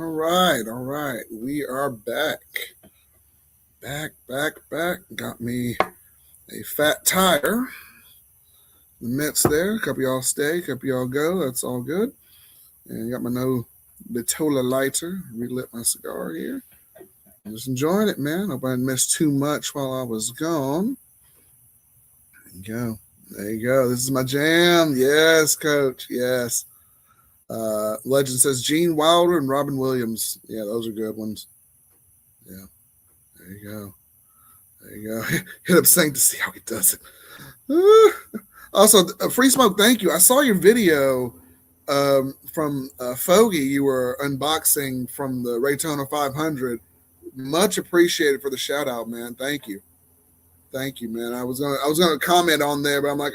All right, all right. We are back. Back. Got me a fat tire. The mitts there. A couple y'all stay, a couple y'all go. That's all good. And got my no Vitola lighter. Relit my cigar here. I'm just enjoying it, man. Hope I didn't miss too much while I was gone. There you go. There you go. This is my jam. Yes, coach. Yes. Legend says Gene Wilder and Robin Williams. Yeah, those are good ones. Yeah. There you go. There you go. Hit up Saint to see how he does it. Also, Free Smoke, thank you. I saw your video from Fogey. You were unboxing from the Raytona 500. Much appreciated for the shout out, man. Thank you, man. I was gonna comment on there, but I'm like,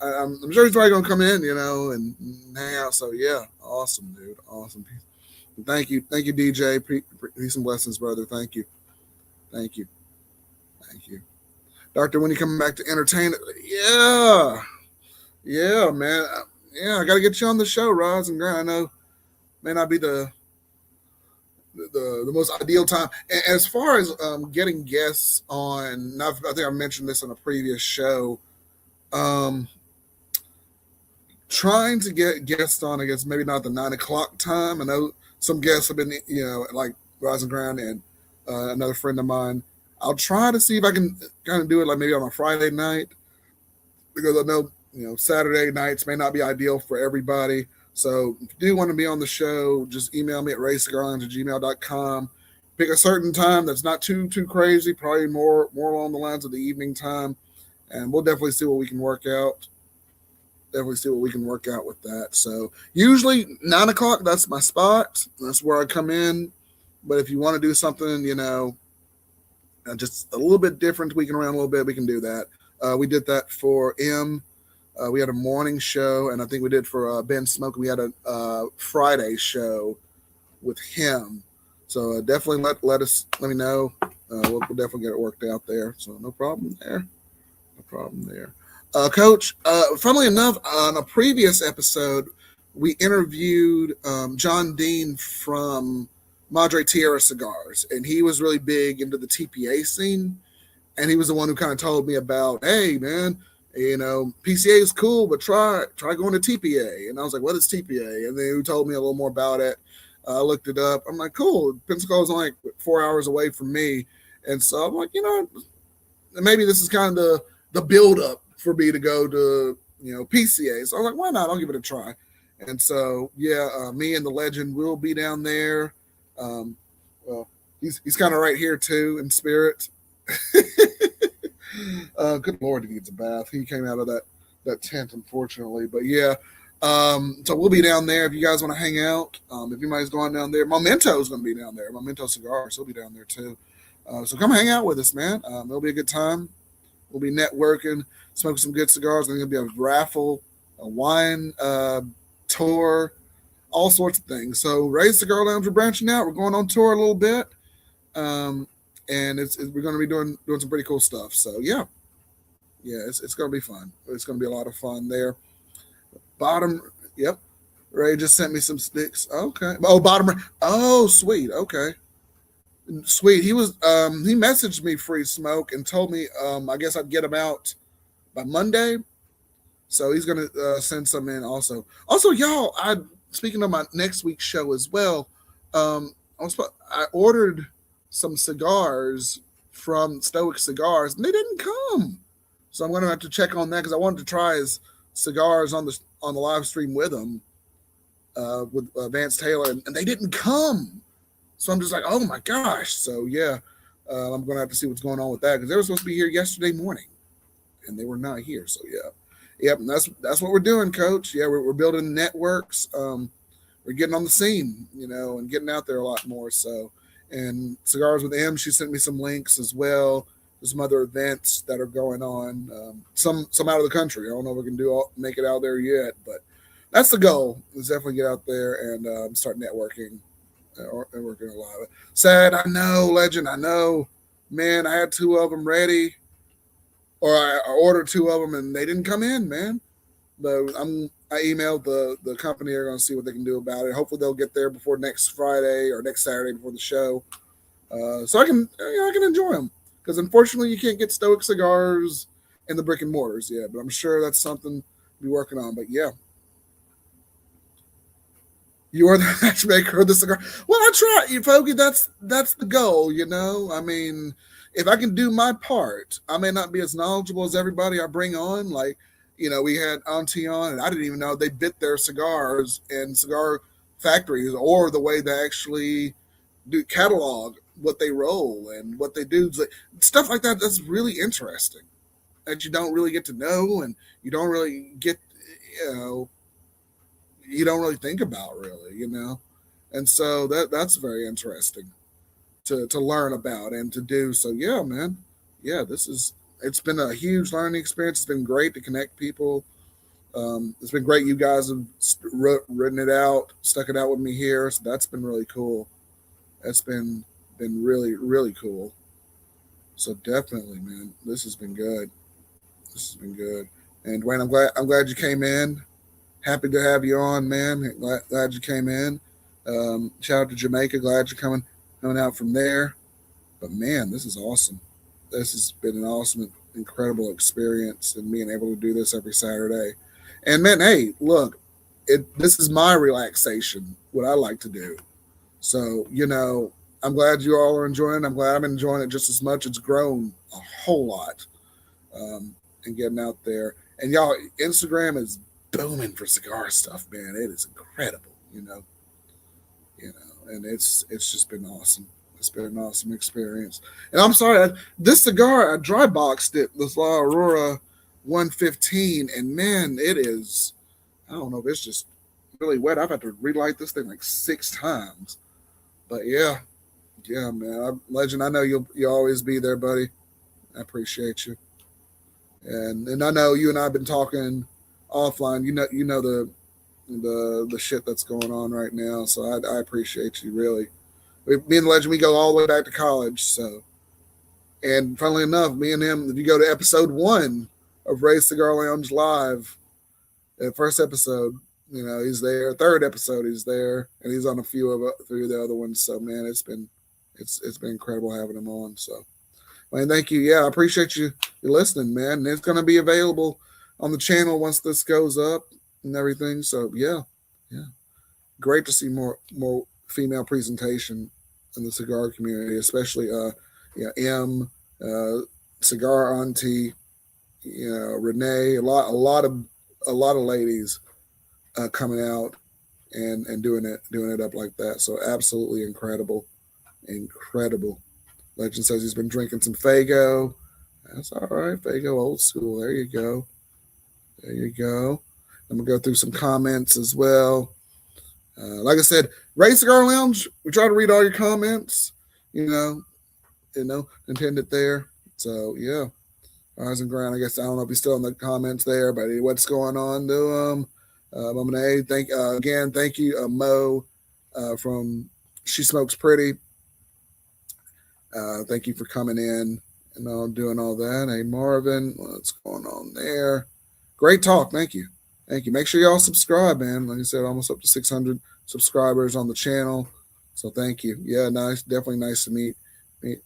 I'm sure he's probably gonna come in, and hang out. So yeah, awesome, dude, awesome. Thank you, DJ. Peace and blessings, brother. Thank you. Doctor, when you coming back to entertain? Yeah, man. Yeah, I got to get you on the show, Roz and Grant. I know may not be the most ideal time. And as far as getting guests on, I think I mentioned this on a previous show. Trying to get guests on, I guess maybe not the 9 o'clock time. I know some guests have been, like Roz and Grant and another friend of mine. I'll try to see if I can kind of do it like maybe on a Friday night, because I know Saturday nights may not be ideal for everybody. So if you do want to be on the show, just email me at raycigarlounge@gmail.com. Pick a certain time that's not too crazy, probably more along the lines of the evening time, and we'll definitely see what we can work out. With that. So usually 9 o'clock, that's my spot. That's where I come in. But if you want to do something, just a little bit different, tweaking around a little bit, we can do that. We did that for M. We had a morning show, and I think we did for Ben Smoke. We had a Friday show with him. So definitely let me know. We'll definitely get it worked out there. So no problem there. Coach, funnily enough, on a previous episode, we interviewed John Dean from Madre Tierra Cigars, and he was really big into the TPA scene, and he was the one who kind of told me about, hey, man, PCA is cool, but try going to TPA. And I was like, what is TPA? And then he told me a little more about it. I looked it up. I'm like, cool. Pensacola is only like 4 hours away from me, and so I'm like, maybe this is kind of the build up for me to go to PCA. So I was like, why not? I'll give it a try. And so me and the legend will be down there. Well, he's kind of right here too in spirit. Good Lord, he needs a bath. He came out of that tent, unfortunately. But yeah, so we'll be down there if you guys want to hang out. If anybody's going down there, Memento's going to be down there. Memento Cigars, he'll be down there too. So come hang out with us, man. It'll be a good time. We'll be networking, smoking some good cigars. There's going to be a raffle, a wine tour, all sorts of things. So Ray's Cigar Lounge, we're branching out. We're going on tour a little bit. And we're going to be doing some pretty cool stuff. So yeah, it's going to be fun. It's going to be a lot of fun there. Yep. Ray just sent me some sticks. Okay. Oh, sweet. Okay. Sweet. He messaged me, Free Smoke, and told me I guess I'd get him out by Monday. So he's gonna send some in also. Also, y'all, speaking of my next week's show as well, I ordered some cigars from Stoic Cigars, and they didn't come. So I'm gonna have to check on that, because I wanted to try his cigars on the live stream with him, with Vance Taylor, and they didn't come. So I'm just like, oh my gosh. So yeah, I'm gonna have to see what's going on with that, because they were supposed to be here yesterday morning, and they were not here. So yeah, yep. And that's what we're doing, Coach. Yeah, we're building networks. We're getting on the scene, and getting out there a lot more. So, and Cigars with M, she sent me some links as well. There's some other events that are going on. Some out of the country. I don't know if we can make it out there yet, but that's the goal. Is definitely get out there and start networking. And working a lot of it. Sad, I know, legend, I know. Man, I had 2 of them ready, or I ordered 2 of them and they didn't come in, man. but I emailed the company. They're going to see what they can do about it. Hopefully, they'll get there before next Friday or next Saturday before the show, so I can enjoy them. Because unfortunately, you can't get Stoic cigars in the brick and mortars yet. But I'm sure that's something to be working on. But yeah, you are the matchmaker of the cigar. Well, I try, you Fogy. That's the goal, you know. I mean, if I can do my part, I may not be as knowledgeable as everybody I bring on. Like, we had Auntie on, and I didn't even know they bit their cigars in cigar factories, or the way they actually do catalog what they roll and what they do. Like, stuff like that. That's really interesting. That you don't really get to know, and you don't really get, you know, you don't really think about really. And so that's very interesting to learn about and to do. So yeah, man, yeah, it's been a huge learning experience. It's been great to connect people. It's been great. You guys have written it out, stuck it out with me here. So that's been really cool. That's been really really cool. So definitely, man, this has been good. This has been good. And Dwayne, I'm glad you came in. Happy to have you on, man. Glad you came in. Shout out to Jamaica. Glad you're coming out from there. But man, this is awesome. This has been an awesome, incredible experience, and being able to do this every Saturday. And man, hey, look, this is my relaxation. What I like to do. So I'm glad you all are enjoying it. I'm glad I'm enjoying it just as much. It's grown a whole lot, and getting out there. And y'all, Instagram is booming for cigar stuff, man. It is incredible, and it's just been awesome. It's been an awesome experience. And I'm sorry, this cigar I dry boxed it, this La Aurora 115, and man, it is. I don't know if it's just really wet. I've had to relight this thing like 6 times. But yeah, yeah, man, Legend. I know you'll always be there, buddy. I appreciate you. And I know you and I have been talking offline. You know the shit that's going on right now. So I appreciate you really. Me and Legend, we go all the way back to college. So, and funnily enough, me and him, if you go to episode 1 of Ray Cigar Lounge Live, the first episode, he's there. Third episode, he's there, and he's on a few of the other ones. So man, it's been incredible having him on. So. Man, thank you. Yeah, I appreciate you listening, man. And it's going to be available on the channel once this goes up and everything. So yeah, great to see more female presentation in the cigar community, especially M, Cigar Auntie, Renee, a lot of ladies coming out and doing it up like that. So absolutely incredible. Legend says he's been drinking some Fago. That's all right. Fago old school. There you go. I'm going to go through some comments as well. Like I said, Ray Cigar Lounge, we try to read all your comments, intended there. So, yeah. Rise and grind. I guess I don't know if he's still in the comments there, but what's going on to him? I'm going to thank you, Mo, from She Smokes Pretty. Thank you for coming in and doing all that. Hey, Marvin, what's going on there? Great talk. Thank you. Make sure y'all subscribe, man. Like I said, almost up to 600 subscribers on the channel. So thank you. Yeah, nice. Definitely nice to meet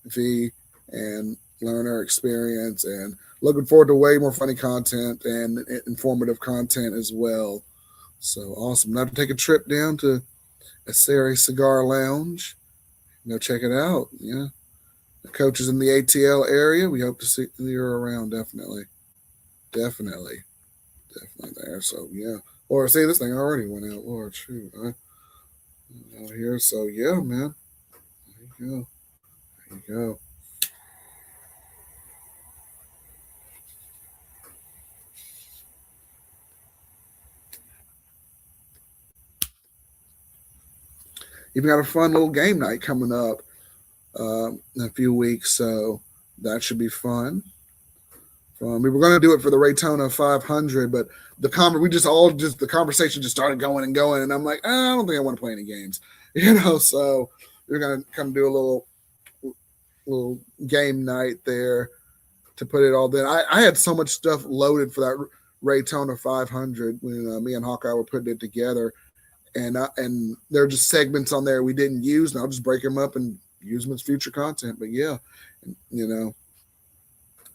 V and learn her experience. And looking forward to way more funny content and informative content as well. So awesome. Now to take a trip down to Acere Cigar Lounge. Check it out. Yeah. The coaches in the ATL area. We hope to see you around. Definitely there. So yeah. Or see, this thing already went out. Lord, shoot, out here. So yeah, man. There you go. Even got a fun little game night coming up in a few weeks, so that should be fun. We were going to do it for the Raytona 500, but the conversation just started going, and I'm like, I don't think I want to play any games, So we're going to come do a little game night there to put it all in. I had so much stuff loaded for that Raytona 500 when me and Hawkeye were putting it together, and there are just segments on there we didn't use, and I'll just break them up and use them as future content. But yeah, you know,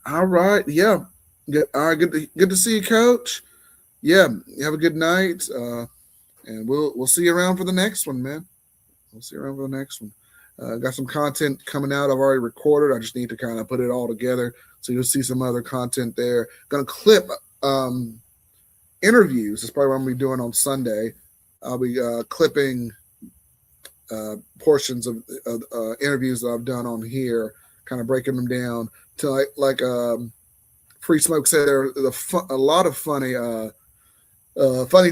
all right, yeah, good, all right, good to see you, Coach. Yeah, have a good night, and we'll see you around for the next one, man. We'll see you around for the next one. Got some content coming out. I've already recorded. I just need to kind of put it all together. So you'll see some other content there. Gonna clip interviews. That's probably what I'm gonna be doing on Sunday. I'll be clipping portions of interviews that I've done on here, kind of breaking them down to like Free Smoke said. There are a lot of funny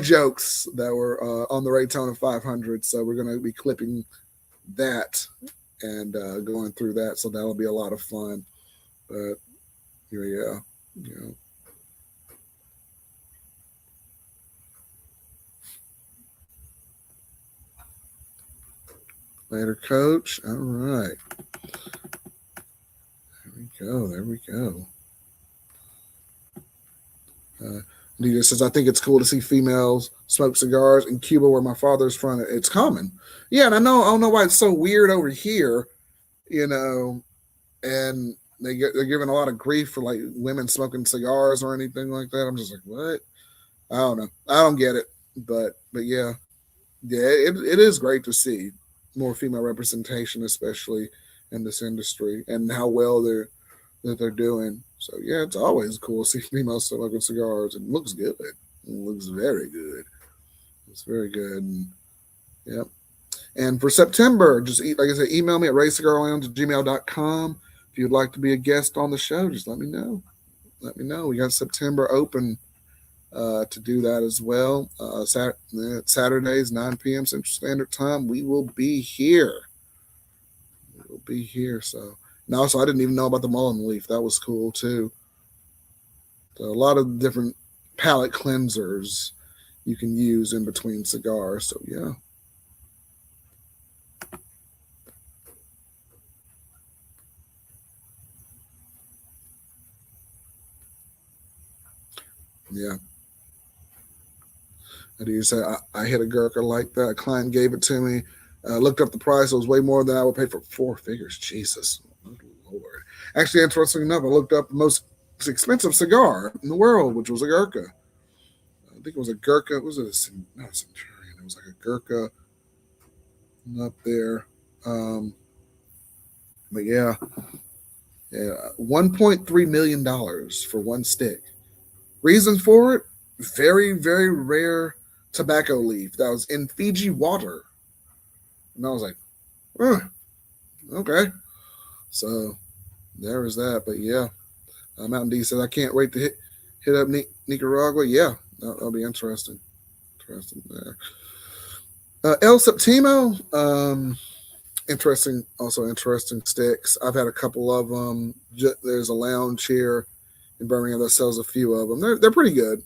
jokes that were on the Raytona 500. So we're going to be clipping that and going through that. So that'll be a lot of fun. But yeah. Later, Coach. All right. There we go. Nita says, I think it's cool to see females smoke cigars in Cuba where my father's from. It's common. Yeah, and I don't know why it's so weird over here, and they're giving a lot of grief for like women smoking cigars or anything like that. I'm just like, what? I don't know. I don't get it. But yeah. Yeah, it is great to see more female representation, especially in this industry, and how well they're doing. So yeah, it's always cool to see females smoking cigars. It looks good. It looks very good. It's very good. And, yep. And for September, just like I said, email me at raycigarlounge@gmail.com. If you'd like to be a guest on the show, just let me know. Let me know. We got September open to do that as well. Saturdays, 9 p.m. Central Standard Time. We will be here. We'll be here. So, and also, I didn't even know about the mullen leaf. That was cool too. So a lot of different palate cleansers you can use in between cigars. So yeah. Yeah. And you say I hit a Gurkha like that. A client gave it to me. Looked up the price. It was way more than I would pay for 4 figures. Jesus, oh, Lord. Actually, interesting enough, I looked up the most expensive cigar in the world, which was a Gurkha. I think it was a Gurkha. Was it not a Centurion? It was like a Gurkha up there. But yeah, $1.3 million for one stick. Reason for it? Very, very rare tobacco leaf that was in Fiji water. And I was like, okay. So there was that. But yeah, Mountain D said, I can't wait to hit up Nicaragua. Yeah, that'll be interesting. Interesting there. El Septimo, interesting sticks. I've had a couple of them. There's a lounge here in Birmingham that sells a few of them. They're pretty good.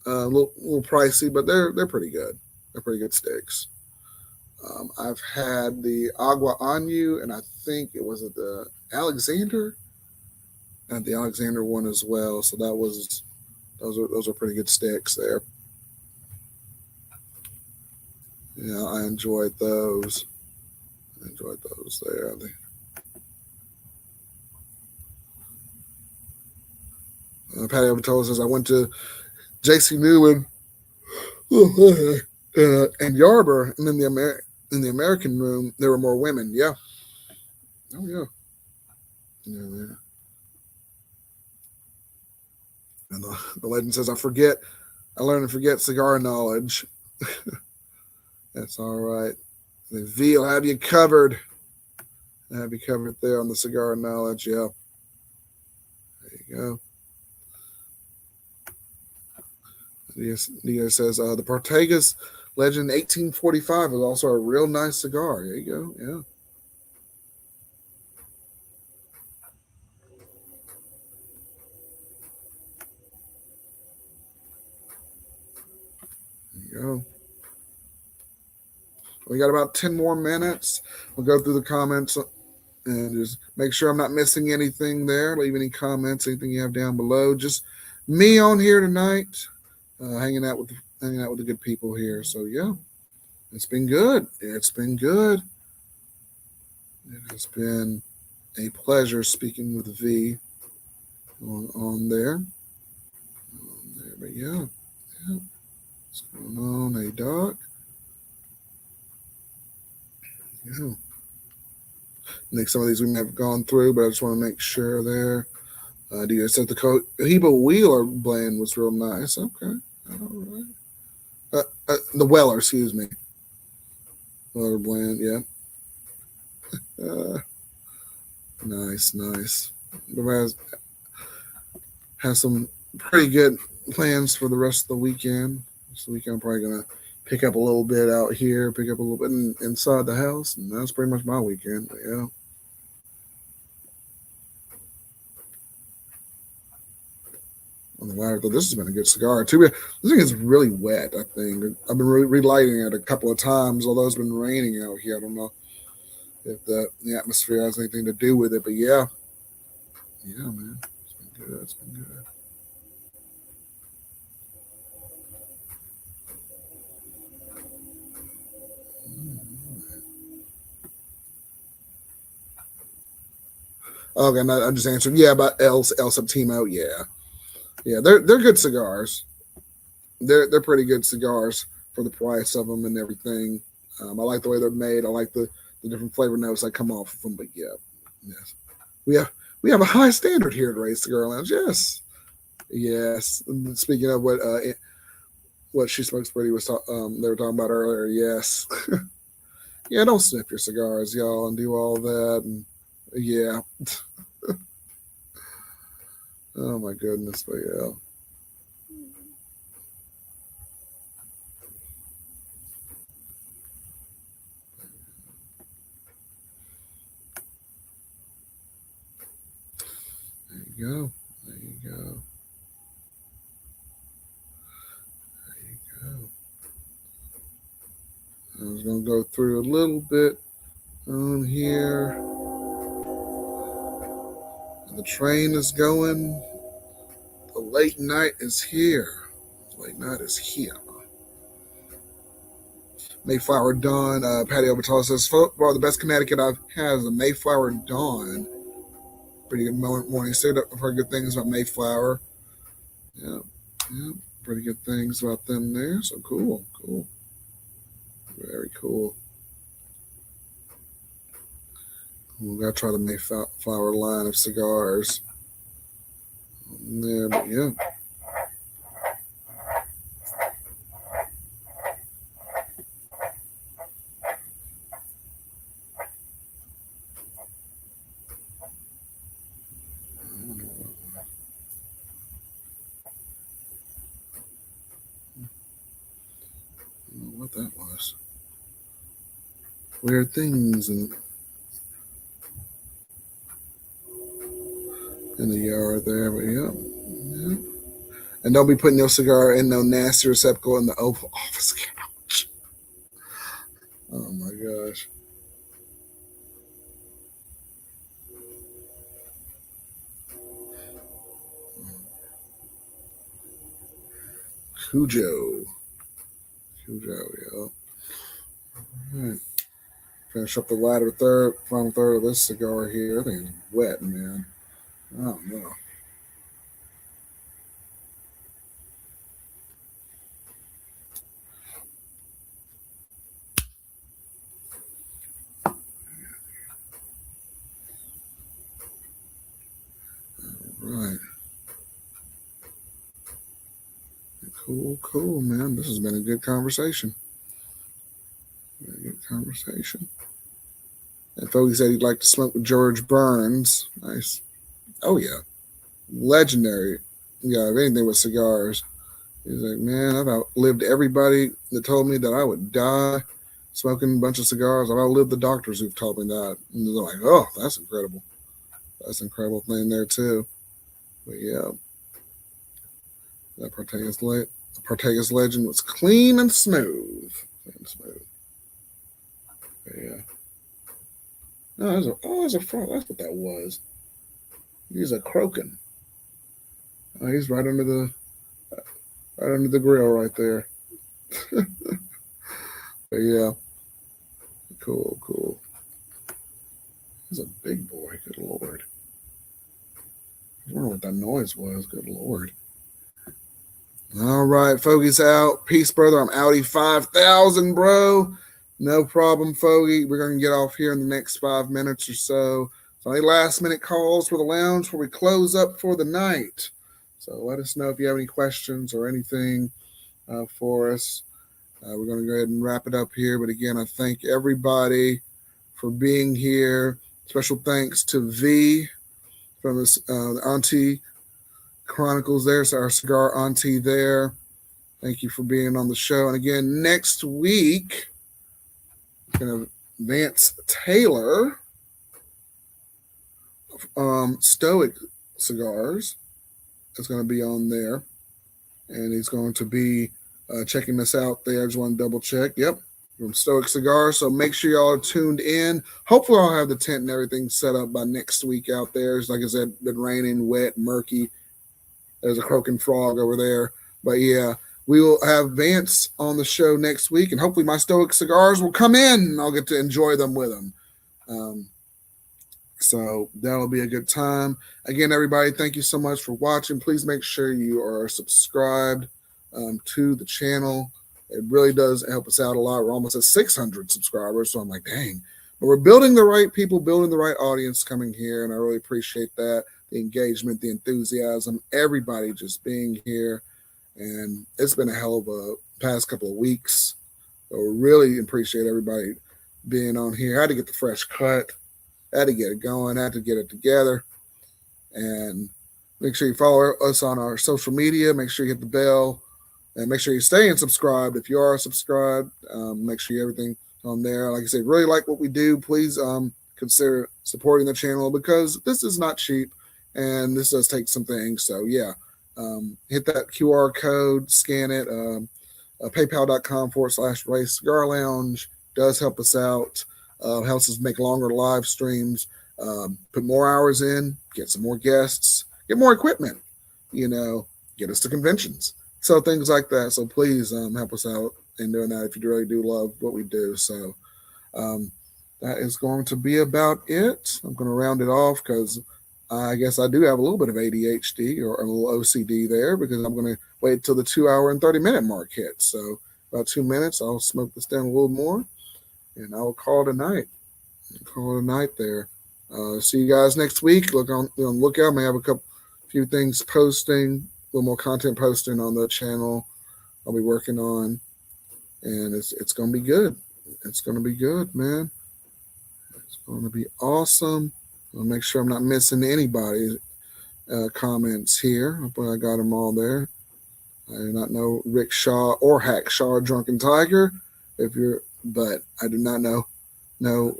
A little pricey, but they're pretty good. They're pretty good sticks. I've had the Agua Anu, and I think it was at the Alexander. And the Alexander one as well. So those are pretty good sticks there. Yeah, I enjoyed those. There. Patty Overtola says I went to J.C. Newman and Yarber, and in the American room there were more women. Yeah. Oh yeah. Yeah. And the legend says I learned to forget cigar knowledge. That's all right. The V will have you covered. Have you covered there on the cigar knowledge. Yeah. There you go. Neo says the Partagas Legend 1845 is also a real nice cigar. There you go. Yeah. There you go. We got about 10 more minutes. We'll go through the comments and just make sure I'm not missing anything there. Leave any comments, anything you have down below. Just me on here tonight, hanging out with the good people here. So yeah, it's been good. It's been good. It has been a pleasure speaking with V on there. But yeah, yeah. What's going on? Hey, Doc. Yeah. I think some of these we may have gone through, but I just want to make sure there. Do you said the Cohiba Wheeler blend was real nice. Okay. All right. The Weller, excuse me. Weller blend, yeah. Uh, nice, nice. But has some pretty good plans for the rest of the weekend. This weekend, I'm probably gonna pick up a little bit out here, pick up a little bit inside the house, and that's pretty much my weekend. But yeah. On the ladder, though, this has been a good cigar too. This thing is really wet. I think I've been relighting it a couple of times, although it's been raining out here. I don't know if the atmosphere has anything to do with it, but yeah, yeah, man, it's been good. It's been good. Okay, I just answered. Yeah, about El Septimo. Yeah, yeah, they're good cigars. They're pretty good cigars for the price of them and everything. I like the way they're made. I like the different flavor notes that come off of them. But yeah, yes, we have we have a high standard here at Race Cigar Lounge. Yes, yes. And speaking of what She Smokes Pretty they were talking about earlier. Yes, yeah. Don't sniff your cigars, y'all, and do all that. And yeah, oh my goodness, but yeah. There you go. There you go. There you go. I was going to go through a little bit on here. The train is going. The late night is here. The late night is here. Mayflower Dawn. Patty Overtall says, "For the best Connecticut I've had is a Mayflower Dawn. Pretty good morning. Said I've heard good things about Mayflower. Yeah, yeah. Pretty good things about them there. So cool, cool. Very cool. We gotta try the Mayflower line of cigars. Yeah, but yeah. I don't know what that was. Weird things in the yard there, but yeah. Yeah. And don't be putting your cigar in no nasty receptacle in the Oval Office couch. Oh my gosh. Cujo. Cujo, yeah. All right. Finish up the final third of this cigar here. I think it's wet, man. I don't know. Right. Cool, cool, man. This has been a good conversation. A good conversation. And Foley said he'd like to smoke with George Burns. Nice. Oh yeah. Legendary. Yeah, if anything with cigars. He's like, man, I've outlived everybody that told me that I would die smoking a bunch of cigars. I've outlived the doctors who've told me that. And they're like, oh, that's incredible. That's an incredible thing there too. But yeah, that Partagas legend was clean and smooth. Clean and smooth. But yeah. No, that's a frog. That's what that was. He's a croaking. Oh, he's right under the grill right there. But yeah, cool, cool. He's a big boy. Good lord. I wonder what that noise was. Good lord. All right, Fogey's out. Peace, brother. I'm outie 5,000, bro. No problem, Fogey. We're going to get off here in the next 5 minutes or so. So any last minute calls for the lounge before we close up for the night. So let us know if you have any questions or anything for us. We're going to go ahead and wrap it up here. But again, I thank everybody for being here. Special thanks to V from the Auntie Chronicles there. So our cigar auntie there. Thank you for being on the show. And again, next week, going to Vance Taylor, Stoic Cigars, is going to be on there. And he's going to be checking us out there. I just want to double check. Yep, from Stoic Cigars. So make sure y'all are tuned in. Hopefully I'll have the tent and everything set up by next week out there. It's like I said, been raining, wet, murky. There's a croaking frog over there. But yeah, we will have Vance on the show next week, and hopefully my Stoic Cigars will come in and I'll get to enjoy them with him. So that'll be a good time. Again, everybody, thank you so much for watching. Please make sure you are subscribed to the channel. It really does help us out a lot. We're almost at 600 subscribers, so I'm like, dang. But we're building the right people, building the right audience coming here, and I really appreciate that. The engagement, the enthusiasm, everybody just being here. And it's been a hell of a past couple of weeks. So we really appreciate everybody being on here. I had to get the fresh cut. I had to get it going. I had to get it together. And make sure you follow us on our social media. Make sure you hit the bell. And make sure you stay subscribed. If you are subscribed, make sure you everything on there. Like I said, really like what we do. Please consider supporting the channel because this is not cheap. And this does take some things. So, yeah, hit that QR code, scan it. PayPal.com/Ray Cigar Lounge does help us out. Helps us make longer live streams, put more hours in, get some more guests, get more equipment, get us to conventions. So things like that. So please help us out in doing that if you really do love what we do. So that is going to be about it. I'm going to round it off because I guess I do have a little bit of ADHD or a little OCD there because I'm going to wait till the 2 hour and 30-minute mark hits. So about 2 minutes, I'll smoke this down a little more, and I'll call it a night. There. See you guys next week. Look on lookout. May have a few things posting, a little more content posting on the channel. I'll be working on, and it's going to be good. It's going to be good, man. It's going to be awesome. I'll make sure I'm not missing anybody's comments here. Hopefully I got them all there. I do not know Rick Shaw or Hack Shaw Drunken Tiger, but I do not know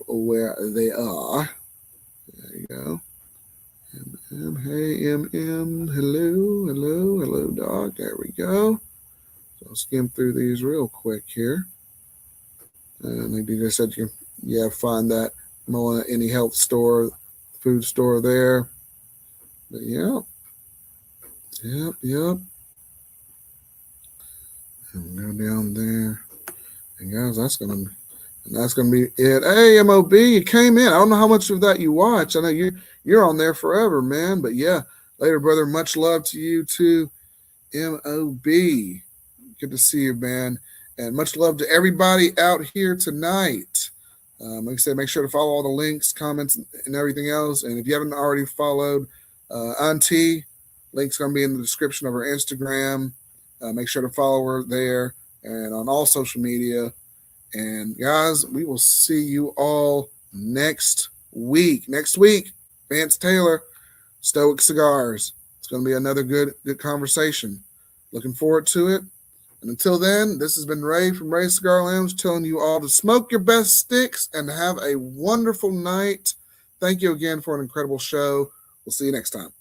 where they are. There you go. Hey, hello, dog. There we go. So I'll skim through these real quick here. And like DJ said, you can find that any health store, food store there. But yep. And go down there. And guys, that's gonna be it. Hey, MOB, you came in. I don't know how much of that you watch. I know you're on there forever, man. But yeah, later, brother. Much love to you too, MOB. Good to see you, man. And much love to everybody out here tonight. Like I said, make sure to follow all the links, comments, and everything else. And if you haven't already followed Auntie, link's going to be in the description of her Instagram. Make sure to follow her there and on all social media. And guys, we will see you all next week. Next week, Vance Taylor, Stoic Cigars. It's going to be another good conversation. Looking forward to it. And until then, this has been Ray from Ray Cigar Lounge telling you all to smoke your best sticks and have a wonderful night. Thank you again for an incredible show. We'll see you next time.